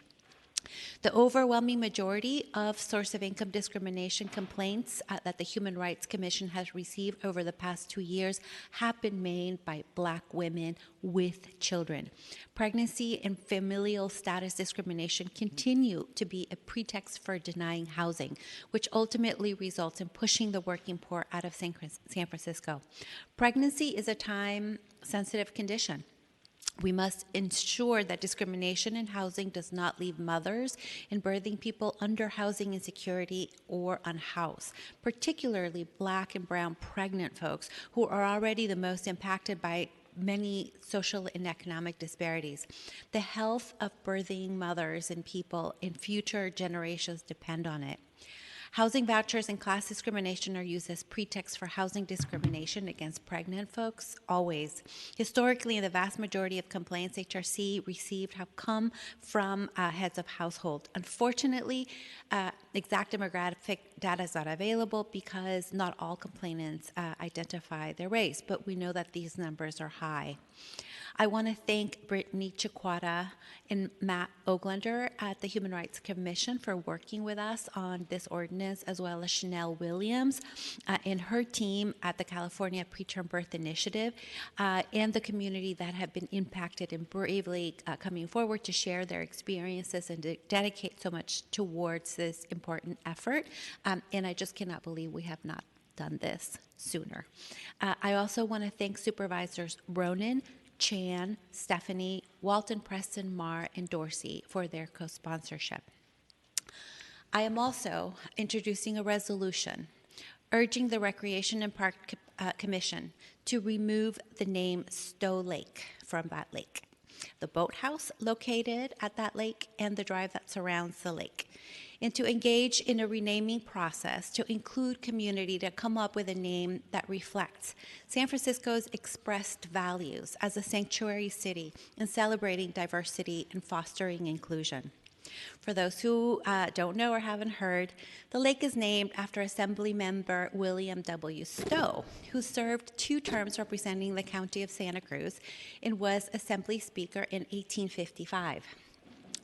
The overwhelming majority of source of income discrimination complaints that the Human Rights Commission has received over the past 2 years have been made by Black women with children. Pregnancy and familial status discrimination continue to be a pretext for denying housing, which ultimately results in pushing the working poor out of San Francisco. Pregnancy is a time-sensitive condition. We must ensure that discrimination in housing does not leave mothers and birthing people under housing insecurity or unhoused, particularly Black and brown pregnant folks who are already the most impacted by many social and economic disparities. The health of birthing mothers and people in future generations depend on it. Housing vouchers and class discrimination are used as pretext for housing discrimination against pregnant folks, always. Historically, the vast majority of complaints HRC received have come from heads of household. Unfortunately, exact demographic data is not available because not all complainants identify their race, but we know that these numbers are high. I want to thank Brittany Chiquata and Matt Oglander at the Human Rights Commission for working with us on this ordinance, as well as Chanel Williams and her team at the California Preterm Birth Initiative, and the community that have been impacted and bravely coming forward to share their experiences and to dedicate so much towards this important effort. And I just cannot believe we have not done this sooner. I also want to thank Supervisors Ronan, Chan, Stephanie, Walton, Preston, Marr, and Dorsey for their co-sponsorship. I am also introducing a resolution urging the Recreation and Park Commission to remove the name Stowe Lake from that lake, the boathouse located at that lake, and the drive that surrounds the lake. and to engage in a renaming process to include community to come up with a name that reflects San Francisco's expressed values as a sanctuary city in celebrating diversity and fostering inclusion. For those who don't know or haven't heard, the lake is named after Assembly Member William W. Stowe, who served 2 terms representing the county of Santa Cruz and was Assembly Speaker in 1855.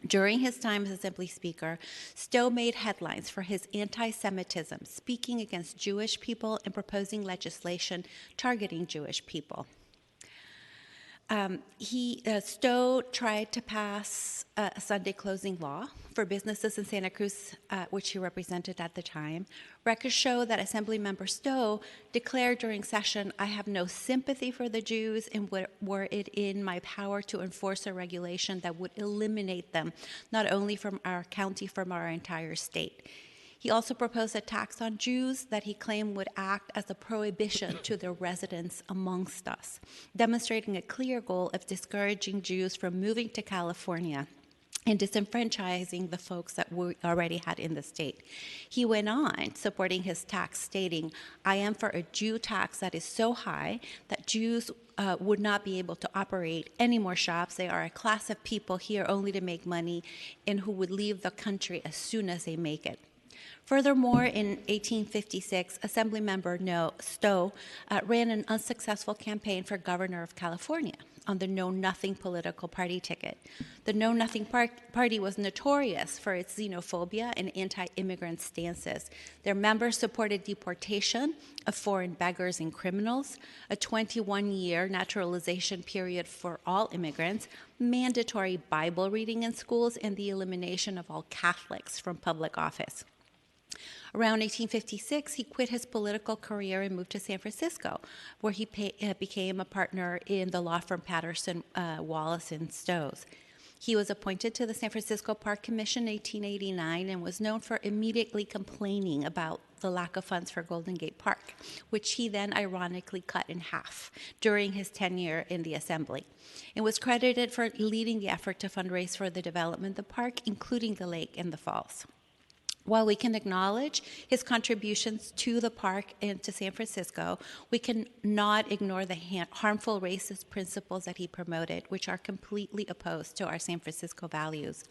During his time as Assembly Speaker, Stowe made headlines for his anti-Semitism, speaking against Jewish people and proposing legislation targeting Jewish people. Stowe tried to pass a Sunday closing law for businesses in Santa Cruz, which he represented at the time. Records show that Assemblymember Stowe declared during session, "I have no sympathy for the Jews, and were it in my power to enforce a regulation that would eliminate them, not only from our county, from our entire state." He also proposed a tax on Jews that he claimed would act as a prohibition to their residence amongst us, demonstrating a clear goal of discouraging Jews from moving to California and disenfranchising the folks that we already had in the state. He went on supporting his tax, stating, "I am for a Jew tax that is so high that Jews would not be able to operate any more shops. They are a class of people here only to make money and who would leave the country as soon as they make it." Furthermore, in 1856, Assemblymember Stowe ran an unsuccessful campaign for governor of California on the Know Nothing political party ticket. The Know Nothing party was notorious for its xenophobia and anti-immigrant stances. Their members supported deportation of foreign beggars and criminals, a 21-year naturalization period for all immigrants, mandatory Bible reading in schools, and the elimination of all Catholics from public office. Around 1856, he quit his political career and moved to San Francisco, where he became a partner in the law firm Patterson, Wallace, and Stowe's. He was appointed to the San Francisco Park Commission in 1889 and was known for immediately complaining about the lack of funds for Golden Gate Park, which he then ironically cut in half during his tenure in the Assembly, and was credited for leading the effort to fundraise for the development of the park, including the lake and the falls. While we can acknowledge his contributions to the park and to San Francisco, we cannot ignore the harmful racist principles that he promoted, which are completely opposed to our San Francisco values.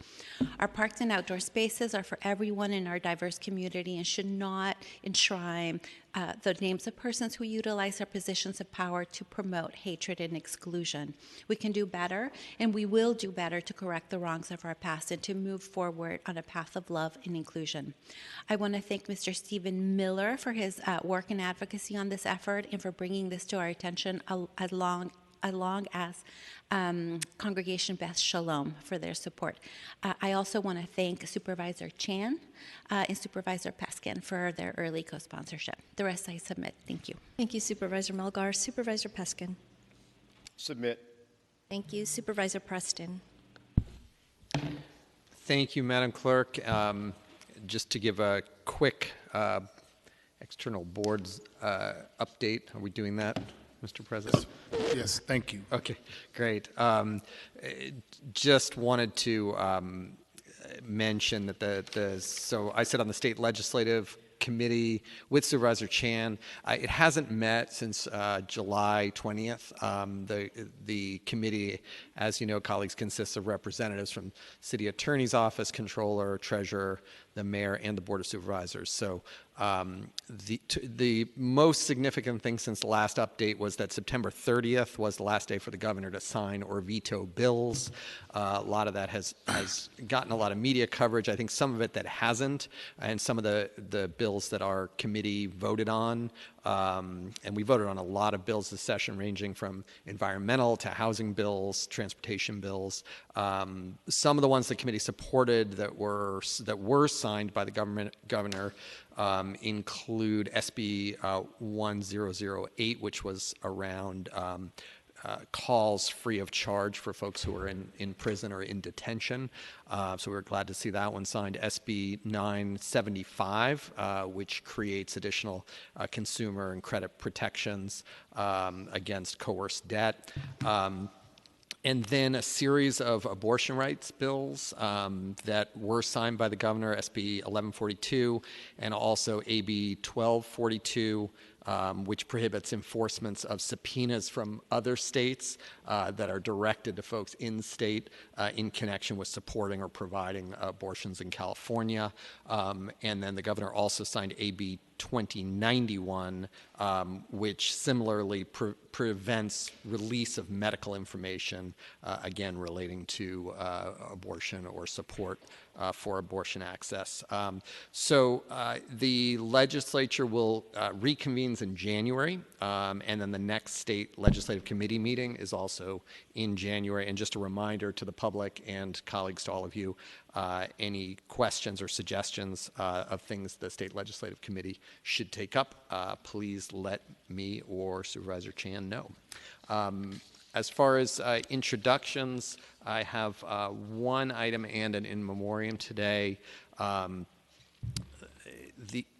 Our parks and outdoor spaces are for everyone in our diverse community and should not enshrine the names of persons who utilize their positions of power to promote hatred and exclusion. We can do better, and we will do better to correct the wrongs of our past and to move forward on a path of love and inclusion. I want to thank Mr. Stephen Miller for his work and advocacy on this effort and for bringing this to our attention, along as Congregation Beth Shalom for their support. I also want to thank Supervisor Chan and Supervisor Peskin for their early co-sponsorship. The rest I submit. Thank you. Thank you, Supervisor Melgar. Supervisor Peskin. Submit. Thank you, Supervisor Preston. Thank you, Madam Clerk. Just to give a quick external boards update. Are we doing that, Mr. President? Yes, thank you. Okay, great. Just wanted to mention that so I sit on the State Legislative Committee with Supervisor Chan. It hasn't met since July 20th. The committee, as you know, colleagues, consists of representatives from City Attorney's Office, Controller, Treasurer, the Mayor, and the Board of Supervisors. So the most significant thing since the last update was that September 30th was the last day for the governor to sign or veto bills. A lot of that has gotten a lot of media coverage. I think some of it that hasn't, and some of the bills that our committee voted on, and we voted on a lot of bills this session, ranging from environmental to housing bills, transportation bills. Some of the ones the committee supported that were signed by the governor include SB 1008, which was around calls free of charge for folks who are in prison or in detention. So we were glad to see that one signed. SB 975, which creates additional consumer and credit protections against coerced debt. And then a series of abortion rights bills that were signed by the governor, SB 1142, and also AB 1242, which prohibits enforcements of subpoenas from other states that are directed to folks in state in connection with supporting or providing abortions in California. And then the governor also signed AB 2091, which similarly prevents release of medical information, again, relating to abortion or support for abortion access. So the legislature will reconvenes in January, and then the next state legislative committee meeting is also in January. And just a reminder to the public and colleagues, to all of you, any questions or suggestions of things the state legislative committee should take up, please let me or Supervisor Chan know. As far as introductions, I have one item and an in memoriam today. The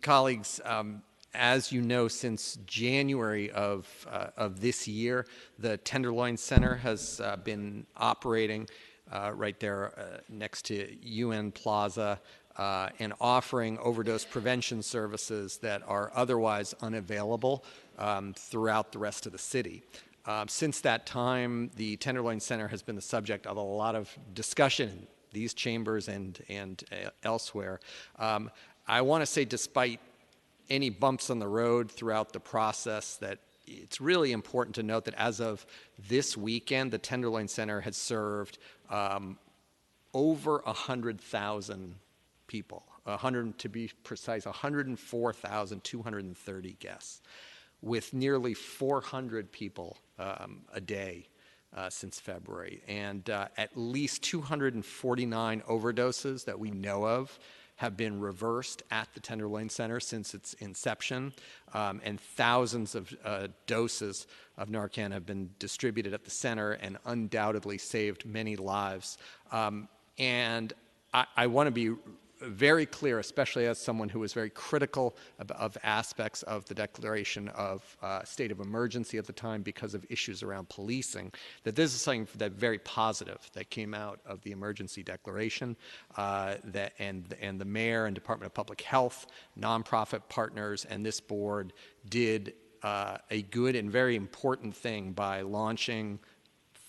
colleagues, as you know, since January of this year, the Tenderloin Center has been operating right there next to UN Plaza and offering overdose prevention services that are otherwise unavailable throughout the rest of the city. Since that time, the Tenderloin Center has been the subject of a lot of discussion in these chambers and elsewhere. I want to say, despite any bumps on the road throughout the process, that it's really important to note that as of this weekend, the Tenderloin Center has served over 100,000 people, to be precise, 104,230 guests, with nearly 400 people a day since February. And at least 249 overdoses that we know of have been reversed at the Tenderloin Center since its inception, and thousands of doses of Narcan have been distributed at the center and undoubtedly saved many lives. And I want to be very clear, especially as someone who was very critical of aspects of the declaration of state of emergency at the time because of issues around policing, that this is something that very positive that came out of the emergency declaration, and the mayor and Department of Public Health, nonprofit partners, and this board did a good and very important thing by launching,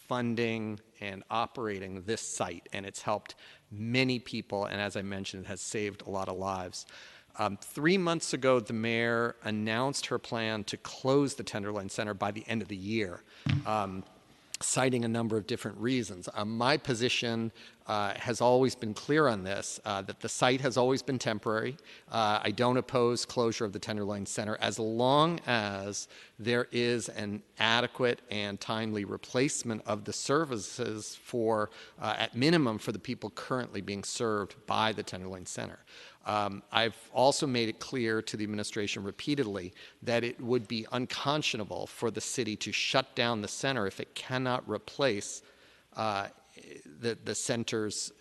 funding, and operating this site, and it's helped many people, and as I mentioned, it has saved a lot of lives. 3 months ago, the mayor announced her plan to close the Tenderloin Center by the end of the year, citing a number of different reasons. My position has always been clear on this, that the site has always been temporary. I don't oppose closure of the Tenderloin Center as long as there is an adequate and timely replacement of the services for, at minimum, for the people currently being served by the Tenderloin Center. I've also made it clear to the administration repeatedly that it would be unconscionable for the city to shut down the center if it cannot replace the center's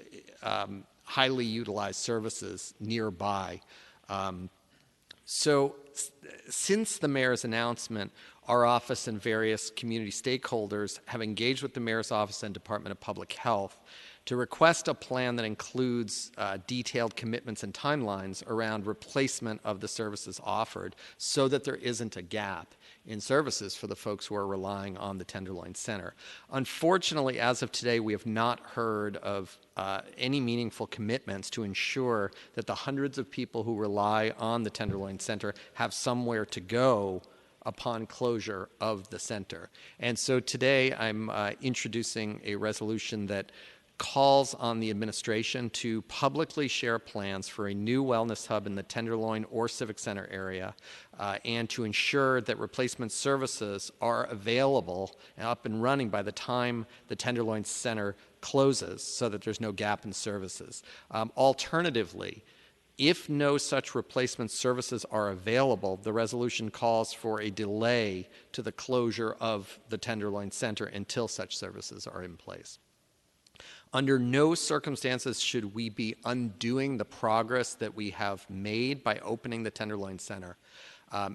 highly utilized services nearby. So since the mayor's announcement, our office and various community stakeholders have engaged with the mayor's office and Department of Public Health to request a plan that includes detailed commitments and timelines around replacement of the services offered so that there isn't a gap in services for the folks who are relying on the Tenderloin Center. Unfortunately, as of today, we have not heard of any meaningful commitments to ensure that the hundreds of people who rely on the Tenderloin Center have somewhere to go upon closure of the center. And so today I'm introducing a resolution that calls on the administration to publicly share plans for a new wellness hub in the Tenderloin or Civic Center area, and to ensure that replacement services are available and up and running by the time the Tenderloin Center closes so that there's no gap in services. Alternatively, if no such replacement services are available, the resolution calls for a delay to the closure of the Tenderloin Center until such services are in place. Under no circumstances should we be undoing the progress that we have made by opening the Tenderloin Center.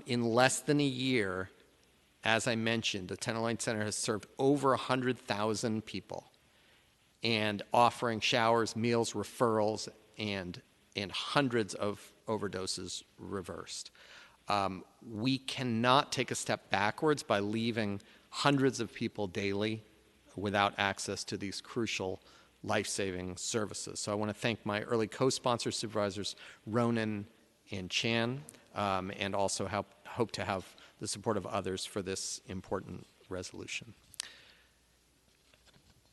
In less than a year, as I mentioned, the Tenderloin Center has served over 100,000 people and offering showers, meals, referrals, and hundreds of overdoses reversed. We cannot take a step backwards by leaving hundreds of people daily without access to these crucial life-saving services. So I want to thank my early co-sponsors, Supervisors Ronan and Chan, and also hope to have the support of others for this important resolution.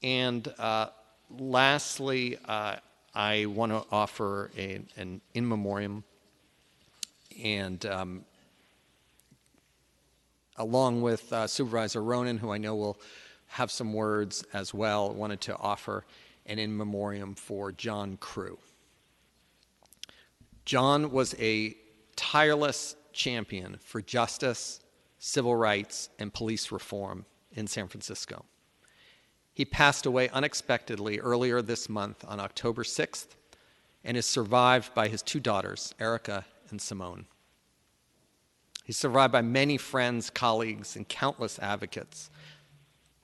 And lastly, I want to offer an in memoriam, and along with Supervisor Ronan, who I know will have some words as well, wanted to offer an in memoriam for John Crew. John was a tireless champion for justice, civil rights, and police reform in San Francisco. He passed away unexpectedly earlier this month on October 6th and is survived by his two daughters, Erica and Simone. He's survived by many friends, colleagues, and countless advocates,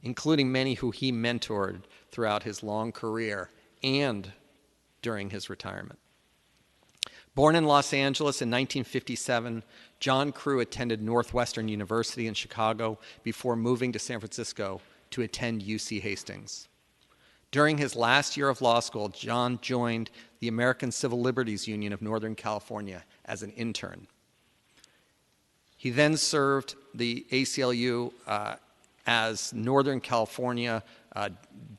including many who he mentored throughout his long career and during his retirement. Born in Los Angeles in 1957, John Crew attended Northwestern University in Chicago before moving to San Francisco to attend UC Hastings. During his last year of law school, John joined the American Civil Liberties Union of Northern California as an intern. He then served the ACLU as Northern California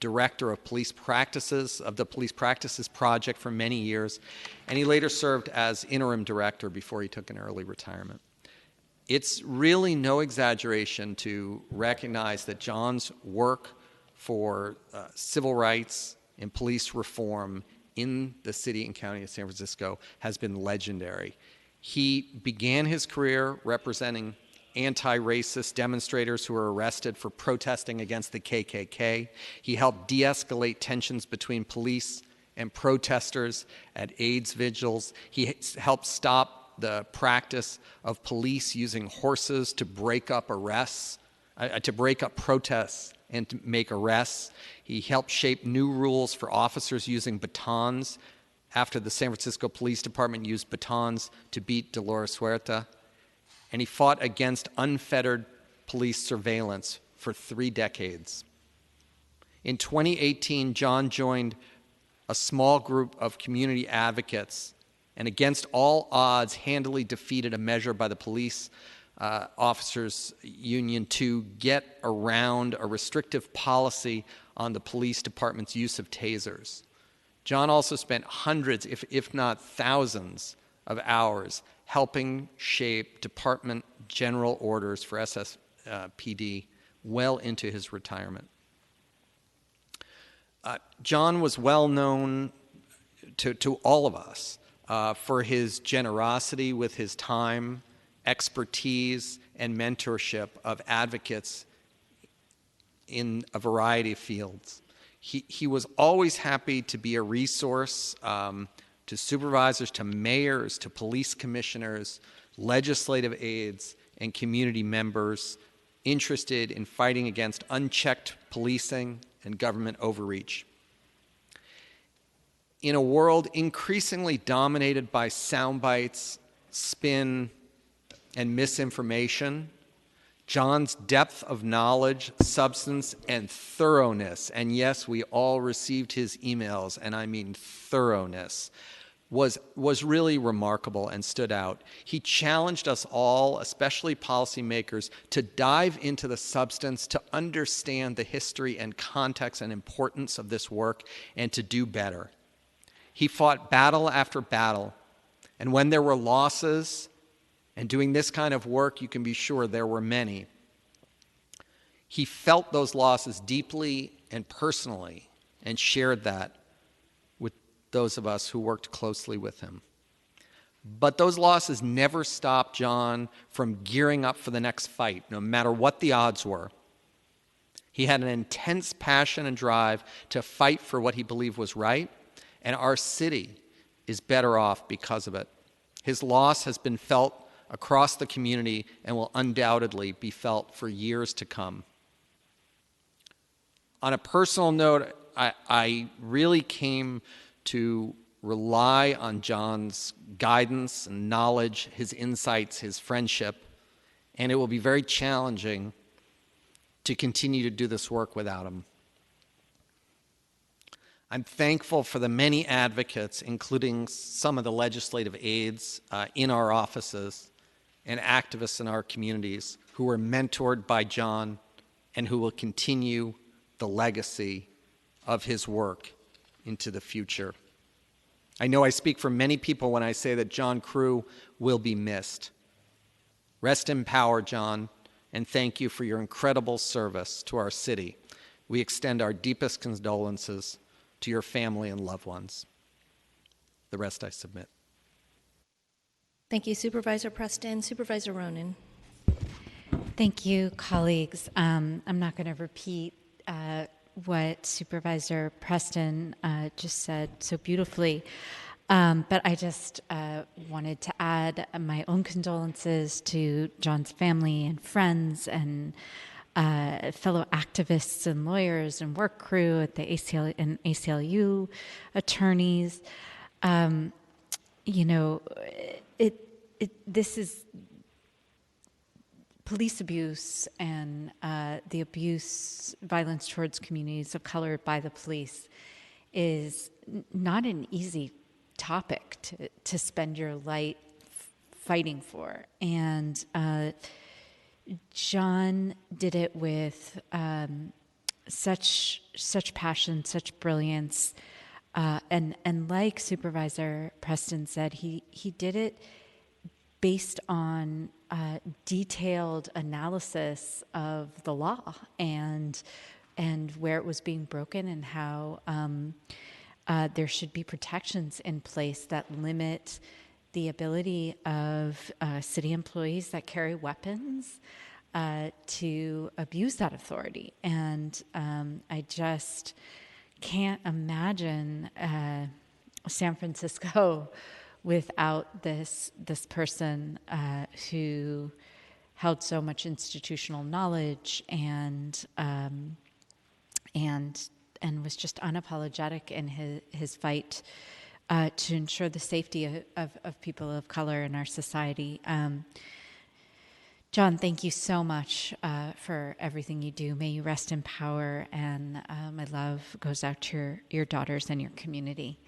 Director of Police Practices of the Police Practices Project for many years, and he later served as interim director before he took an early retirement. It's really no exaggeration to recognize that John's work for civil rights and police reform in the city and county of San Francisco has been legendary. He began his career representing anti-racist demonstrators who were arrested for protesting against the KKK. He helped de-escalate tensions between police and protesters at AIDS vigils. He helped stop the practice of police using horses to break up arrests, to break up protests and to make arrests. He helped shape new rules for officers using batons after the San Francisco Police Department used batons to beat Dolores Huerta. And he fought against unfettered police surveillance for 3 decades. In 2018, John joined a small group of community advocates and against all odds handily defeated a measure by the police officers union to get around a restrictive policy on the police department's use of tasers. John also spent hundreds, if not thousands, of hours helping shape department general orders for SSPD well into his retirement. John was well known to all of us for his generosity with his time, expertise, and mentorship of advocates in a variety of fields. He was always happy to be a resource to supervisors, to mayors, to police commissioners, legislative aides, and community members interested in fighting against unchecked policing and government overreach. In a world increasingly dominated by sound bites, spin, and misinformation, John's depth of knowledge, substance, and thoroughness, and yes, we all received his emails, and I mean thoroughness, was really remarkable and stood out. He challenged us all, especially policymakers, to dive into the substance, to understand the history and context and importance of this work, and to do better. He fought battle after battle, and when there were losses, and doing this kind of work, you can be sure there were many, he felt those losses deeply and personally and shared that with those of us who worked closely with him. But those losses never stopped John from gearing up for the next fight, no matter what the odds were. He had an intense passion and drive to fight for what he believed was right, and our city is better off because of it. His loss has been felt across the community and will undoubtedly be felt for years to come. On a personal note, I really came to rely on John's guidance and knowledge, his insights, his friendship, and it will be very challenging to continue to do this work without him. I'm thankful for the many advocates, including some of the legislative aides in our offices and activists in our communities who were mentored by John and who will continue the legacy of his work into the future. I know I speak for many people when I say that John Crew will be missed. Rest in power, John, and thank you for your incredible service to our city. We extend our deepest condolences to your family and loved ones. The rest I submit. Thank you, Supervisor Preston. Supervisor Ronan. Thank you, colleagues. I'm not going to repeat what Supervisor Preston just said so beautifully, but I just wanted to add my own condolences to John's family and friends and fellow activists and lawyers and work crew at the ACL and ACLU, attorneys. This is police abuse and the abuse, violence towards communities of color by the police is not an easy topic to spend your life fighting for. And John did it with such passion, such brilliance, and like Supervisor Preston said, he did it based on detailed analysis of the law and where it was being broken and how there should be protections in place that limit the ability of city employees that carry weapons to abuse that authority. And I just can't imagine San Francisco without this person who held so much institutional knowledge and was just unapologetic in his fight to ensure the safety of people of color in our society. John, thank you so much for everything you do. May you rest in power, and my love goes out to your daughters and your community.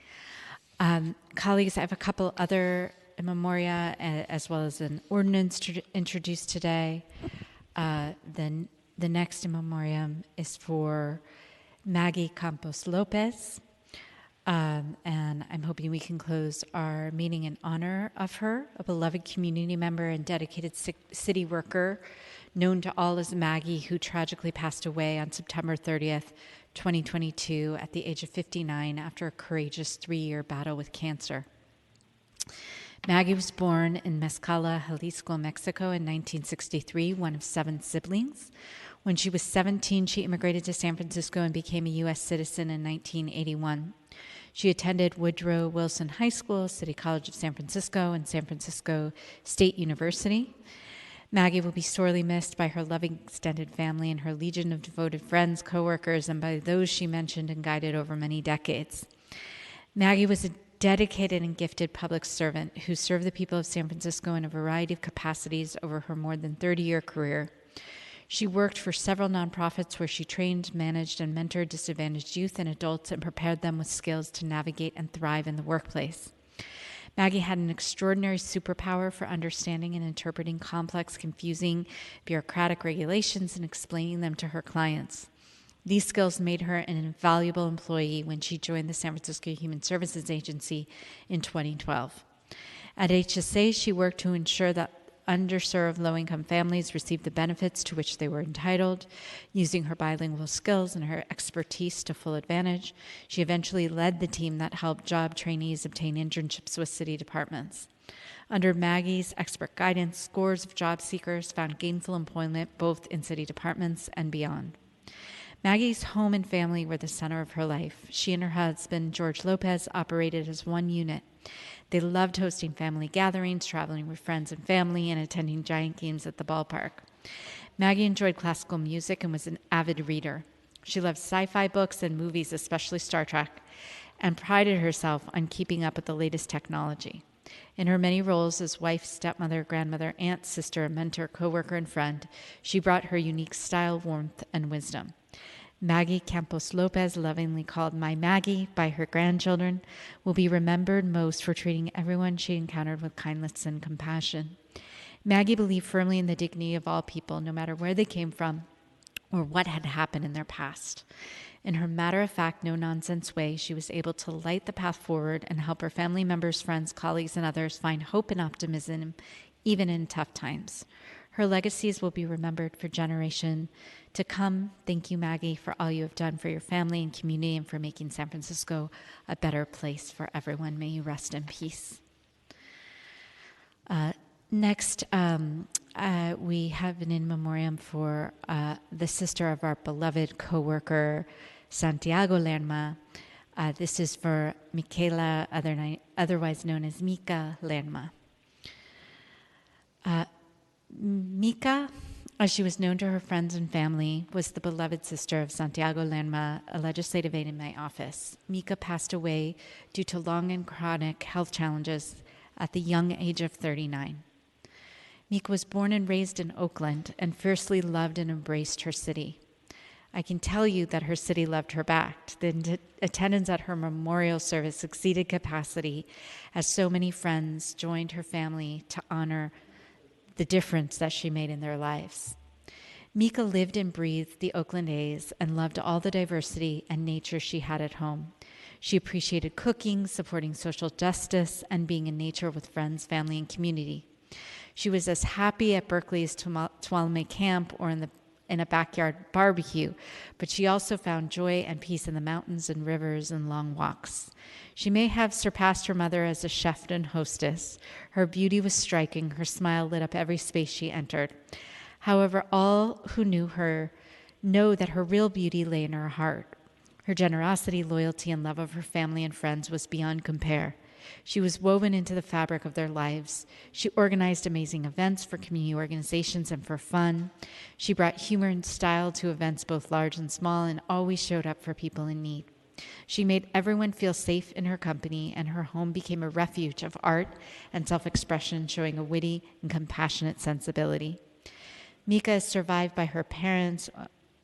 Colleagues, I have a couple other in memoria as well as an ordinance to introduce today. Then the next in memoriam is for Maggie Campos Lopez, and I'm hoping we can close our meeting in honor of her, a beloved community member and dedicated city worker known to all as Maggie, who tragically passed away on September 30th, 2022 at the age of 59 after a courageous 3-year battle with cancer. Maggie was born in Mezcala, Jalisco, Mexico in 1963, one of 7 siblings. When she was 17, she immigrated to San Francisco and became a U.S. citizen in 1981. She attended Woodrow Wilson High School, City College of San Francisco, and San Francisco State University. Maggie will be sorely missed by her loving extended family and her legion of devoted friends, coworkers, and by those she mentored and guided over many decades. Maggie was a dedicated and gifted public servant who served the people of San Francisco in a variety of capacities over her more than 30-year career. She worked for several nonprofits where she trained, managed, and mentored disadvantaged youth and adults and prepared them with skills to navigate and thrive in the workplace. Maggie had an extraordinary superpower for understanding and interpreting complex, confusing, bureaucratic regulations and explaining them to her clients. These skills made her an invaluable employee when she joined the San Francisco Human Services Agency in 2012. At HSA, she worked to ensure that underserved low-income families received the benefits to which they were entitled. Using her bilingual skills and her expertise to full advantage, she eventually led the team that helped job trainees obtain internships with city departments. Under Maggie's expert guidance, scores of job seekers found gainful employment both in city departments and beyond. Maggie's home and family were the center of her life. She and her husband, George Lopez, operated as one unit. They loved hosting family gatherings, traveling with friends and family, and attending giant games at the ballpark. Maggie enjoyed classical music and was an avid reader. She loved sci-fi books and movies, especially Star Trek, and prided herself on keeping up with the latest technology. In her many roles as wife, stepmother, grandmother, aunt, sister, mentor, coworker, and friend, she brought her unique style, warmth, and wisdom. Maggie Campos Lopez, lovingly called My Maggie by her grandchildren, will be remembered most for treating everyone she encountered with kindness and compassion. Maggie believed firmly in the dignity of all people, no matter where they came from or what had happened in their past. In her matter-of-fact, no-nonsense way, she was able to light the path forward and help her family members, friends, colleagues, and others find hope and optimism, even in tough times. Her legacies will be remembered for generations to come. Thank you, Maggie, for all you have done for your family and community and for making San Francisco a better place for everyone. May you rest in peace. Next, we have an in memoriam for the sister of our beloved coworker, Santiago Lerma. This is for Michaela, otherwise known as Mika Lerma. Mika, as she was known to her friends and family, was the beloved sister of Santiago Lerma, a legislative aide in my office. Mika passed away due to long and chronic health challenges at the young age of 39. Mika was born and raised in Oakland and fiercely loved and embraced her city. I can tell you that her city loved her back. The attendance at her memorial service exceeded capacity as so many friends joined her family to honor the difference that she made in their lives. Mika lived and breathed the Oakland A's and loved all the diversity and nature she had at home. She appreciated cooking, supporting social justice, and being in nature with friends, family, and community. She was as happy at Berkeley's Tuolumne camp or in a backyard barbecue, but she also found joy and peace in the mountains and rivers and long walks. She may have surpassed her mother as a chef and hostess. Her beauty was striking. Her smile lit up every space she entered. However, all who knew her know that her real beauty lay in her heart. Her generosity, loyalty, and love of her family and friends was beyond compare. She was woven into the fabric of their lives. She organized amazing events for community organizations and for fun. She brought humor and style to events both large and small and always showed up for people in need. She made everyone feel safe in her company, and her home became a refuge of art and self-expression, showing a witty and compassionate sensibility. Mika is survived by her parents,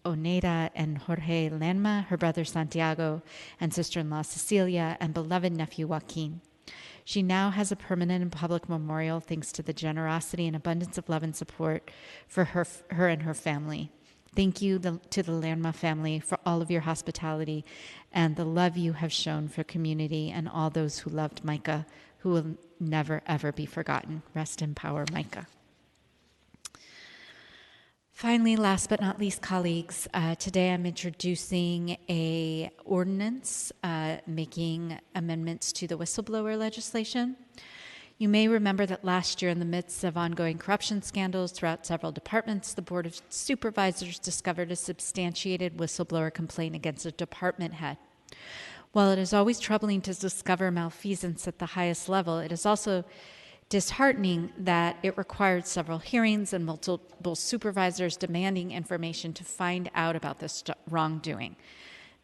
Oneida and Jorge Lerma, her brother Santiago, and sister-in-law Cecilia, and beloved nephew Joaquin. She now has a permanent and public memorial thanks to the generosity and abundance of love and support for her and her family. Thank you to the Lerma family for all of your hospitality and the love you have shown for community and all those who loved Micah, who will never, ever be forgotten. Rest in power, Micah. Finally, last but not least, colleagues, today I'm introducing an ordinance making amendments to the whistleblower legislation. You may remember that last year, in the midst of ongoing corruption scandals throughout several departments, the Board of Supervisors discovered a substantiated whistleblower complaint against a department head. While it is always troubling to discover malfeasance at the highest level, it is also disheartening that it required several hearings and multiple supervisors demanding information to find out about this wrongdoing.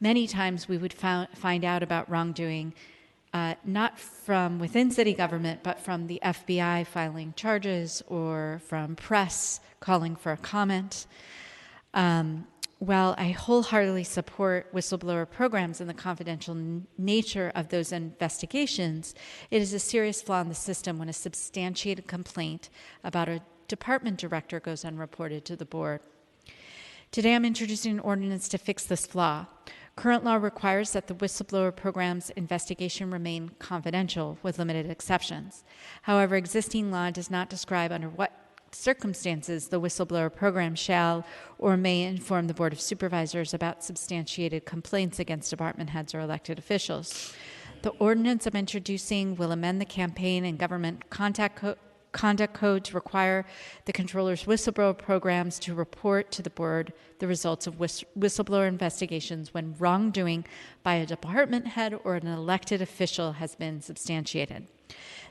Many times we would find out about wrongdoing not from within city government, but from the FBI filing charges or from press calling for a comment. While I wholeheartedly support whistleblower programs and the confidential nature of those investigations, it is a serious flaw in the system when a substantiated complaint about a department director goes unreported to the board. Today I'm introducing an ordinance to fix this flaw. Current law requires that the whistleblower program's investigation remain confidential with limited exceptions. However, existing law does not describe under what circumstances the whistleblower program shall or may inform the Board of Supervisors about substantiated complaints against department heads or elected officials. The ordinance I'm introducing will amend the Campaign and Government Conduct conduct code to require the controller's whistleblower programs to report to the board the results of whistleblower investigations when wrongdoing by a department head or an elected official has been substantiated.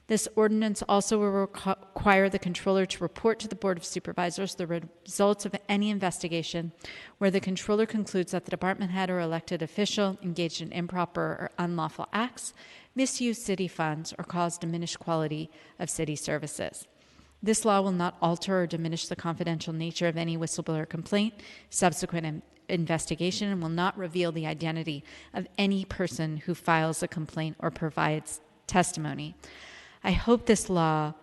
This ordinance also will require the controller to report to the Board of Supervisors the results of any investigation where the controller concludes that the department head or elected official engaged in improper or unlawful acts, misused city funds, or caused diminished quality of city services. This law will not alter or diminish the confidential nature of any whistleblower complaint, subsequent investigation, and will not reveal the identity of any person who files a complaint or provides testimony. I hope this law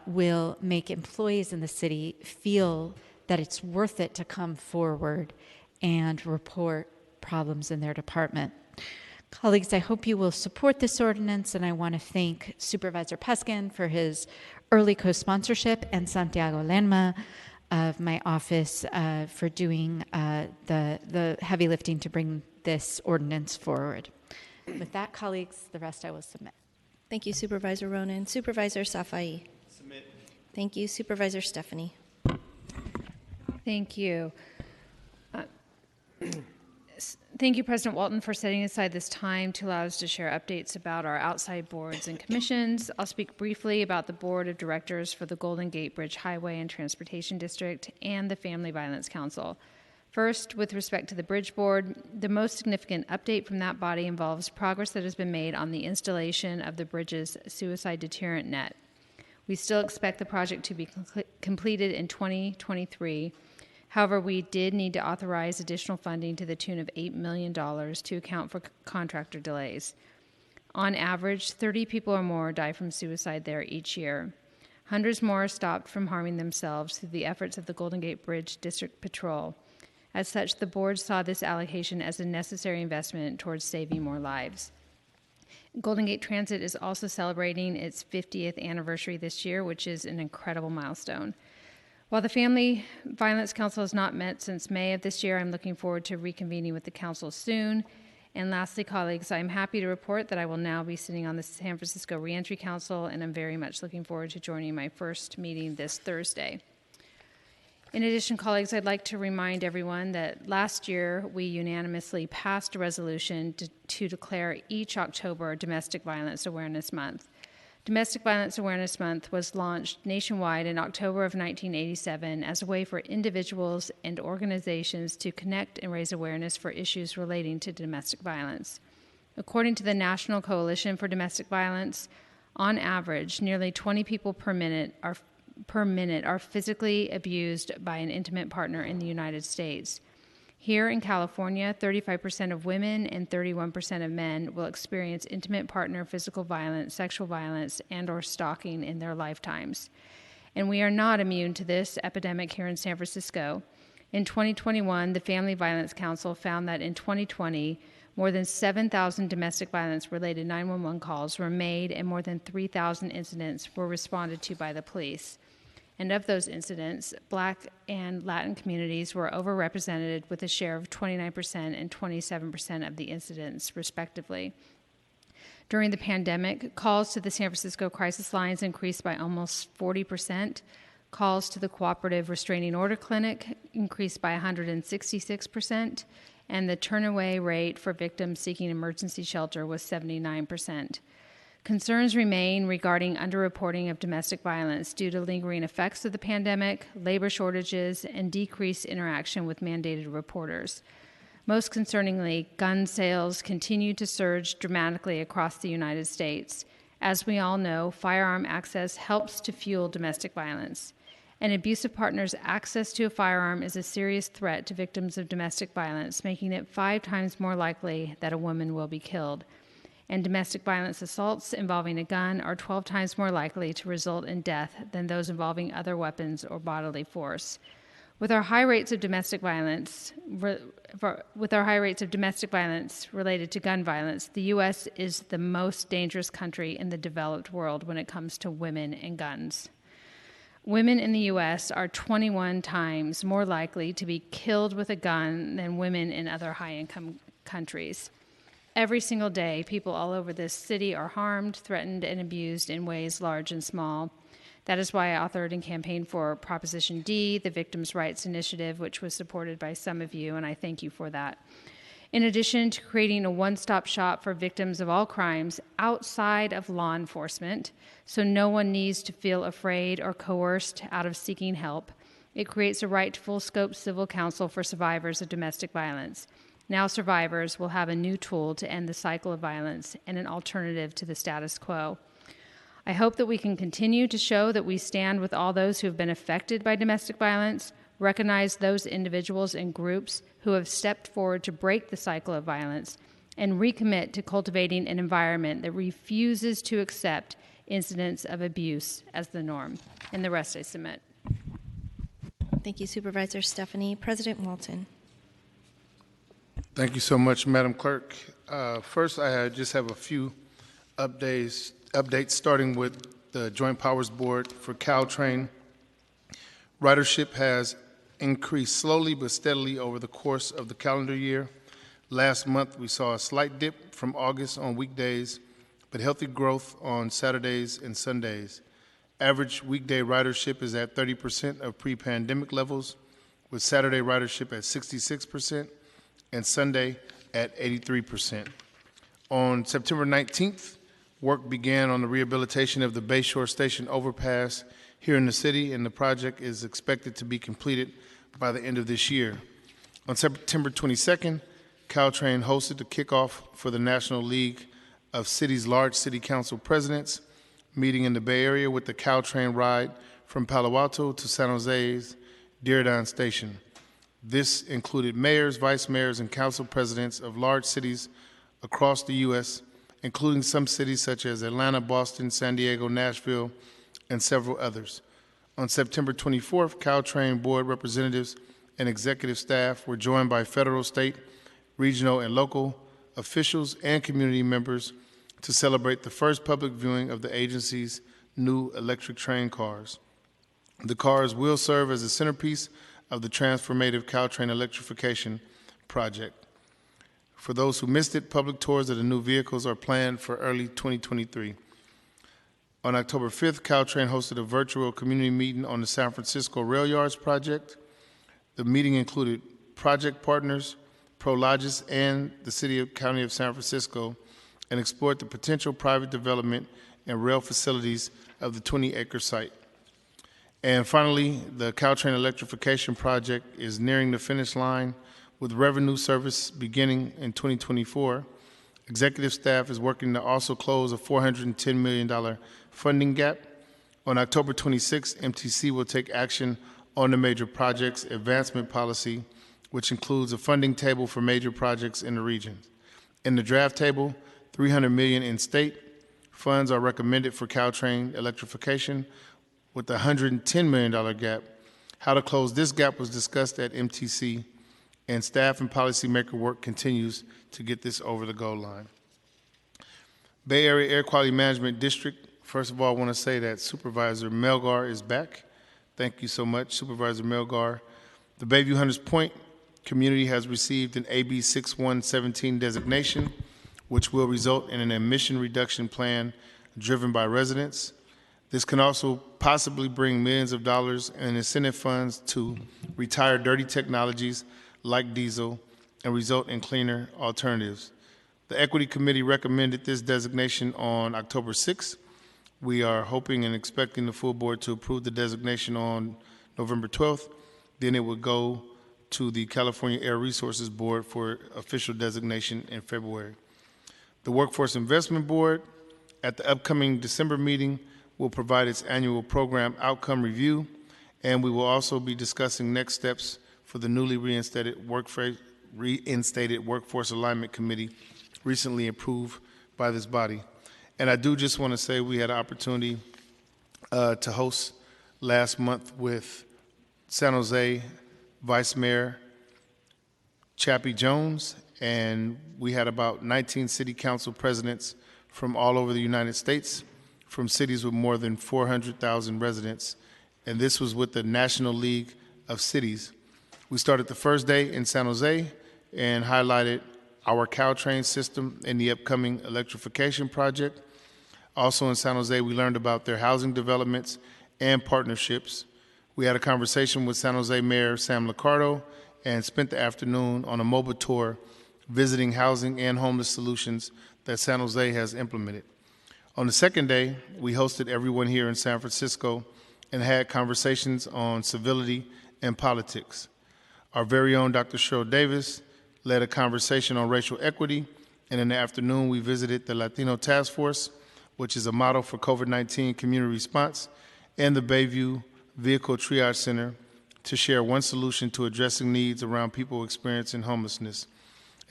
will make employees in the city feel that it's worth it to come forward and report problems in their department. Colleagues, I hope you will support this ordinance, and I want to thank Supervisor Peskin for his early co-sponsorship and Santiago Lenma of my office for doing the heavy lifting to bring this ordinance forward. With that, colleagues, the rest I will submit. Thank you, Supervisor Ronan. Supervisor Safai. Submit. Thank you, Supervisor Stephanie. Thank you. Thank you, President Walton, for setting aside this time to allow us to share updates about our outside boards and commissions. I'll speak briefly about the Board of Directors for the Golden Gate Bridge Highway and Transportation District and the Family Violence Council. First, with respect to the Bridge Board, the most significant update from that body involves progress that has been made on the installation of the bridge's suicide deterrent net. We still expect the project to be completed in 2023. However, we did need to authorize additional funding to the tune of $8 million to account for contractor delays. On average, 30 people or more die from suicide there each year. Hundreds more are stopped from harming themselves through the efforts of the Golden Gate Bridge District Patrol. As such, the board saw this allocation as a necessary investment towards saving more lives. Golden Gate Transit is also celebrating its 50th anniversary this year, which is an incredible milestone. While the Family Violence Council has not met since May of this year, I'm looking forward to reconvening with the council soon. And lastly, colleagues, I'm happy to report that I will now be sitting on the San Francisco Reentry Council, and I'm very much looking forward to joining my first meeting this Thursday. In addition, colleagues, I'd like to remind everyone that last year we unanimously passed a resolution to declare each October Domestic Violence Awareness Month. Domestic Violence Awareness Month was launched nationwide in October of 1987 as a way for individuals and organizations to connect and raise awareness for issues relating to domestic violence. According to the National Coalition for Domestic Violence, on average, nearly 20 people per minute are physically abused by an intimate partner in the United States. Here in California, 35% of women and 31% of men will experience intimate partner physical violence, sexual violence, and/or stalking in their lifetimes. And we are not immune to this epidemic here in San Francisco. In 2021, the Family Violence Council found that in 2020, more than 7,000 domestic violence-related 911 calls were made and more than 3,000 incidents were responded to by the police. And of those incidents, Black and Latin communities were overrepresented with a share of 29% and 27% of the incidents, respectively. During the pandemic, calls to the San Francisco crisis lines increased by almost 40%. Calls to the Cooperative Restraining Order Clinic increased by 166%, and the turnaway rate for victims seeking emergency shelter was 79%. Concerns remain regarding underreporting of domestic violence due to lingering effects of the pandemic, labor shortages, and decreased interaction with mandated reporters. Most concerningly, gun sales continue to surge dramatically across the United States. As we all know, firearm access helps to fuel domestic violence. An abusive partner's access to a firearm is a serious threat to victims of domestic violence, making it 5 times more likely that a woman will be killed. And domestic violence assaults involving a gun are 12 times more likely to result in death than those involving other weapons or bodily force. With our high rates of domestic violence related to gun violence, the U.S. is the most dangerous country in the developed world when it comes to women and guns. Women in the U.S. are 21 times more likely to be killed with a gun than women in other high-income countries. Every single day, people all over this city are harmed, threatened, and abused in ways large and small. That is why I authored and campaigned for Proposition D, the Victims' Rights Initiative, which was supported by some of you, and I thank you for that. In addition to creating a one-stop shop for victims of all crimes outside of law enforcement, so no one needs to feel afraid or coerced out of seeking help, it creates a right to full-scope civil counsel for survivors of domestic violence. Now survivors will have a new tool to end the cycle of violence and an alternative to the status quo. I hope that we can continue to show that we stand with all those who have been affected by domestic violence, recognize those individuals and groups who have stepped forward to break the cycle of violence, and recommit to cultivating an environment that refuses to accept incidents of abuse as the norm. And the rest I submit. Thank you, Supervisor Stephanie. President Walton. Thank you so much, Madam Clerk. First, I just have a few updates starting with the Joint Powers Board for Caltrain. Ridership has increased slowly but steadily over the course of the calendar year. Last month, we saw a slight dip from August on weekdays, but healthy growth on Saturdays and Sundays. Average weekday ridership is at 30% of pre-pandemic levels, with Saturday ridership at 66% and Sunday at 83%. On September 19th, work began on the rehabilitation of the Bayshore Station overpass here in the city, and the project is expected to be completed by the end of this year. On September 22nd, Caltrain hosted the kickoff for the National League of Cities Large City Council Presidents meeting in the Bay Area with the Caltrain ride from Palo Alto to San Jose's Diridon Station. This included mayors, vice mayors, and council presidents of large cities across the U.S., including some cities such as Atlanta, Boston, San Diego, Nashville, and several others. On September 24th, Caltrain board representatives and executive staff were joined by federal, state, regional, and local officials and community members to celebrate the first public viewing of the agency's new electric train cars. The cars will serve as the centerpiece of the transformative Caltrain electrification project. For those who missed it, public tours of the new vehicles are planned for early 2023. On October 5th, Caltrain hosted a virtual community meeting on the San Francisco Rail Yards project. The meeting included project partners, Prologis, and the City and County of San Francisco, and explored the potential private development and rail facilities of the 20-acre site. And finally, the Caltrain electrification project is nearing the finish line with revenue service beginning in 2024. Executive staff is working to also close a $410 million funding gap. On October 26, MTC will take action on the major projects advancement policy, which includes a funding table for major projects in the region. In the draft table, $300 million in state funds are recommended for Caltrain electrification, with a $110 million gap. How to close this gap was discussed at MTC, and staff and policymaker work continues to get this over the goal line. Bay Area Air Quality Management District, first of all, I want to say that Supervisor Melgar is back. Thank you so much, Supervisor Melgar. The Bayview Hunters Point community has received an AB 6117 designation, which will result in an emission reduction plan driven by residents. This can also possibly bring millions of dollars in incentive funds to retire dirty technologies like diesel and result in cleaner alternatives. The Equity Committee recommended this designation on October 6th. We are hoping and expecting the full board to approve the designation on November 12th. Then it would go to the California Air Resources Board for official designation in February. The Workforce Investment Board, at the upcoming December meeting, will provide its annual program outcome review, and we will also be discussing next steps for the newly reinstated Workforce Alignment Committee recently approved by this body. And I do just want to say we had an opportunity to host last month with San Jose Vice Mayor Chappie Jones, and we had about 19 city council presidents from all over the United States, from cities with more than 400,000 residents, and this was with the National League of Cities. We started the first day in San Jose and highlighted our Caltrain system and the upcoming electrification project. Also in San Jose, we learned about their housing developments and partnerships. We had a conversation with San Jose Mayor Sam Liccardo and spent the afternoon on a mobile tour visiting housing and homeless solutions that San Jose has implemented. On the second day, we hosted everyone here in San Francisco and had conversations on civility and politics. Our very own Dr. Cheryl Davis led a conversation on racial equity, and in the afternoon, we visited the Latino Task Force, which is a model for COVID-19 community response, and the Bayview Vehicle Triage Center to share one solution to addressing needs around people experiencing homelessness.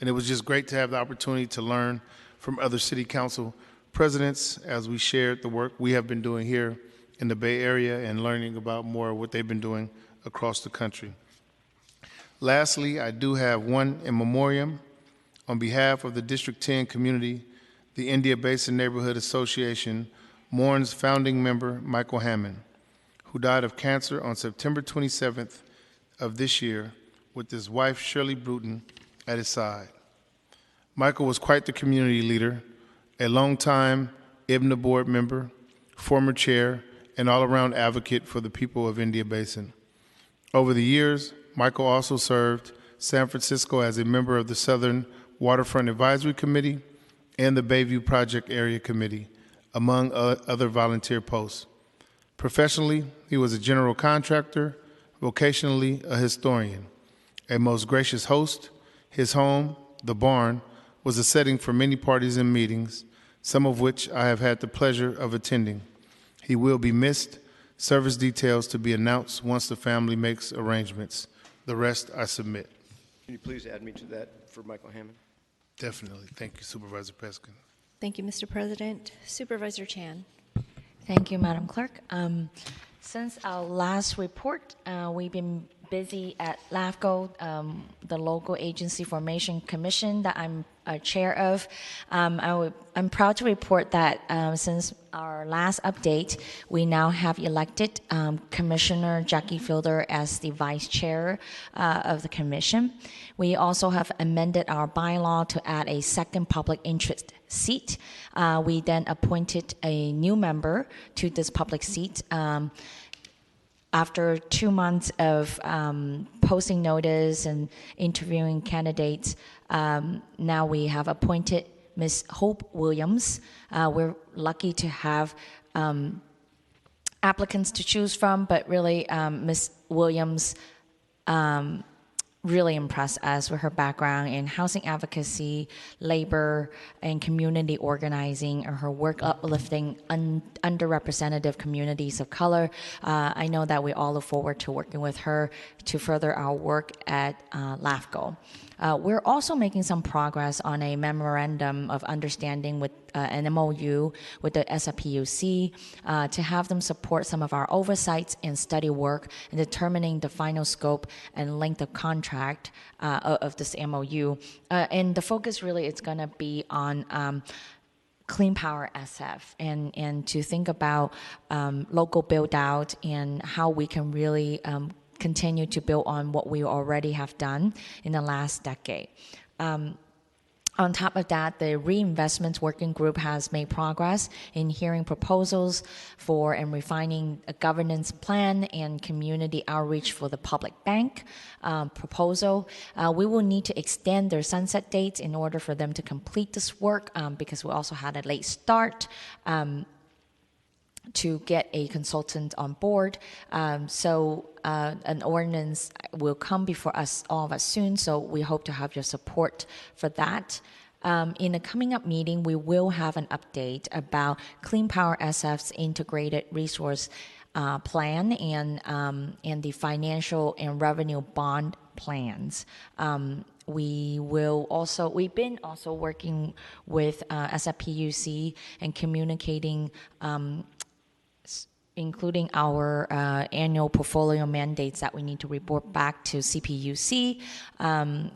And it was just great to have the opportunity to learn from other city council presidents as we shared the work we have been doing here in the Bay Area and learning about more of what they've been doing across the country. Lastly, I do have one in memoriam. On behalf of the District 10 community, the India Basin Neighborhood Association mourns founding member Michael Hammond, who died of cancer on September 27th of this year with his wife Shirley Bruton at his side. Michael was quite the community leader, a longtime IBNA board member, former chair, and all-around advocate for the people of India Basin. Over the years, Michael also served San Francisco as a member of the Southern Waterfront Advisory Committee and the Bayview Project Area Committee, among other volunteer posts. Professionally, he was a general contractor, vocationally a historian, a most gracious host. His home, the barn, was a setting for many parties and meetings, some of which I have had the pleasure of attending. He will be missed. Service details to be announced once the family makes arrangements. The rest I submit. Can you please add me to that for Michael Hammond? Definitely. Thank you, Supervisor Peskin. Thank you, Mr. President. Supervisor Chan. Thank you, Madam Clerk. Since our last report, we've been busy at LAFCO, the Local Agency Formation Commission that I'm chair of. I'm proud to report that since our last update, we now have elected Commissioner Jackie Fielder as the vice chair of the commission. We also have amended our bylaw to add a second public interest seat. We then appointed a new member to this public seat. After 2 months of posting notice and interviewing candidates, now we have appointed Ms. Hope Williams. We're lucky to have applicants to choose from, but really Ms. Williams really impressed us with her background in housing advocacy, labor, and community organizing, and her work uplifting underrepresented communities of color. I know that we all look forward to working with her to further our work at LAFCO. We're also making some progress on a memorandum of understanding with an MOU with the SFPUC to have them support some of our oversights and study work in determining the final scope and length of contract of this MOU. And the focus really is going to be on Clean Power SF and to think about local build out and how we can really continue to build on what we already have done in the last decade. On top of that, the Reinvestments Working Group has made progress in hearing proposals for and refining a governance plan and community outreach for the public bank proposal. We will need to extend their sunset dates in order for them to complete this work because we also had a late start to get a consultant on board. So an ordinance will come before us, all of us soon, so we hope to have your support for that. In the coming up meeting, we will have an update about Clean Power SF's integrated resource plan and the financial and revenue bond plans. We've been also working with SFPUC and communicating including our annual portfolio mandates that we need to report back to CPUC.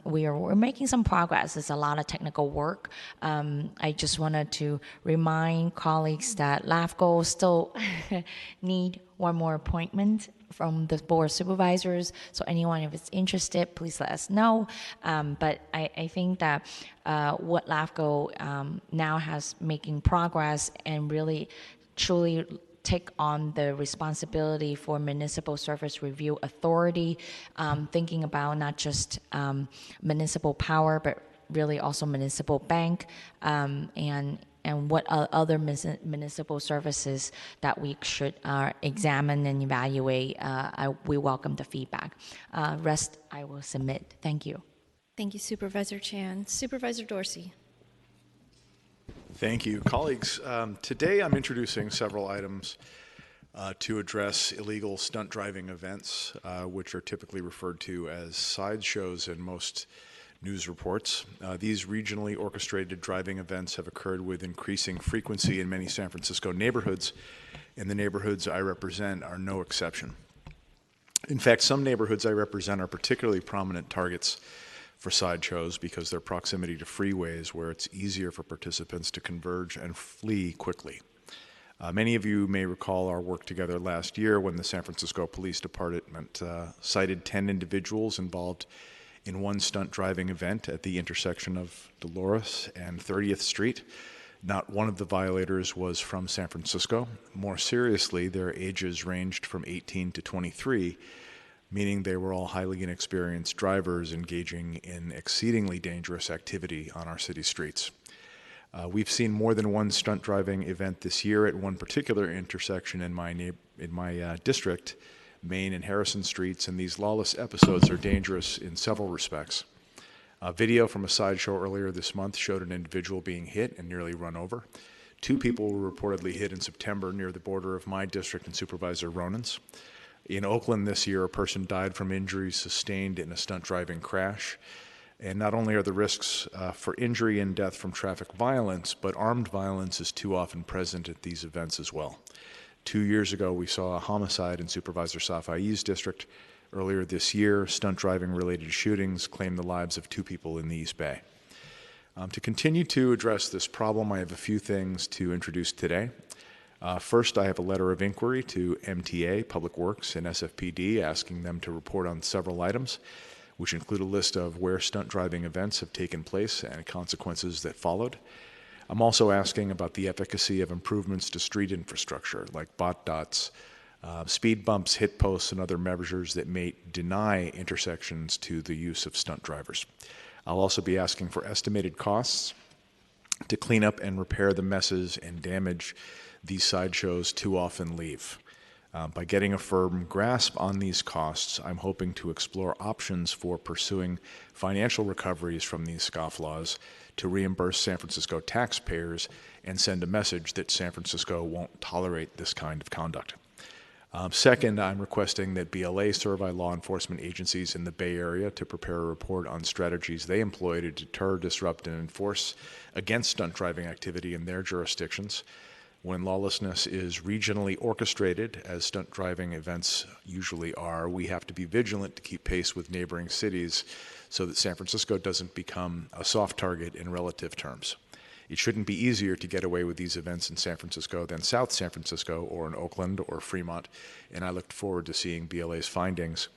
We're making some progress. It's a lot of technical work. I just wanted to remind colleagues that LAFCO still need one more appointment from the Board of Supervisors. So anyone, if it's interested, please let us know. But I think that what LAFCO now has making progress and really truly take on the responsibility for Municipal Service Review Authority, thinking about not just municipal power, but really also municipal bank, and what other municipal services that we should examine and evaluate. We welcome the feedback. Rest I will submit. Thank you. Thank you, Supervisor Chan. Supervisor Dorsey. Thank you. Colleagues, today I'm introducing several items to address illegal stunt driving events, which are typically referred to as sideshows in most news reports. These regionally orchestrated driving events have occurred with increasing frequency in many San Francisco neighborhoods, and the neighborhoods I represent are no exception. In fact, some neighborhoods I represent are particularly prominent targets for sideshows because their proximity to freeways where it's easier for participants to converge and flee quickly. Many of you may recall our work together last year when the San Francisco Police Department cited 10 individuals involved in one stunt driving event at the intersection of Dolores and 30th Street. Not one of the violators was from San Francisco. More seriously, their ages ranged from 18 to 23, meaning they were all highly inexperienced drivers engaging in exceedingly dangerous activity on our city streets. We've seen more than one stunt driving event this year at one particular intersection in my district, Main and Harrison Streets, and these lawless episodes are dangerous in several respects. A video from a sideshow earlier this month showed an individual being hit and nearly run over. 2 people were reportedly hit in September near the border of my district and Supervisor Ronan's. In Oakland this year, a person died from injuries sustained in a stunt driving crash. And not only are the risks for injury and death from traffic violence, but armed violence is too often present at these events as well. 2 years ago, we saw a homicide in Supervisor Safai's district. Earlier this year, stunt driving-related shootings claimed the lives of 2 people in the East Bay. To continue to address this problem, I have a few things to introduce today. First, I have a letter of inquiry to MTA, Public Works, and SFPD asking them to report on several items, which include a list of where stunt driving events have taken place and consequences that followed. I'm also asking about the efficacy of improvements to street infrastructure, like bot dots, speed bumps, hit posts, and other measures that may deny intersections to the use of stunt drivers. I'll also be asking for estimated costs to clean up and repair the messes and damage these sideshows too often leave. By getting a firm grasp on these costs, I'm hoping to explore options for pursuing financial recoveries from these scofflaws to reimburse San Francisco taxpayers and send a message that San Francisco won't tolerate this kind of conduct. Second, I'm requesting that BLA survey law enforcement agencies in the Bay Area to prepare a report on strategies they employ to deter, disrupt, and enforce against stunt driving activity in their jurisdictions. When lawlessness is regionally orchestrated, as stunt driving events usually are, we have to be vigilant to keep pace with neighboring cities so that San Francisco doesn't become a soft target in relative terms. It shouldn't be easier to get away with these events in San Francisco than South San Francisco or in Oakland or Fremont, and I look forward to seeing BLA's findings.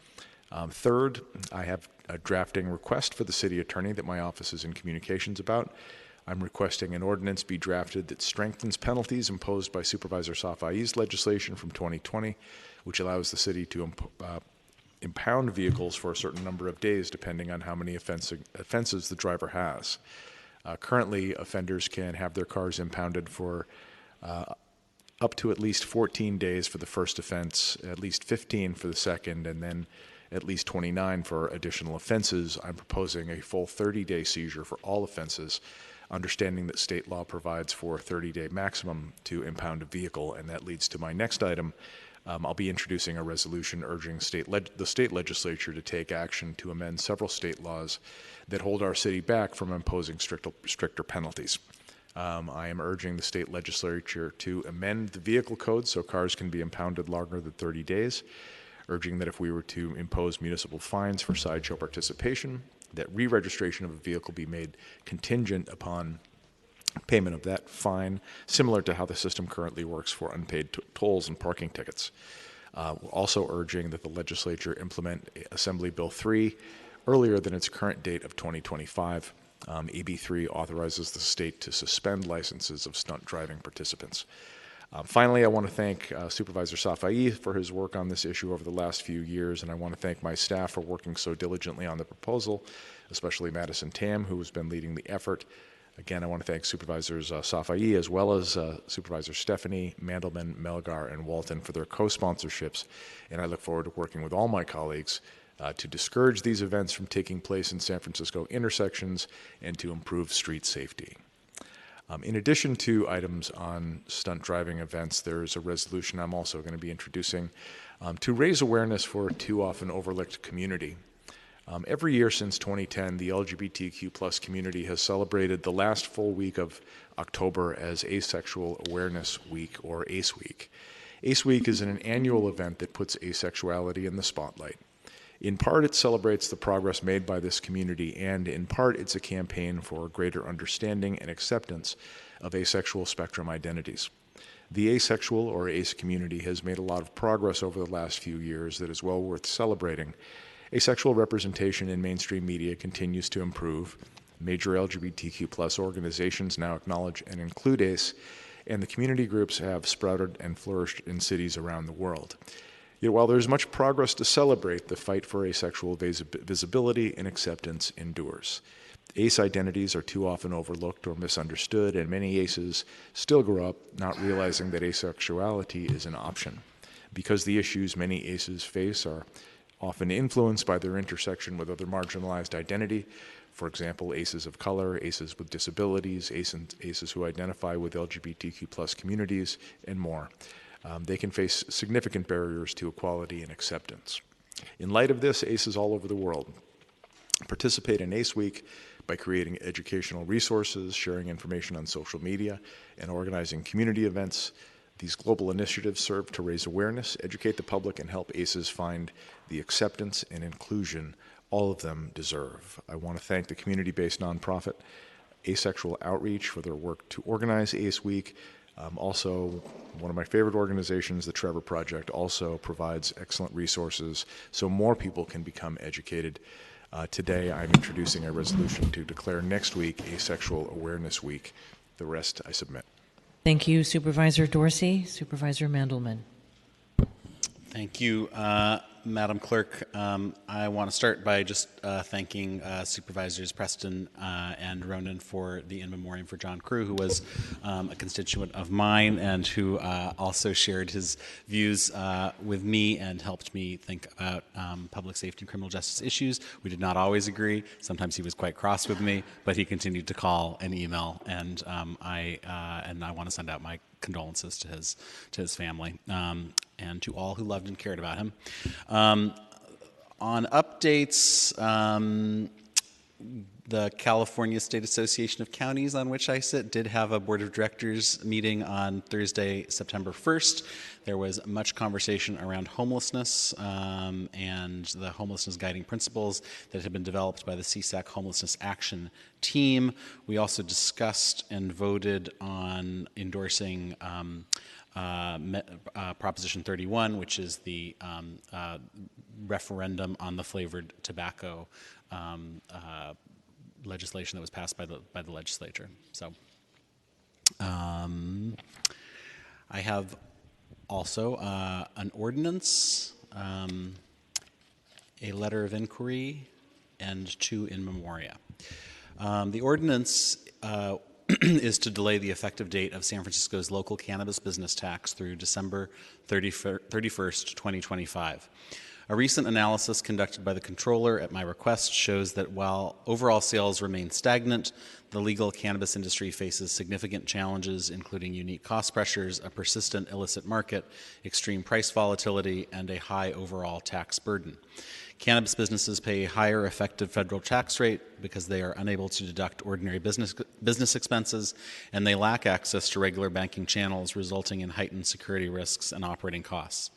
Third, I have a drafting request for the city attorney that my office is in communications about. I'm requesting an ordinance be drafted that strengthens penalties imposed by Supervisor Safai's legislation from 2020, which allows the city to impound vehicles for a certain number of days depending on how many offenses the driver has. Currently, offenders can have their cars impounded for up to at least 14 days for the first offense, at least 15 for the second, and then at least 29 for additional offenses. I'm proposing a full 30-day seizure for all offenses, understanding that state law provides for a 30-day maximum to impound a vehicle, and that leads to my next item. I'll be introducing a resolution urging the state legislature to take action to amend several state laws that hold our city back from imposing stricter penalties. I am urging the state legislature to amend the vehicle code so cars can be impounded longer than 30 days, urging that if we were to impose municipal fines for sideshow participation, that re-registration of a vehicle be made contingent upon payment of that fine, similar to how the system currently works for unpaid tolls and parking tickets. We're also urging that the legislature implement Assembly Bill 3 earlier than its current date of 2025. AB 3 authorizes the state to suspend licenses of stunt driving participants. Finally, I want to thank Supervisor Safai for his work on this issue over the last few years, and I want to thank my staff for working so diligently on the proposal, especially Madison Tam, who has been leading the effort. Again, I want to thank Supervisors Safai as well as Supervisors Stephanie, Mandelman, Melgar, and Walton for their co-sponsorships, and I look forward to working with all my colleagues to discourage these events from taking place in San Francisco intersections and to improve street safety. In addition to items on stunt driving events, there is a resolution I'm also going to be introducing to raise awareness for a too often overlooked community. Every year since 2010, the LGBTQ+ community has celebrated the last full week of October as Asexual Awareness Week, or ACE Week. ACE Week is an annual event that puts asexuality in the spotlight. In part, it celebrates the progress made by this community, and in part, it's a campaign for greater understanding and acceptance of asexual spectrum identities. The asexual, or ACE community, has made a lot of progress over the last few years that is well worth celebrating. Asexual representation in mainstream media continues to improve. Major LGBTQ+ organizations now acknowledge and include ACE, and the community groups have sprouted and flourished in cities around the world. Yet while there's much progress to celebrate, the fight for asexual visibility and acceptance endures. ACE identities are too often overlooked or misunderstood, and many ACEs still grow up not realizing that asexuality is an option. Because the issues many ACEs face are often influenced by their intersection with other marginalized identity, for example, ACEs of color, ACEs with disabilities, ACEs who identify with LGBTQ+ communities, and more. They can face significant barriers to equality and acceptance. In light of this, ACEs all over the world participate in ACE Week by creating educational resources, sharing information on social media, and organizing community events. These global initiatives serve to raise awareness, educate the public, and help ACEs find the acceptance and inclusion all of them deserve. I want to thank the community-based nonprofit Asexual Outreach for their work to organize ACE Week. Also, one of my favorite organizations, the Trevor Project, also provides excellent resources so more people can become educated. Today, I'm introducing a resolution to declare next week Asexual Awareness Week. The rest I submit. Thank you, Supervisor Dorsey. Supervisor Mandelman. Thank you, Madam Clerk. I want to start by just thanking Supervisors Preston and Ronan for the in memoriam for John Crew, who was a constituent of mine and who also shared his views with me and helped me think about public safety and criminal justice issues. We did not always agree. Sometimes he was quite cross with me, but he continued to call and email, and I want to send out my condolences to his family and to all who loved and cared about him. On updates, the California State Association of Counties, on which I sit, did have a Board of Directors meeting on Thursday, September 1st. There was much conversation around homelessness and the homelessness guiding principles that had been developed by the CSAC Homelessness Action Team. We also discussed and voted on endorsing Proposition 31, which is the referendum on the flavored tobacco legislation that was passed by the legislature. So I have also an ordinance, a letter of inquiry, and two in memoria. The ordinance is to delay the effective date of San Francisco's local cannabis business tax through December 31st, 2025. A recent analysis conducted by the Comptroller at my request shows that while overall sales remain stagnant, the legal cannabis industry faces significant challenges, including unique cost pressures, a persistent illicit market, extreme price volatility, and a high overall tax burden. Cannabis businesses pay a higher effective federal tax rate because they are unable to deduct ordinary business expenses, and they lack access to regular banking channels, resulting in heightened security risks and operating costs.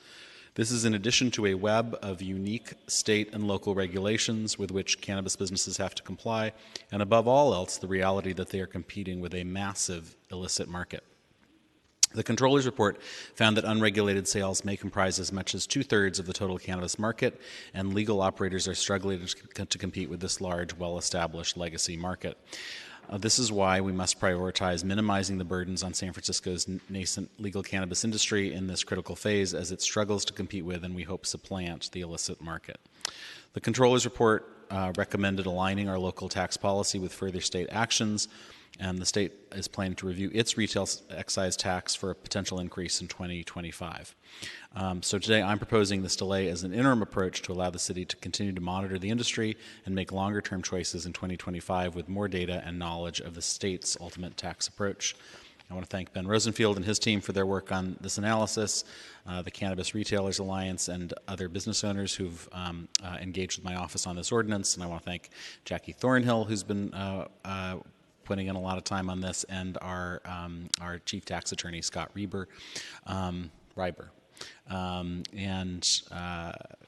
This is in addition to a web of unique state and local regulations with which cannabis businesses have to comply, and above all else, the reality that they are competing with a massive illicit market. The Comptroller's report found that unregulated sales may comprise as much as 2/3 of the total cannabis market, and legal operators are struggling to compete with this large, well-established legacy market. This is why we must prioritize minimizing the burdens on San Francisco's nascent legal cannabis industry in this critical phase as it struggles to compete with and we hope supplant the illicit market. The Comptroller's report recommended aligning our local tax policy with further state actions, and the state is planning to review its retail excise tax for a potential increase in 2025. So today I'm proposing this delay as an interim approach to allow the city to continue to monitor the industry and make longer-term choices in 2025 with more data and knowledge of the state's ultimate tax approach. I want to thank Ben Rosenfield and his team for their work on this analysis, the Cannabis Retailers Alliance, and other business owners who've engaged with my office on this ordinance. And I want to thank Jackie Thornhill, who's been putting in a lot of time on this, and our Chief Tax Attorney, Scott Reiber.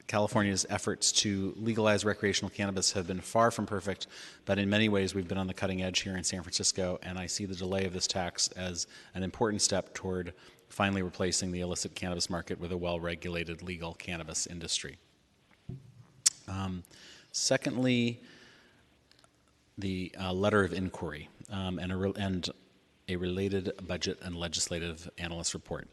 California's efforts to legalize recreational cannabis have been far from perfect, but in many ways we've been on the cutting edge here in San Francisco, and I see the delay of this tax as an important step toward finally replacing the illicit cannabis market with a well-regulated legal cannabis industry. Secondly, the letter of inquiry and a related budget and legislative analyst report.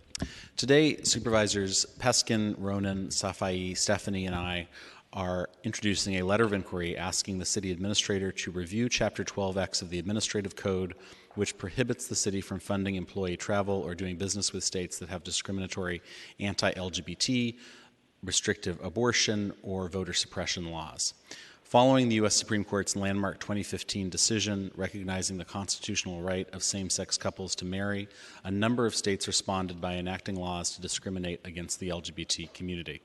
Today, Supervisors Peskin, Ronan, Safai, Stephanie, and I are introducing a letter of inquiry asking the city administrator to review Chapter 12X of the Administrative Code, which prohibits the city from funding employee travel or doing business with states that have discriminatory anti-LGBT, restrictive abortion, or voter suppression laws. Following the U.S. Supreme Court's landmark 2015 decision recognizing the constitutional right of same-sex couples to marry, a number of states responded by enacting laws to discriminate against the LGBT community.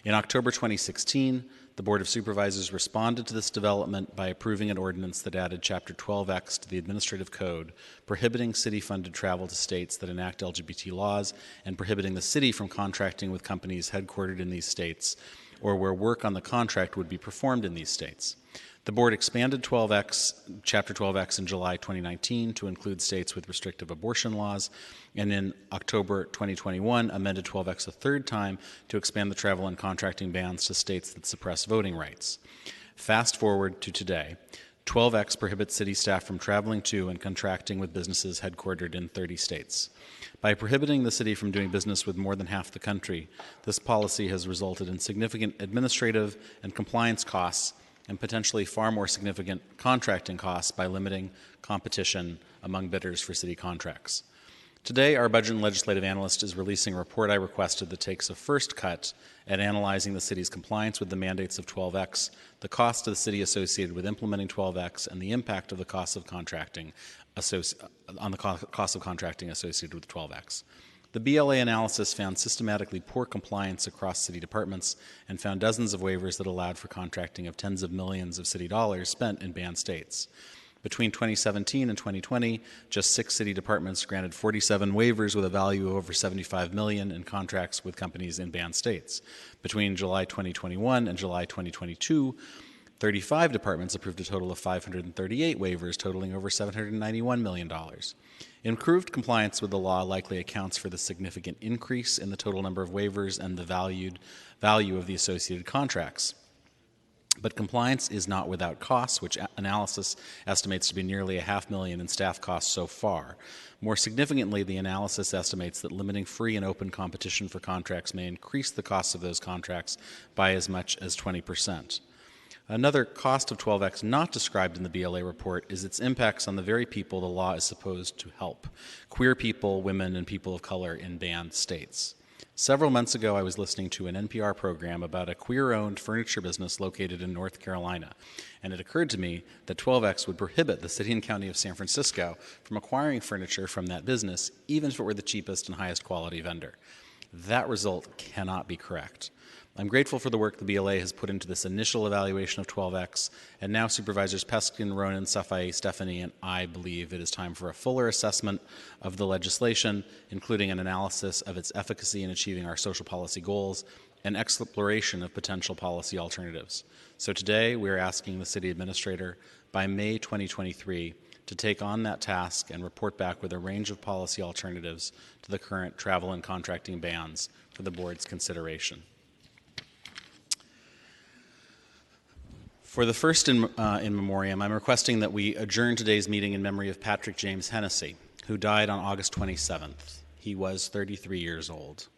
In October 2016, the Board of Supervisors responded to this development by approving an ordinance that added Chapter 12X to the Administrative Code, prohibiting city-funded travel to states that enact LGBT laws and prohibiting the city from contracting with companies headquartered in these states or where work on the contract would be performed in these states. The board expanded Chapter 12X in July 2019 to include states with restrictive abortion laws, and in October 2021 amended 12X a third time to expand the travel and contracting bans to states that suppress voting rights. Fast forward to today. 12X prohibits city staff from traveling to and contracting with businesses headquartered in 30 states. By prohibiting the city from doing business with more than half the country, this policy has resulted in significant administrative and compliance costs and potentially far more significant contracting costs by limiting competition among bidders for city contracts. Today, our budget and legislative analyst is releasing a report I requested that takes a first cut at analyzing the city's compliance with the mandates of 12X, the cost to the city associated with implementing 12X, and the impact of the cost of contracting associated with 12X. The BLA analysis found systematically poor compliance across city departments and found dozens of waivers that allowed for contracting of tens of millions of city dollars spent in banned states. Between 2017 and 2020, just 6 city departments granted 47 waivers with a value of over $75 million in contracts with companies in banned states. Between July 2021 and July 2022, 35 departments approved a total of 538 waivers totaling over $791 million. Improved compliance with the law likely accounts for the significant increase in the total number of waivers and the value of the associated contracts. But compliance is not without costs, which analysis estimates to be nearly $500,000 in staff costs so far. More significantly, the analysis estimates that limiting free and open competition for contracts may increase the costs of those contracts by as much as 20%. Another cost of 12X not described in the BLA report is its impacts on the very people the law is supposed to help: queer people, women, and people of color in banned states. Several months ago, I was listening to an NPR program about a queer-owned furniture business located in North Carolina, and it occurred to me that 12X would prohibit the city and county of San Francisco from acquiring furniture from that business, even if it were the cheapest and highest quality vendor. That result cannot be correct. I'm grateful for the work the BLA has put into this initial evaluation of 12X, and now Supervisors Peskin, Ronan, Safai, Stephanie, and I believe it is time for a fuller assessment of the legislation, including an analysis of its efficacy in achieving our social policy goals and exploration of potential policy alternatives. So today, we are asking the city administrator by May 2023 to take on that task and report back with a range of policy alternatives to the current travel and contracting bans for the board's consideration. For the first in memoriam, I'm requesting that we adjourn today's meeting in memory of Patrick James Hennessy, who died on August 27th. He was 33 years old.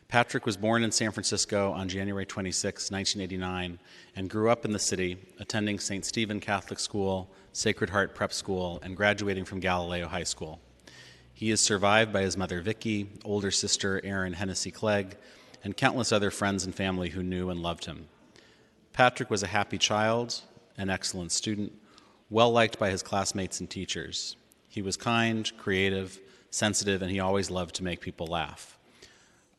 Patrick was born in San Francisco on January 26, 1989, and grew up in the city, attending St. Stephen Catholic School, Sacred Heart Prep School, and graduating from Galileo High School. He is survived by his mother, Vicki, older sister, Erin Hennessy Clegg, and countless other friends and family who knew and loved him. Patrick was a happy child, an excellent student, well-liked by his classmates and teachers. He was kind, creative, sensitive, and he always loved to make people laugh.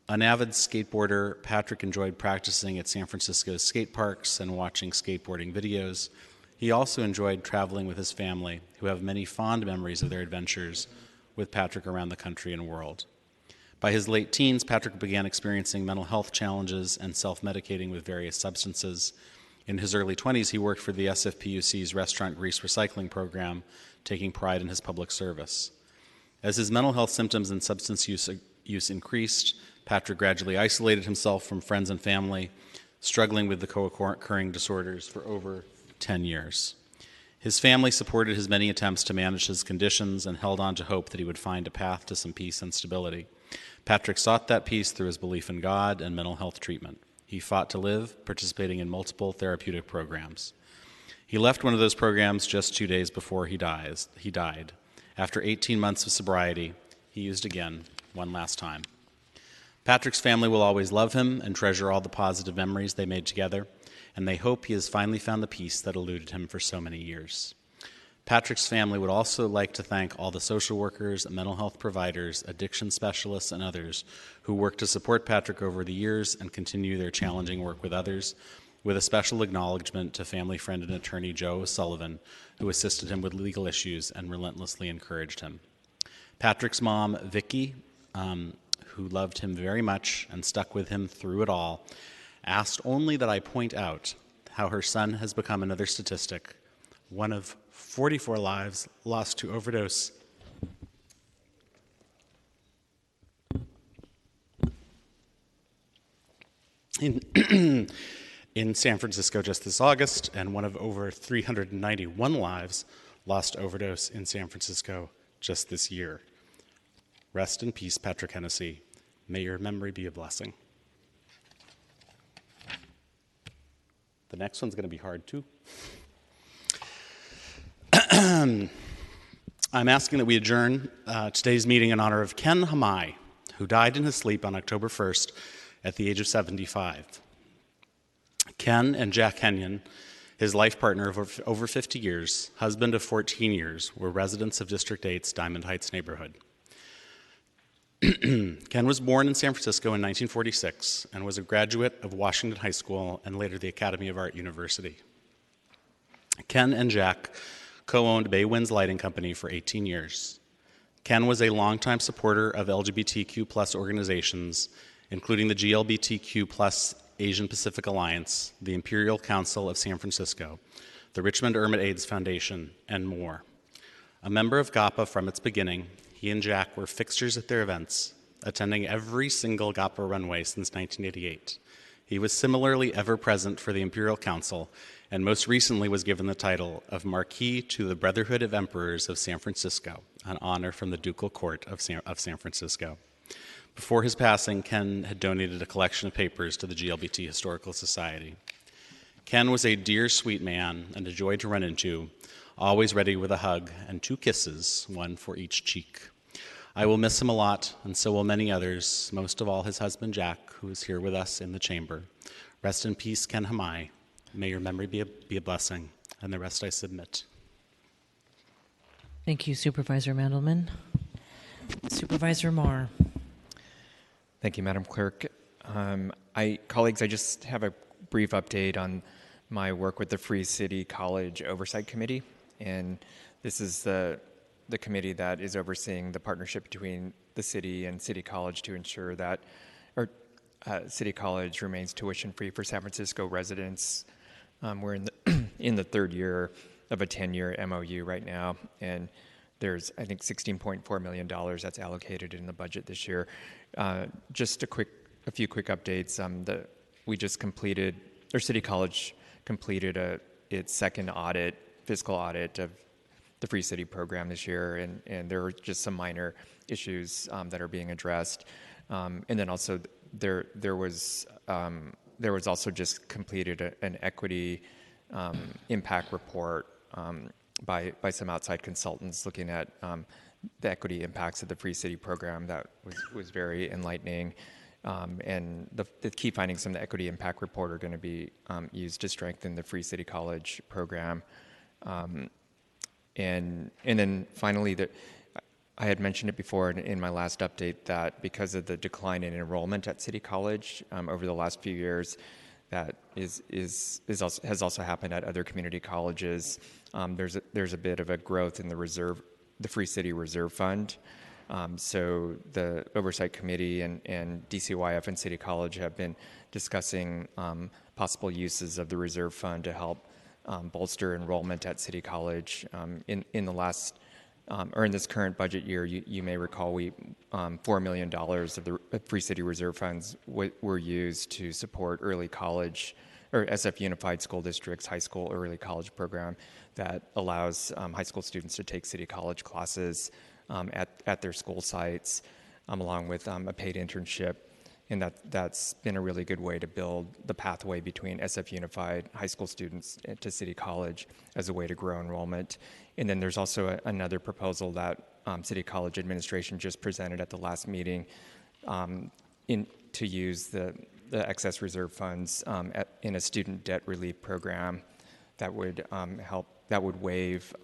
An avid skateboarder, Patrick enjoyed practicing at San Francisco's skate parks and watching skateboarding videos. He also enjoyed traveling with his family, who have many fond memories of their adventures with Patrick around the country and world. By his late teens, Patrick began experiencing mental health challenges and self-medicating with various substances. In his early 20s, he worked for the SFPUC's restaurant grease recycling program, taking pride in his public service. As his mental health symptoms and substance use increased, Patrick gradually isolated himself from friends and family, struggling with the co-occurring disorders for over 10 years. His family supported his many attempts to manage his conditions and held on to hope that he would find a path to some peace and stability. Patrick sought that peace through his belief in God and mental health treatment. He fought to live, participating in multiple therapeutic programs. He left one of those programs just 2 days before he died. After 18 months of sobriety, he used again, one last time. Patrick's family will always love him and treasure all the positive memories they made together, and they hope he has finally found the peace that eluded him for so many years. Patrick's family would also like to thank all the social workers, mental health providers, addiction specialists, and others who worked to support Patrick over the years and continue their challenging work with others, with a special acknowledgement to family friend and attorney Joe Sullivan, who assisted him with legal issues and relentlessly encouraged him. Patrick's mom, Vicki, who loved him very much and stuck with him through it all, asked only that I point out how her son has become another statistic, one of 44 lives lost to overdose. In San Francisco just this August, and one of over 391 lives lost to overdose in San Francisco just this year. Rest in peace, Patrick Hennessy. May your memory be a blessing. The next one's going to be hard, too. I'm asking that we adjourn today's meeting in honor of Ken Hamai, who died in his sleep on October 1st at the age of 75. Ken and Jack Kenyon, his life partner of over 50 years, husband of 14 years, were residents of District 8's Diamond Heights neighborhood. Ken was born in San Francisco in 1946 and was a graduate of Washington High School and later the Academy of Art University. Ken and Jack co-owned Bay Winds Lighting Company for 18 years. Ken was a longtime supporter of LGBTQ+ organizations, including the GLBTQ+ Asian Pacific Alliance, the Imperial Council of San Francisco, the Richmond Ermit AIDS Foundation, and more. A member of GAPA from its beginning, he and Jack were fixtures at their events, attending every single GAPA runway since 1988. He was similarly ever present for the Imperial Council, and most recently was given the title of Marquis to the Brotherhood of Emperors of San Francisco, an honor from the Ducal Court of San Francisco. Before his passing, Ken had donated a collection of papers to the GLBT Historical Society. Ken was a dear, sweet man and a joy to run into, always ready with a hug and 2 kisses, one for each cheek. I will miss him a lot, and so will many others, most of all his husband, Jack, who is here with us in the chamber. Rest in peace, Ken Hamai. May your memory be a blessing, and the rest I submit. Thank you, Supervisor Mandelman. Supervisor Marr. Thank you, Madam Clerk. Colleagues, I just have a brief update on my work with the Free City College Oversight Committee, and this is the committee that is overseeing the partnership between the city and City College to ensure that City College remains tuition-free for San Francisco residents. We're in the 3rd year of a 10-year MOU right now, and there's, I think, $16.4 million that's allocated in the budget this year. Just a few quick updates. We just completed, or City College completed its second fiscal audit of the Free City program this year, and there are just some minor issues that are being addressed. And then also there was also just completed an equity impact report by some outside consultants looking at the equity impacts of the Free City program. That was very enlightening. And the key findings from the equity impact report are going to be used to strengthen the Free City College program. And then finally, I had mentioned it before in my last update that because of the decline in enrollment at City College over the last few years, that has also happened at other community colleges. There's a bit of a growth in the Free City Reserve Fund. So the Oversight Committee and DCYF and City College have been discussing possible uses of the Reserve Fund to help bolster enrollment at City College. In the last, or in this current budget year, you may recall $4 million of the Free City Reserve Funds were used to support early college, or SF Unified School District's high school early college program that allows high school students to take City College classes at their school sites, along with a paid internship. And that's been a really good way to build the pathway between SF Unified high school students to City College as a way to grow enrollment. And then there's also another proposal that City College administration just presented at the last meeting to use the excess reserve funds in a student debt relief program that would waive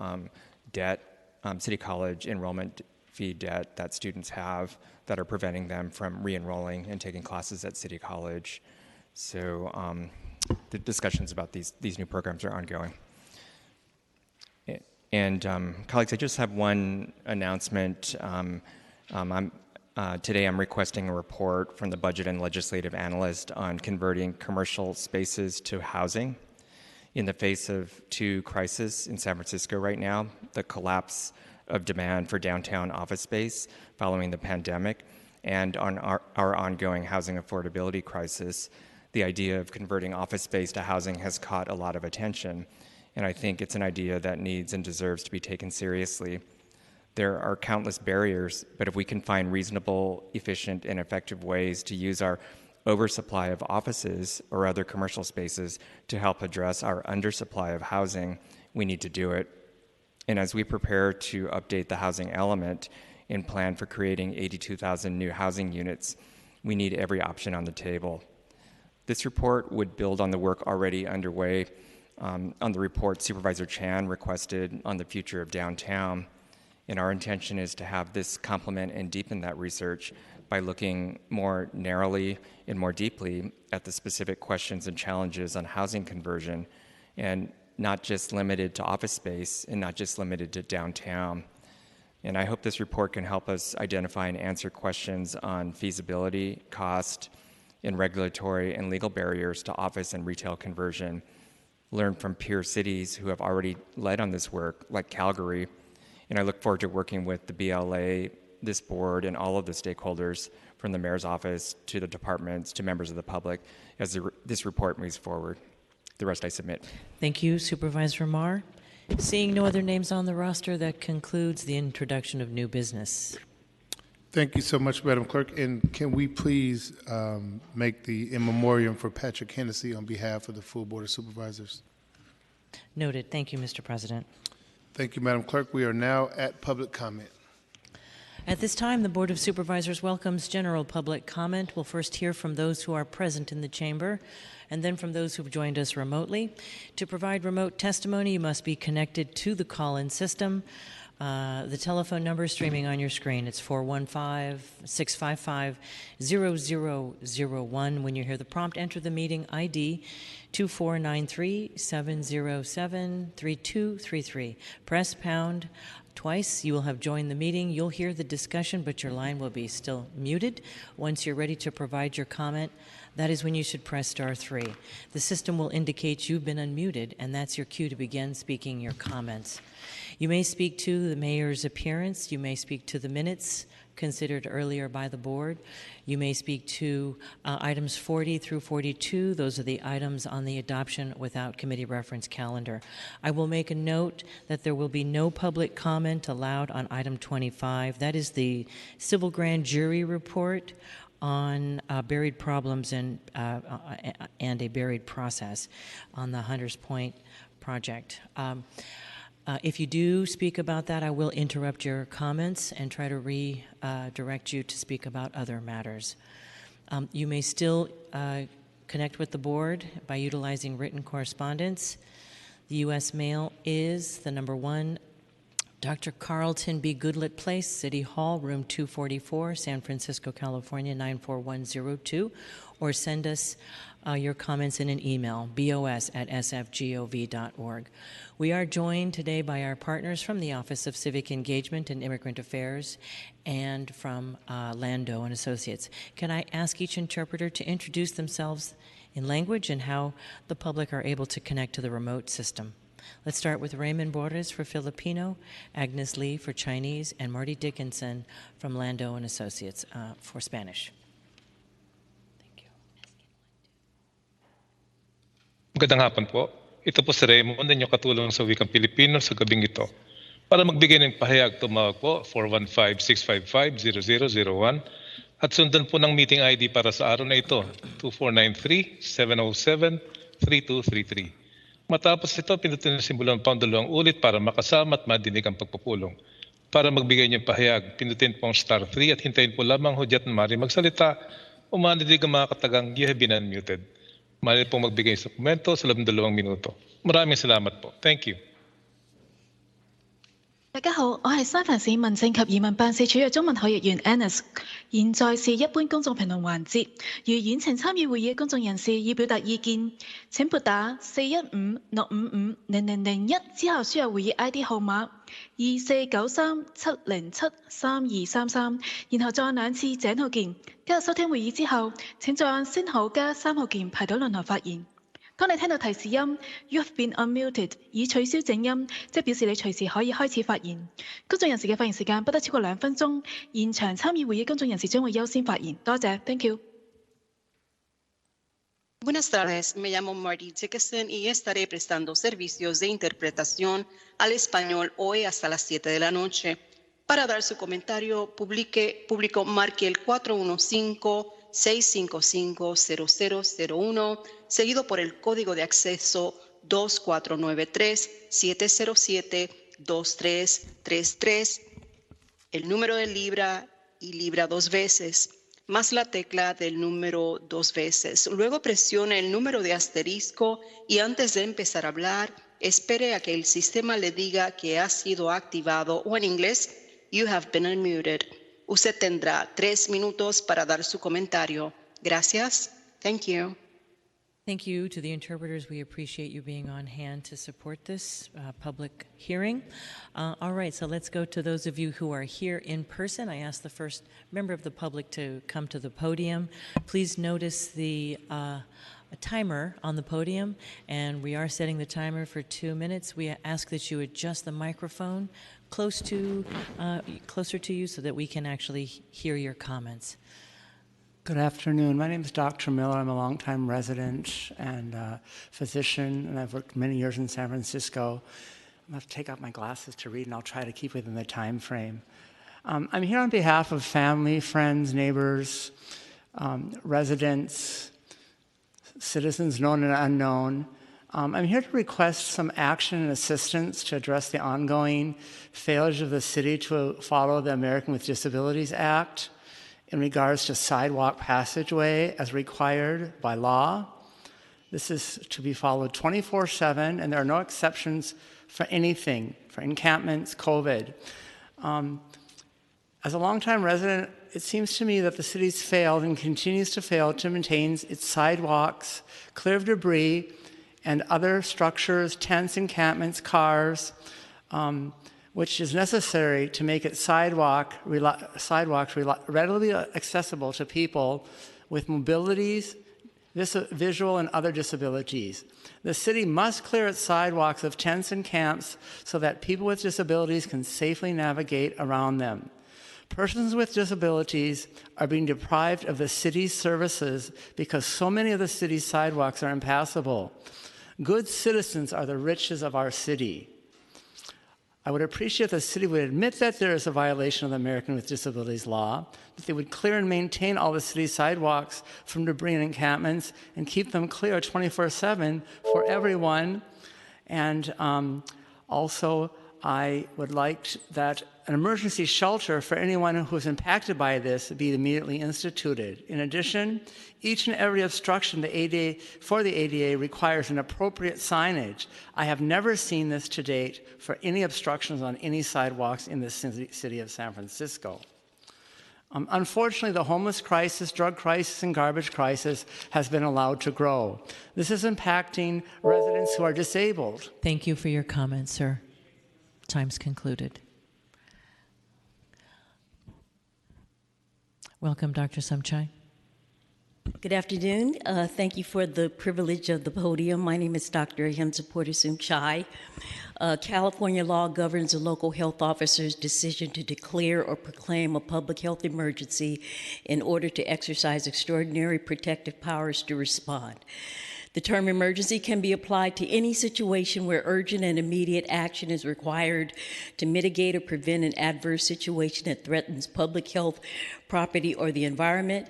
City College enrollment fee debt that students have that are preventing them from re-enrolling and taking classes at City College. So the discussions about these new programs are ongoing. And colleagues, I just have one announcement. Today I'm requesting a report from the budget and legislative analyst on converting commercial spaces to housing in the face of two crises in San Francisco right now: the collapse of demand for downtown office space following the pandemic, and on our ongoing housing affordability crisis. The idea of converting office space to housing has caught a lot of attention, and I think it's an idea that needs and deserves to be taken seriously. There are countless barriers, but if we can find reasonable, efficient, and effective ways to use our oversupply of offices or other commercial spaces to help address our undersupply of housing, we need to do it. And as we prepare to update the housing element and plan for creating 82,000 new housing units, we need every option on the table. This report would build on the work already underway on the report Supervisor Chan requested on the future of downtown. And our intention is to have this complement and deepen that research by looking more narrowly and more deeply at the specific questions and challenges on housing conversion, and not just limited to office space and not just limited to downtown. And I hope this report can help us identify and answer questions on feasibility, cost, and regulatory and legal barriers to office and retail conversion. Learn from peer cities who have already led on this work, like Calgary. And I look forward to working with the BLA, this board, and all of the stakeholders, from the mayor's office to the departments to members of the public, as this report moves forward. The rest I submit. Thank you, Supervisor Marr. Seeing no other names on the roster, that concludes the introduction of new business. Thank you so much, Madam Clerk. And can we please make the in memoriam for Patrick Hennessy on behalf of the full Board of Supervisors? Noted. Thank you, Mr. President. Thank you, Madam Clerk. We are now at public comment. At this time, the Board of Supervisors welcomes general public comment. We'll first hear from those who are present in the chamber, and then from those who've joined us remotely. To provide remote testimony, you must be connected to the call-in system. The telephone number is streaming on your screen. It's 415-655-0001. When you hear the prompt, enter the meeting ID 2493-707-3233. Press pound twice. You will have joined the meeting. You'll hear the discussion, but your line will be still muted. Once you're ready to provide your comment, that is when you should press *3. The system will indicate you've been unmuted, and that's your cue to begin speaking your comments. You may speak to the mayor's appearance. You may speak to the minutes considered earlier by the board. You may speak to items 40 through 42. Those are the items on the adoption without committee reference calendar. I will make a note that there will be no public comment allowed on item 25. That is the civil grand jury report on buried problems and a buried process on the Hunters Point project. If you do speak about that, I will interrupt your comments and try to redirect you to speak about other matters. You may still connect with the board by utilizing written correspondence. The U.S. mail is the number 1, Dr. Carlton B. Goodlett Place, City Hall, room 244, San Francisco, California, 94102, or send us your comments in an email, bos@sfgov.org. We are joined today by our partners from the Office of Civic Engagement and Immigrant Affairs and from Lando and Associates. Can I ask each interpreter to introduce themselves in language and how the public are able to connect to the remote system? Let's start with Raymond Borges for Filipino, Agnes Lee for Chinese, and Marty Dickinson from Lando and Associates for Spanish. Magandang hapon po. Ito po si Raymond, inyong katulong sa wikang Pilipino sa gabing ito. Para magbigay ng pahayag, tumawag po 415-655-0001 at sundan po ng meeting ID para sa araw na ito, 2493-707-3233. Matapos ito, pindutin ang simbolo ng #2 ulit para makasama at madinig ang pagpupulong. Para magbigay niyong pahayag, pindutin po ang *3 at hintayin po lamang hudyat na maaari magsalita o manidig ang mga katagang you have been unmuted. Maaari pong magbigay sa komento sa 12 minuto. Maraming salamat po. Thank you. 大家好，我係三藩市民政及移民辦事處嘅中文口譯員 Annis。現在是一般公眾評論環節，如遠程參與會議嘅公眾人士要表達意見，請撥打415-655-0001之後輸入會議 ID 號碼2493-707-3233，然後再按2次井號鍵。加入收聽會議之後，請再按先號加3號鍵排隊輪候發言。當你聽到提示音 You have been unmuted 已取消靜音，即表示你隨時可以開始發言。公眾人士嘅發言時間不得超過2分鐘。現場參與會議公眾人士將會優先發言。多謝 ，Thank you。 Buenas tardes, me llamo Marty Dickinson y estaré prestando servicios de interpretación al español hoy hasta las 7 de la noche. Para dar su comentario, público marque el 415-655-0001, seguido por el código de acceso 2493-707-2333, el número de Libra y Libra 2 veces, más la tecla del número 2 veces. Luego presione el número de asterisco y antes de empezar a hablar, espere a que el sistema le diga que ha sido activado o en inglés, You have been unmuted. Usted tendrá 3 minutos para dar su comentario. Gracias. Thank you. Thank you to the interpreters. We appreciate you being on hand to support this public hearing. All right, so let's go to those of you who are here in person. I ask the first member of the public to come to the podium. Please notice the timer on the podium, and we are setting the timer for 2 minutes. We ask that you adjust the microphone closer to you so that we can actually hear your comments. Good afternoon. My name is Dr. Miller. I'm a longtime resident and physician, and I've worked many years in San Francisco. I'm going to have to take out my glasses to read, and I'll try to keep within the time frame. I'm here on behalf of family, friends, neighbors, residents, citizens known and unknown. I'm here to request some action and assistance to address the ongoing failures of the city to follow the American with Disabilities Act in regards to sidewalk passageway as required by law. This is to be followed 24/7, and there are no exceptions for anything, for encampments, COVID. As a longtime resident, it seems to me that the city's failed and continues to fail to maintain its sidewalks clear of debris and other structures, tents, encampments, cars, which is necessary to make it sidewalks readily accessible to people with mobilities, visual and other disabilities. The city must clear its sidewalks of tents and camps so that people with disabilities can safely navigate around them. Persons with disabilities are being deprived of the city's services because so many of the city's sidewalks are impassable. Good citizens are the riches of our city. I would appreciate if the city would admit that there is a violation of the American with Disabilities law, that they would clear and maintain all the city's sidewalks from debris and encampments and keep them clear 24/7 for everyone. And also, I would like that an emergency shelter for anyone who is impacted by this be immediately instituted. In addition, each and every obstruction for the ADA requires an appropriate signage. I have never seen this to date for any obstructions on any sidewalks in the city of San Francisco. Unfortunately, the homeless crisis, drug crisis, and garbage crisis has been allowed to grow. This is impacting residents who are disabled. Thank you for your comments, sir. Time's concluded. Welcome, Dr. Sumchai. Good afternoon. Thank you for the privilege of the podium. My name is Dr. Hemsapur Sumchai. California law governs a local health officer's decision to declare or proclaim a public health emergency in order to exercise extraordinary protective powers to respond. The term emergency can be applied to any situation where urgent and immediate action is required to mitigate or prevent an adverse situation that threatens public health, property, or the environment.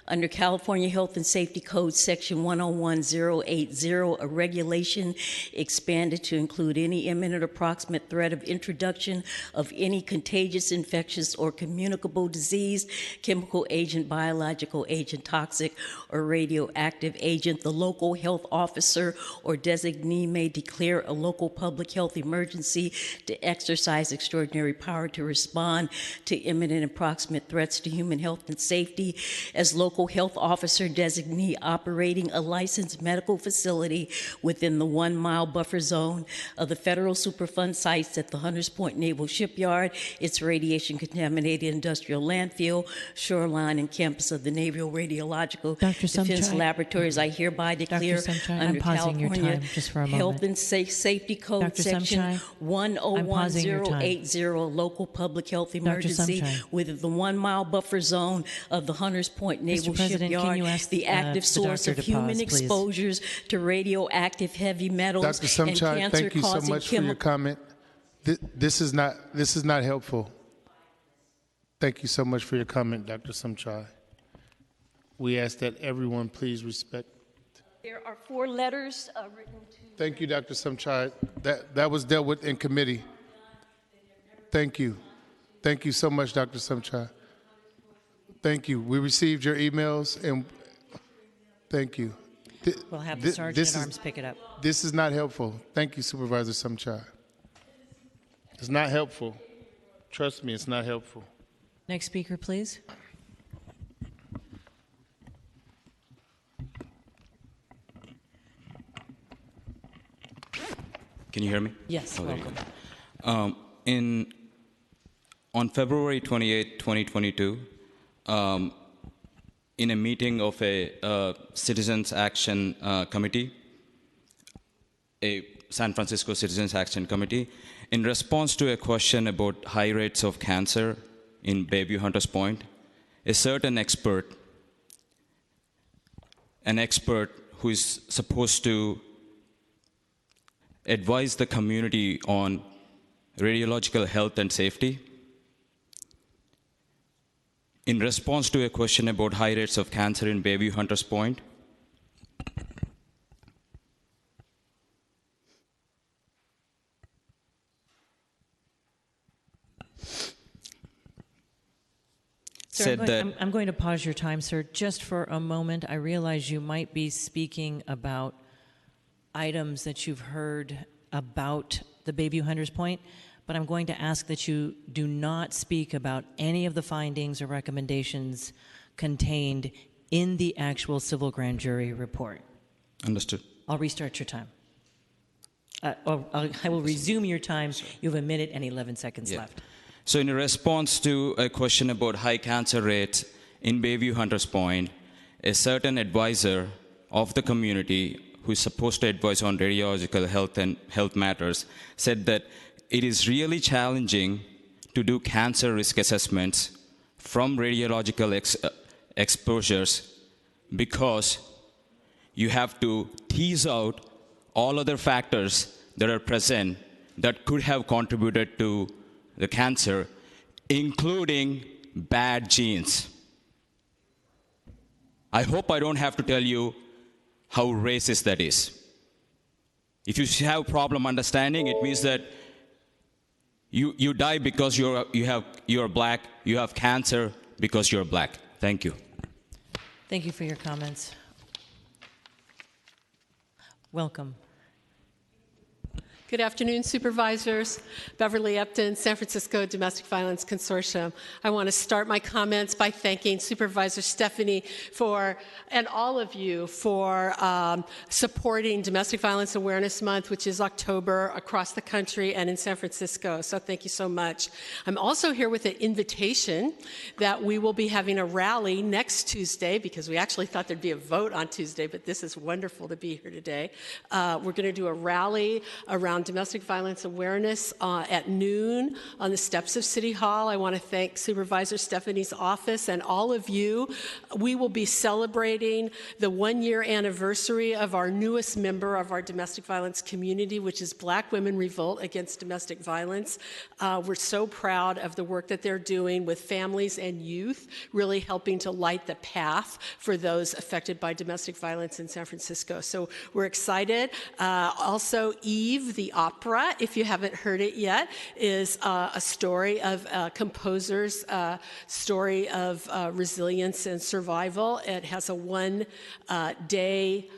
Under California Health and Safety Code Section 101080, a regulation expanded to include any imminent or proximate threat of introduction of any contagious, infectious, or communicable disease, chemical agent, biological agent, toxic, or radioactive agent. The local health officer or designee may declare a local public health emergency to exercise extraordinary power to respond to imminent and proximate threats to human health and safety. As local health officer designee operating a licensed medical facility within the 1 mile buffer zone of the federal Superfund sites at the Hunters Point Naval Shipyard, its radiation contaminated industrial landfill, shoreline, and campus of the Naval Radiological Defense Laboratories, I hereby declare under California Health and Safety Code Section 101080, local public health emergency within the 1 mile buffer zone of the Hunters Point Naval Shipyard, the active source of human exposures to radioactive heavy metals Dr. Sumchai, and thank you so cancer-causing much for your comment. This is not helpful. Thank you so much for your comment, Dr. Sumchai. We ask that everyone please respect. There are 4 letters written to... Thank you, Dr. Sumchai. That was dealt with in committee. Thank you. Thank you so much, Dr. Sumchai. Thank you. We received your emails, and thank you. We'll have the Sergeant at Arms pick it up. This is not helpful. Thank you, Supervisor Sumchai. It's not helpful. Trust me, it's not helpful. Next speaker, please. Can you hear me? Yes, welcome. On February 28, 2022, in a meeting of a Citizens Action Committee, a San Francisco Citizens Action Committee, in response to a question about high rates of cancer in Bayview Hunters Point, a certain expert, an expert who is supposed to advise the community on radiological health and safety, in response to a question about high rates of cancer in Bayview Hunters Point, Sir, I'm going to pause your time, sir, just for a moment. I realize you might be speaking about items that you've heard about the Bayview Hunters Point, but I'm going to ask that you do not speak about any of the findings or recommendations contained in the actual civil grand jury report. Understood. I'll restart your time. I will resume your time. You have a minute and 11 seconds left. So in response to a question about high cancer rates in Bayview Hunters Point, a certain advisor of the community, who is supposed to advise on radiological health and health matters, said that it is really challenging to do cancer risk assessments from radiological exposures because you have to tease out all other factors that are present that could have contributed to the cancer, including bad genes. I hope I don't have to tell you how racist that is. If you have a problem understanding, it means that you die because you're black, you have cancer because you're black. Thank you. Thank you for your comments. Welcome. Good afternoon, Supervisors. Beverly Upton, San Francisco Domestic Violence Consortium. I want to start my comments by thanking Supervisor Stephanie and all of you for supporting Domestic Violence Awareness Month, which is October across the country and in San Francisco. So thank you so much. I'm also here with an invitation that we will be having a rally next Tuesday, because we actually thought there'd be a vote on Tuesday, but this is wonderful to be here today. We're going to do a rally around domestic violence awareness at noon on the steps of City Hall. I want to thank Supervisor Stephanie's office and all of you. We will be celebrating the 1-year anniversary of our newest member of our domestic violence community, which is Black Women Revolt Against Domestic Violence. We're so proud of the work that they're doing with families and youth, really helping to light the path for those affected by domestic violence in San Francisco. So we're excited. Also, Eve, the opera, if you haven't heard it yet, is a story of a composer's story of resilience and survival. It has a one-day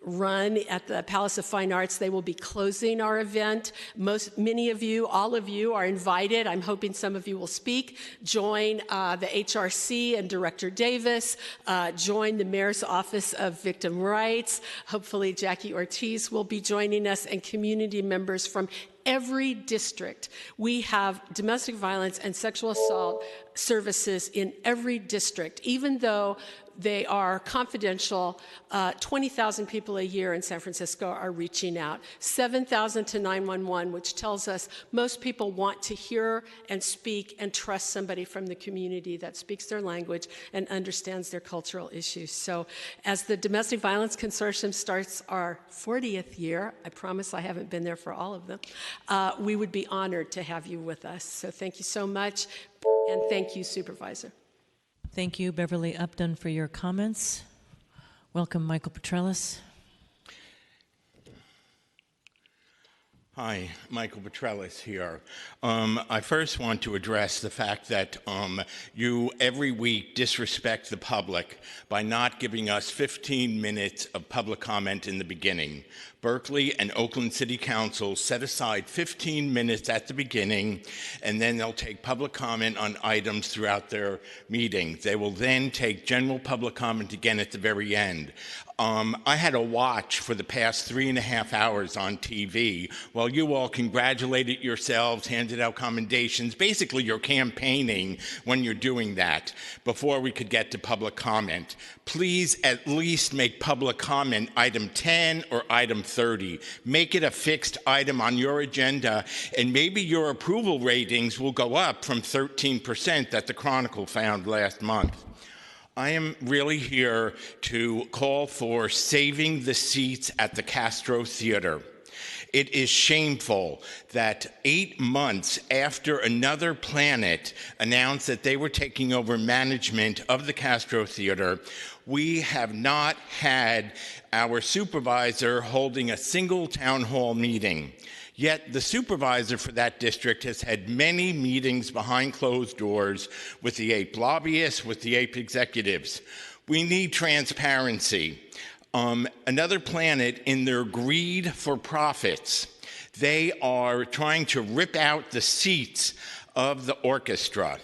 run at the Palace of Fine Arts. They will be closing our event. Many of you, all of you are invited. I'm hoping some of you will speak. Join the HRC and Director Davis. Join the Mayor's Office of Victim Rights. Hopefully Jackie Ortiz will be joining us, and community members from every district. We have domestic violence and sexual assault services in every district, even though they are confidential. 20,000 people a year in San Francisco are reaching out. 7,000 to 911, which tells us most people want to hear and speak and trust somebody from the community that speaks their language and understands their cultural issues. So as the Domestic Violence Consortium starts our 40th year, I promise I haven't been there for all of them, we would be honored to have you with us. So thank you so much, and thank you, Supervisor. Thank you, Beverly Upton, for your comments. Welcome, Michael Petrellis. Hi, Michael Petrellis here. I first want to address the fact that you every week disrespect the public by not giving us 15 minutes of public comment in the beginning. Berkeley and Oakland City Council set aside 15 minutes at the beginning, and then they'll take public comment on items throughout their meeting. They will then take general public comment again at the very end. I had to watch for the past 3.5 hours on TV while you all congratulated yourselves, handed out commendations. Basically, you're campaigning when you're doing that before we could get to public comment. Please at least make public comment item 10 or item 30. Make it a fixed item on your agenda, and maybe your approval ratings will go up from 13% that the Chronicle found last month. I am really here to call for saving the seats at the Castro Theater. It is shameful that 8 months after Another Planet announced that they were taking over management of the Castro Theater, we have not had our supervisor holding a single town hall meeting. Yet the supervisor for that district has had many meetings behind closed doors with the APE lobbyists, with the APE executives. We need transparency. Another Planet, in their greed for profits, they are trying to rip out the seats of the orchestra.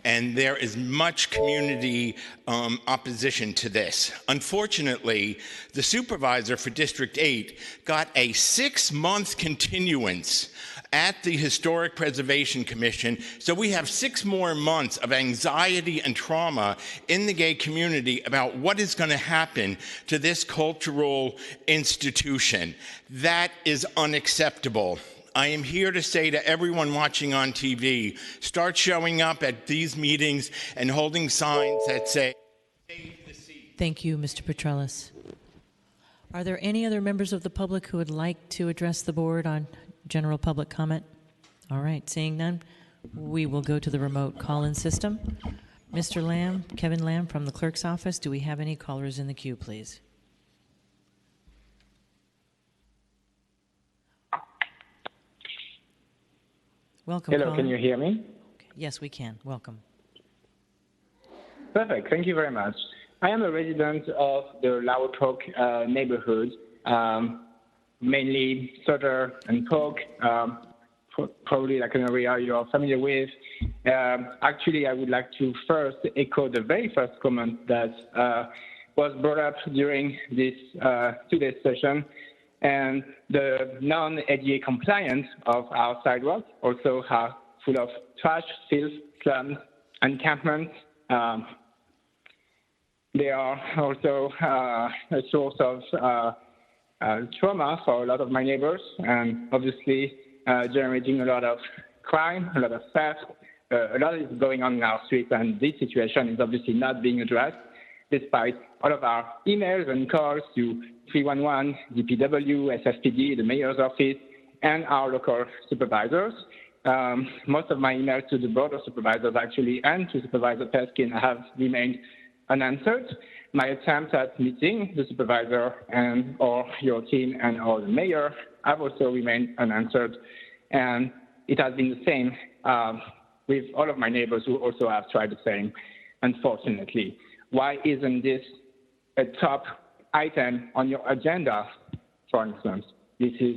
And there is much community opposition to this. Unfortunately, the supervisor for District 8 got a 6-month continuance at the Historic Preservation Commission. So we have 6 more months of anxiety and trauma in the gay community about what is going to happen to this cultural institution. That is unacceptable. I am here to say to everyone watching on TV, start showing up at these meetings and holding signs that say, "Save the seat." Thank you, Mr. Petrellis. Are there any other members of the public who would like to address the board on general public comment? All right, seeing none, we will go to the remote call-in system. Mr. Lamb, Kevin Lamb from the clerk's office, do we have any callers in the queue, please? Welcome, Hello, caller. can you hear me? Yes, we can. Welcome. Perfect, thank you very much. I am a resident of the Lower Polk neighborhood, mainly Sutter and Polk, probably like an area you're familiar with. Actually, I would like to first echo the very first comment that was brought up during this today's session, and the non-ADA compliance of our sidewalks also are full of trash, filth, slums, encampments. They are also a source of trauma for a lot of my neighbors, and obviously generating a lot of crime, a lot of theft. A lot is going on in our streets, and this situation is obviously not being addressed, despite all of our emails and calls to 311, DPW, SFPD, the mayor's office, and our local supervisors. Most of my emails to the board of supervisors, actually, and to Supervisor Peskin have remained unanswered. My attempts at meeting the supervisor and or your team and or the mayor have also remained unanswered. And it has been the same with all of my neighbors who also have tried the same, unfortunately. Why isn't this a top item on your agenda, for instance? This is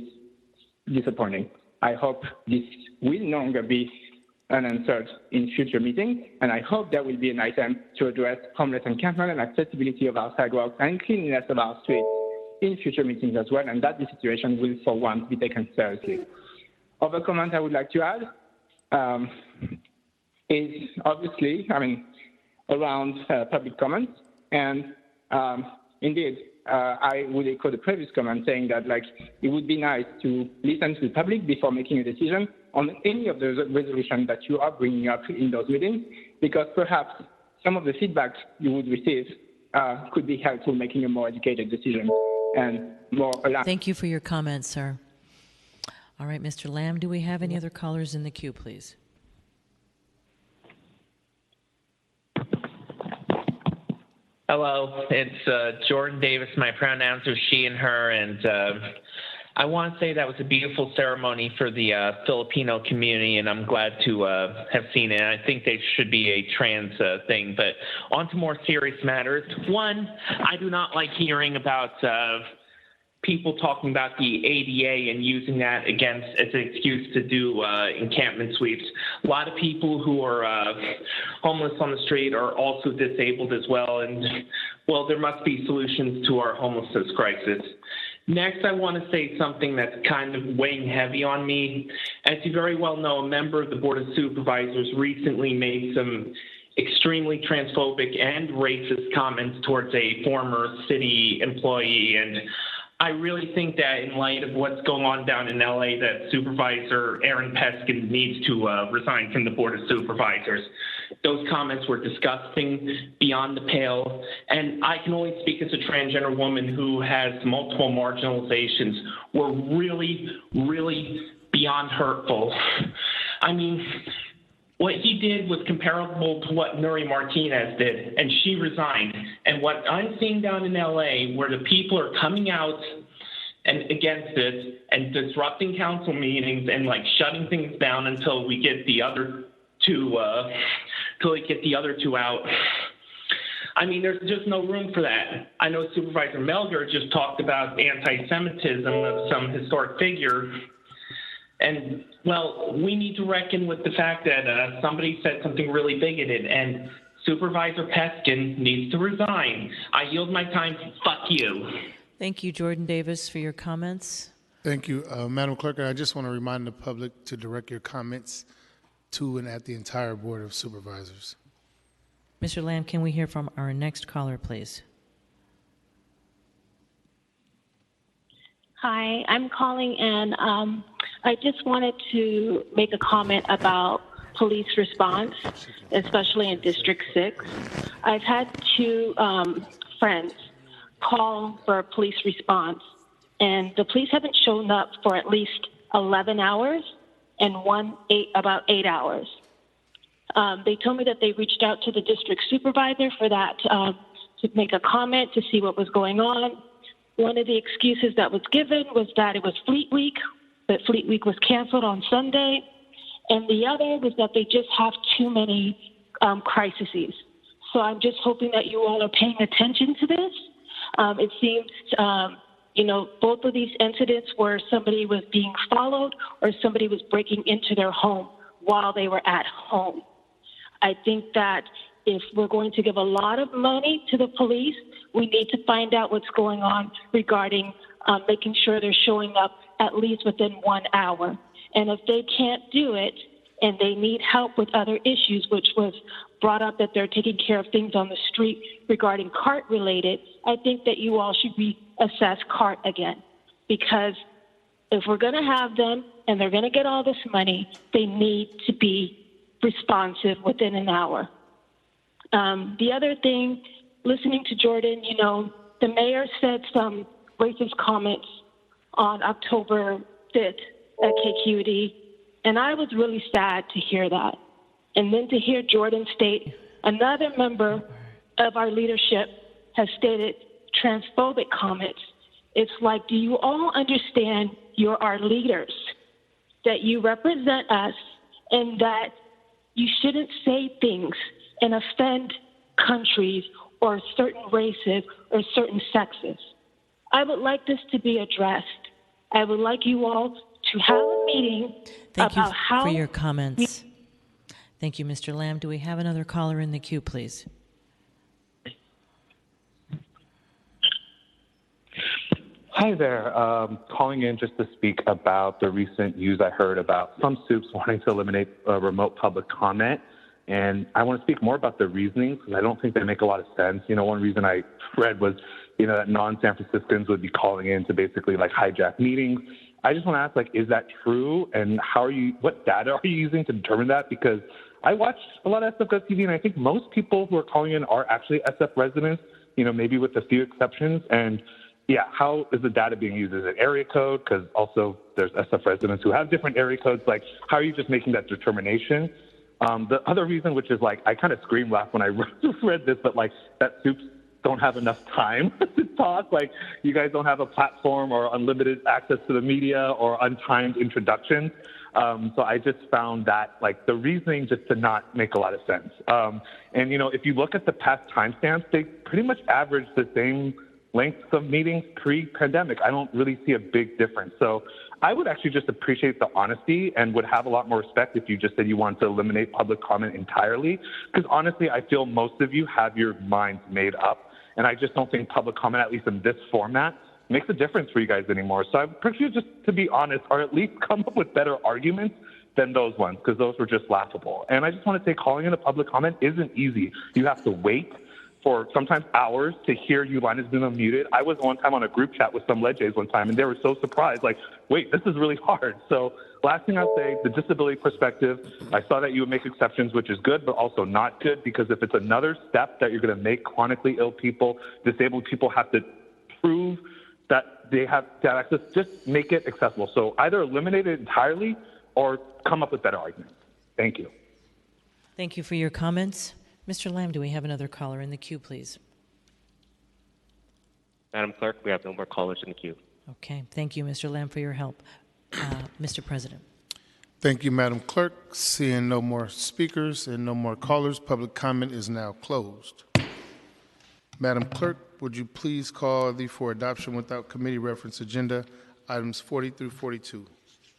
disappointing. I hope this will no longer be unanswered in future meetings, and I hope there will be an item to address homeless encampment and accessibility of our sidewalks and cleanliness of our streets in future meetings as well, and that the situation will for once be taken seriously. Other comment I would like to add is obviously, around public comments, and indeed, I would echo the previous comment saying that it would be nice to listen to the public before making a decision on any of the resolutions that you are bringing up in those meetings, because perhaps some of the feedback you would receive could be helpful making a more educated decision and more aligned. Thank you for your comments, sir. All right, Mr. Lamb, do we have any other callers in the queue, please? Hello, it's Jordan Davis. My pronouns are she and her, and I want to say that was a beautiful ceremony for the Filipino community, and I'm glad to have seen it. I think they should be a trans thing. But on to more serious matters. One, I do not like hearing about people talking about the ADA and using that as an excuse to do encampment sweeps. A lot of people who are homeless on the street are also disabled as well, and well, there must be solutions to our homelessness crisis. Next, I want to say something that's kind of weighing heavy on me. As you very well know, a member of the Board of Supervisors recently made some extremely transphobic and racist comments towards a former city employee, and I really think that in light of what's going on down in LA, that Supervisor Aaron Peskin needs to resign from the Board of Supervisors. Those comments were disgusting, beyond the pale, and I can only speak as a transgender woman who has multiple marginalizations, were really, really beyond hurtful. I mean, what he did was comparable to what Nuri Martinez did, and she resigned. And what I'm seeing down in LA, where the people are coming out and against this and disrupting council meetings and shutting things down until we get the other two, out. I mean, there's just no room for that. I know Supervisor Melger just talked about anti-Semitism of some historic figure. And, well, we need to reckon with the fact that somebody said something really bigoted, and Supervisor Peskin needs to resign. I yield my time. Fuck you. Thank you, Jordan Davis, for your comments. Thank you, Madam Clerk. I just want to remind the public to direct your comments to and at the entire Board of Supervisors. Mr. Lamb, can we hear from our next caller, please? Hi, I'm calling in. I just wanted to make a comment about police response, especially in District 6. I've had two friends call for a police response, and the police haven't shown up for at least 11 hours and about 8 hours. They told me that they reached out to the district supervisor for that to make a comment to see what was going on. One of the excuses that was given was that it was Fleet Week, but Fleet Week was canceled on Sunday. And the other was that they just have too many crises. So I'm just hoping that you all are paying attention to this. It seems, both of these incidents where somebody was being followed or somebody was breaking into their home while they were at home. I think that if we're going to give a lot of money to the police, we need to find out what's going on regarding making sure they're showing up at least within 1 hour. And if they can't do it and they need help with other issues, which was brought up that they're taking care of things on the street regarding CART related, I think that you all should reassess CART again. Because if we're going to have them and they're going to get all this money, they need to be responsive within an hour. The other thing, listening to Jordan, the mayor said some racist comments on October 5th at KQED, and I was really sad to hear that. And then to hear Jordan state another member of our leadership has stated transphobic comments. It's like, do you all understand you're our leaders, that you represent us, and that you shouldn't say things and offend countries or certain races or certain sexes? I would like this to be addressed. I would like you all to have a meeting Thank about you how for your comments. Thank you, Mr. Lamb. Do we have another caller in the queue, please? Hi there. Calling in just to speak about the recent news I heard about some soups wanting to eliminate remote public comment. And I want to speak more about the reasonings because I don't think they make a lot of sense. One reason I read was, that non-San Franciscans would be calling in to basically hijack meetings. I just want to ask, is that true? And what data are you using to determine that? Because I watch a lot of SF TV, and I think most people who are calling in are actually SF residents, maybe with a few exceptions. And yeah, how is the data being used? Is it area code? Because also there's SF residents who have different area codes. How are you just making that determination? The other reason, which is I kind of scream laugh when I read this, but that soups don't have enough time to talk. You guys don't have a platform or unlimited access to the media or untimed introductions. So I just found that the reasoning just did not make a lot of sense. And if you look at the past timestamps, they pretty much average the same lengths of meetings pre-pandemic. I don't really see a big difference. So I would actually just appreciate the honesty and would have a lot more respect if you just said you want to eliminate public comment entirely. Because honestly, I feel most of you have your minds made up. And I just don't think public comment, at least in this format, makes a difference for you guys anymore. So I prefer you just to be honest, or at least come up with better arguments than those ones, because those were just laughable. And I just want to say calling in a public comment isn't easy. You have to wait for sometimes hours to hear your line has been unmuted. I was one time on a group chat with some leges one time, and they were so surprised, wait, this is really hard. So last thing I'll say, the disability perspective, I saw that you would make exceptions, which is good, but also not good, because if it's another step that you're going to make chronically ill people, disabled people have to prove that they have access, just make it accessible. So either eliminate it entirely or come up with better arguments. Thank you. Thank you for your comments. Mr. Lamb, do we have another caller in the queue, please? Madam Clerk, we have no more callers in the queue. Okay. Thank you, Mr. Lamb, for your help. Mr. President. Thank you, Madam Clerk. Seeing no more speakers and no more callers, public comment is now closed. Madam Clerk, would you please call for adoption without committee reference agenda items 40 through 42?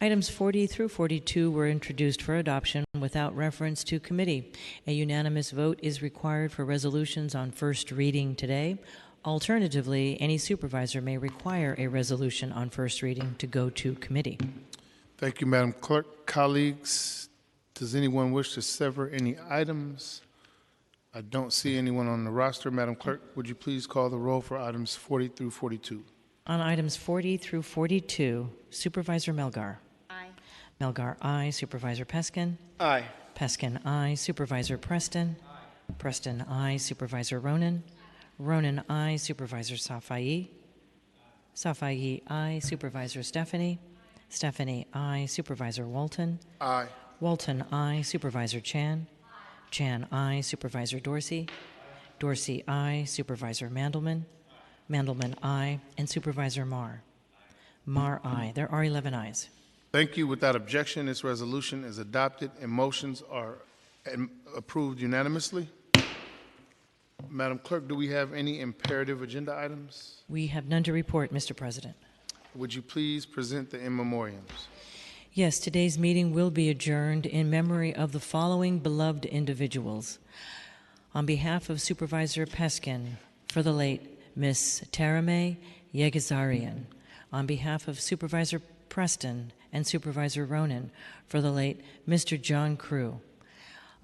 Items 40 through 42 were introduced for adoption without reference to committee. A unanimous vote is required for resolutions on first reading today. Alternatively, any supervisor may require a resolution on first reading to go to committee. Thank you, Madam Clerk. Colleagues, does anyone wish to sever any items? I don't see anyone on the roster. Madam Clerk, would you please call the roll for items 40 through 42? On items 40 through 42, Supervisor Melgar. Aye. Melgar, aye. Supervisor Peskin. Aye. Peskin, aye. Supervisor Preston. Aye. Preston, aye. Supervisor Ronan. Ronan, aye. Supervisor Safai. Safai, aye. Supervisor Stephanie. Stephanie, aye. Supervisor Walton. Aye. Walton, aye. Supervisor Chan. Chan, aye. Supervisor Dorsey. Dorsey, aye. Supervisor Mandelman. Mandelman, aye. And Supervisor Marr. Marr, aye. There are 11 ayes. Thank you. Without objection, this resolution is adopted and motions are approved unanimously. Madam Clerk, do we have any imperative agenda items? We have none to report, Mr. President. Would you please present the in memoriams? Yes, today's meeting will be adjourned in memory of the following beloved individuals. On behalf of Supervisor Peskin, for the late Miss Tarameh Yegazarian. On behalf of Supervisor Preston and Supervisor Ronan, for the late Mr. John Crew.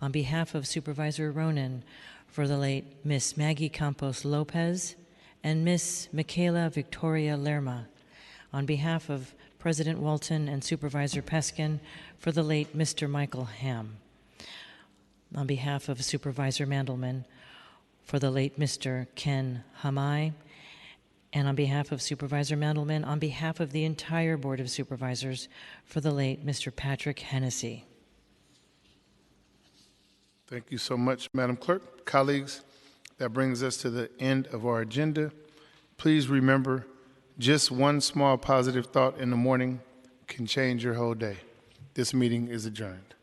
On behalf of Supervisor Ronan, for the late Miss Maggie Campos Lopez and Miss Michaela Victoria Lerma. On behalf of President Walton and Supervisor Peskin, for the late Mr. Michael Ham. On behalf of Supervisor Mandelman, for the late Mr. Ken Hamai, and on behalf of Supervisor Mandelman, on behalf of the entire Board of Supervisors, for the late Mr. Patrick Hennessy. Thank you so much, Madam Clerk. Colleagues, that brings us to the end of our agenda. Please remember, just one small positive thought in the morning can change your whole day. This meeting is adjourned.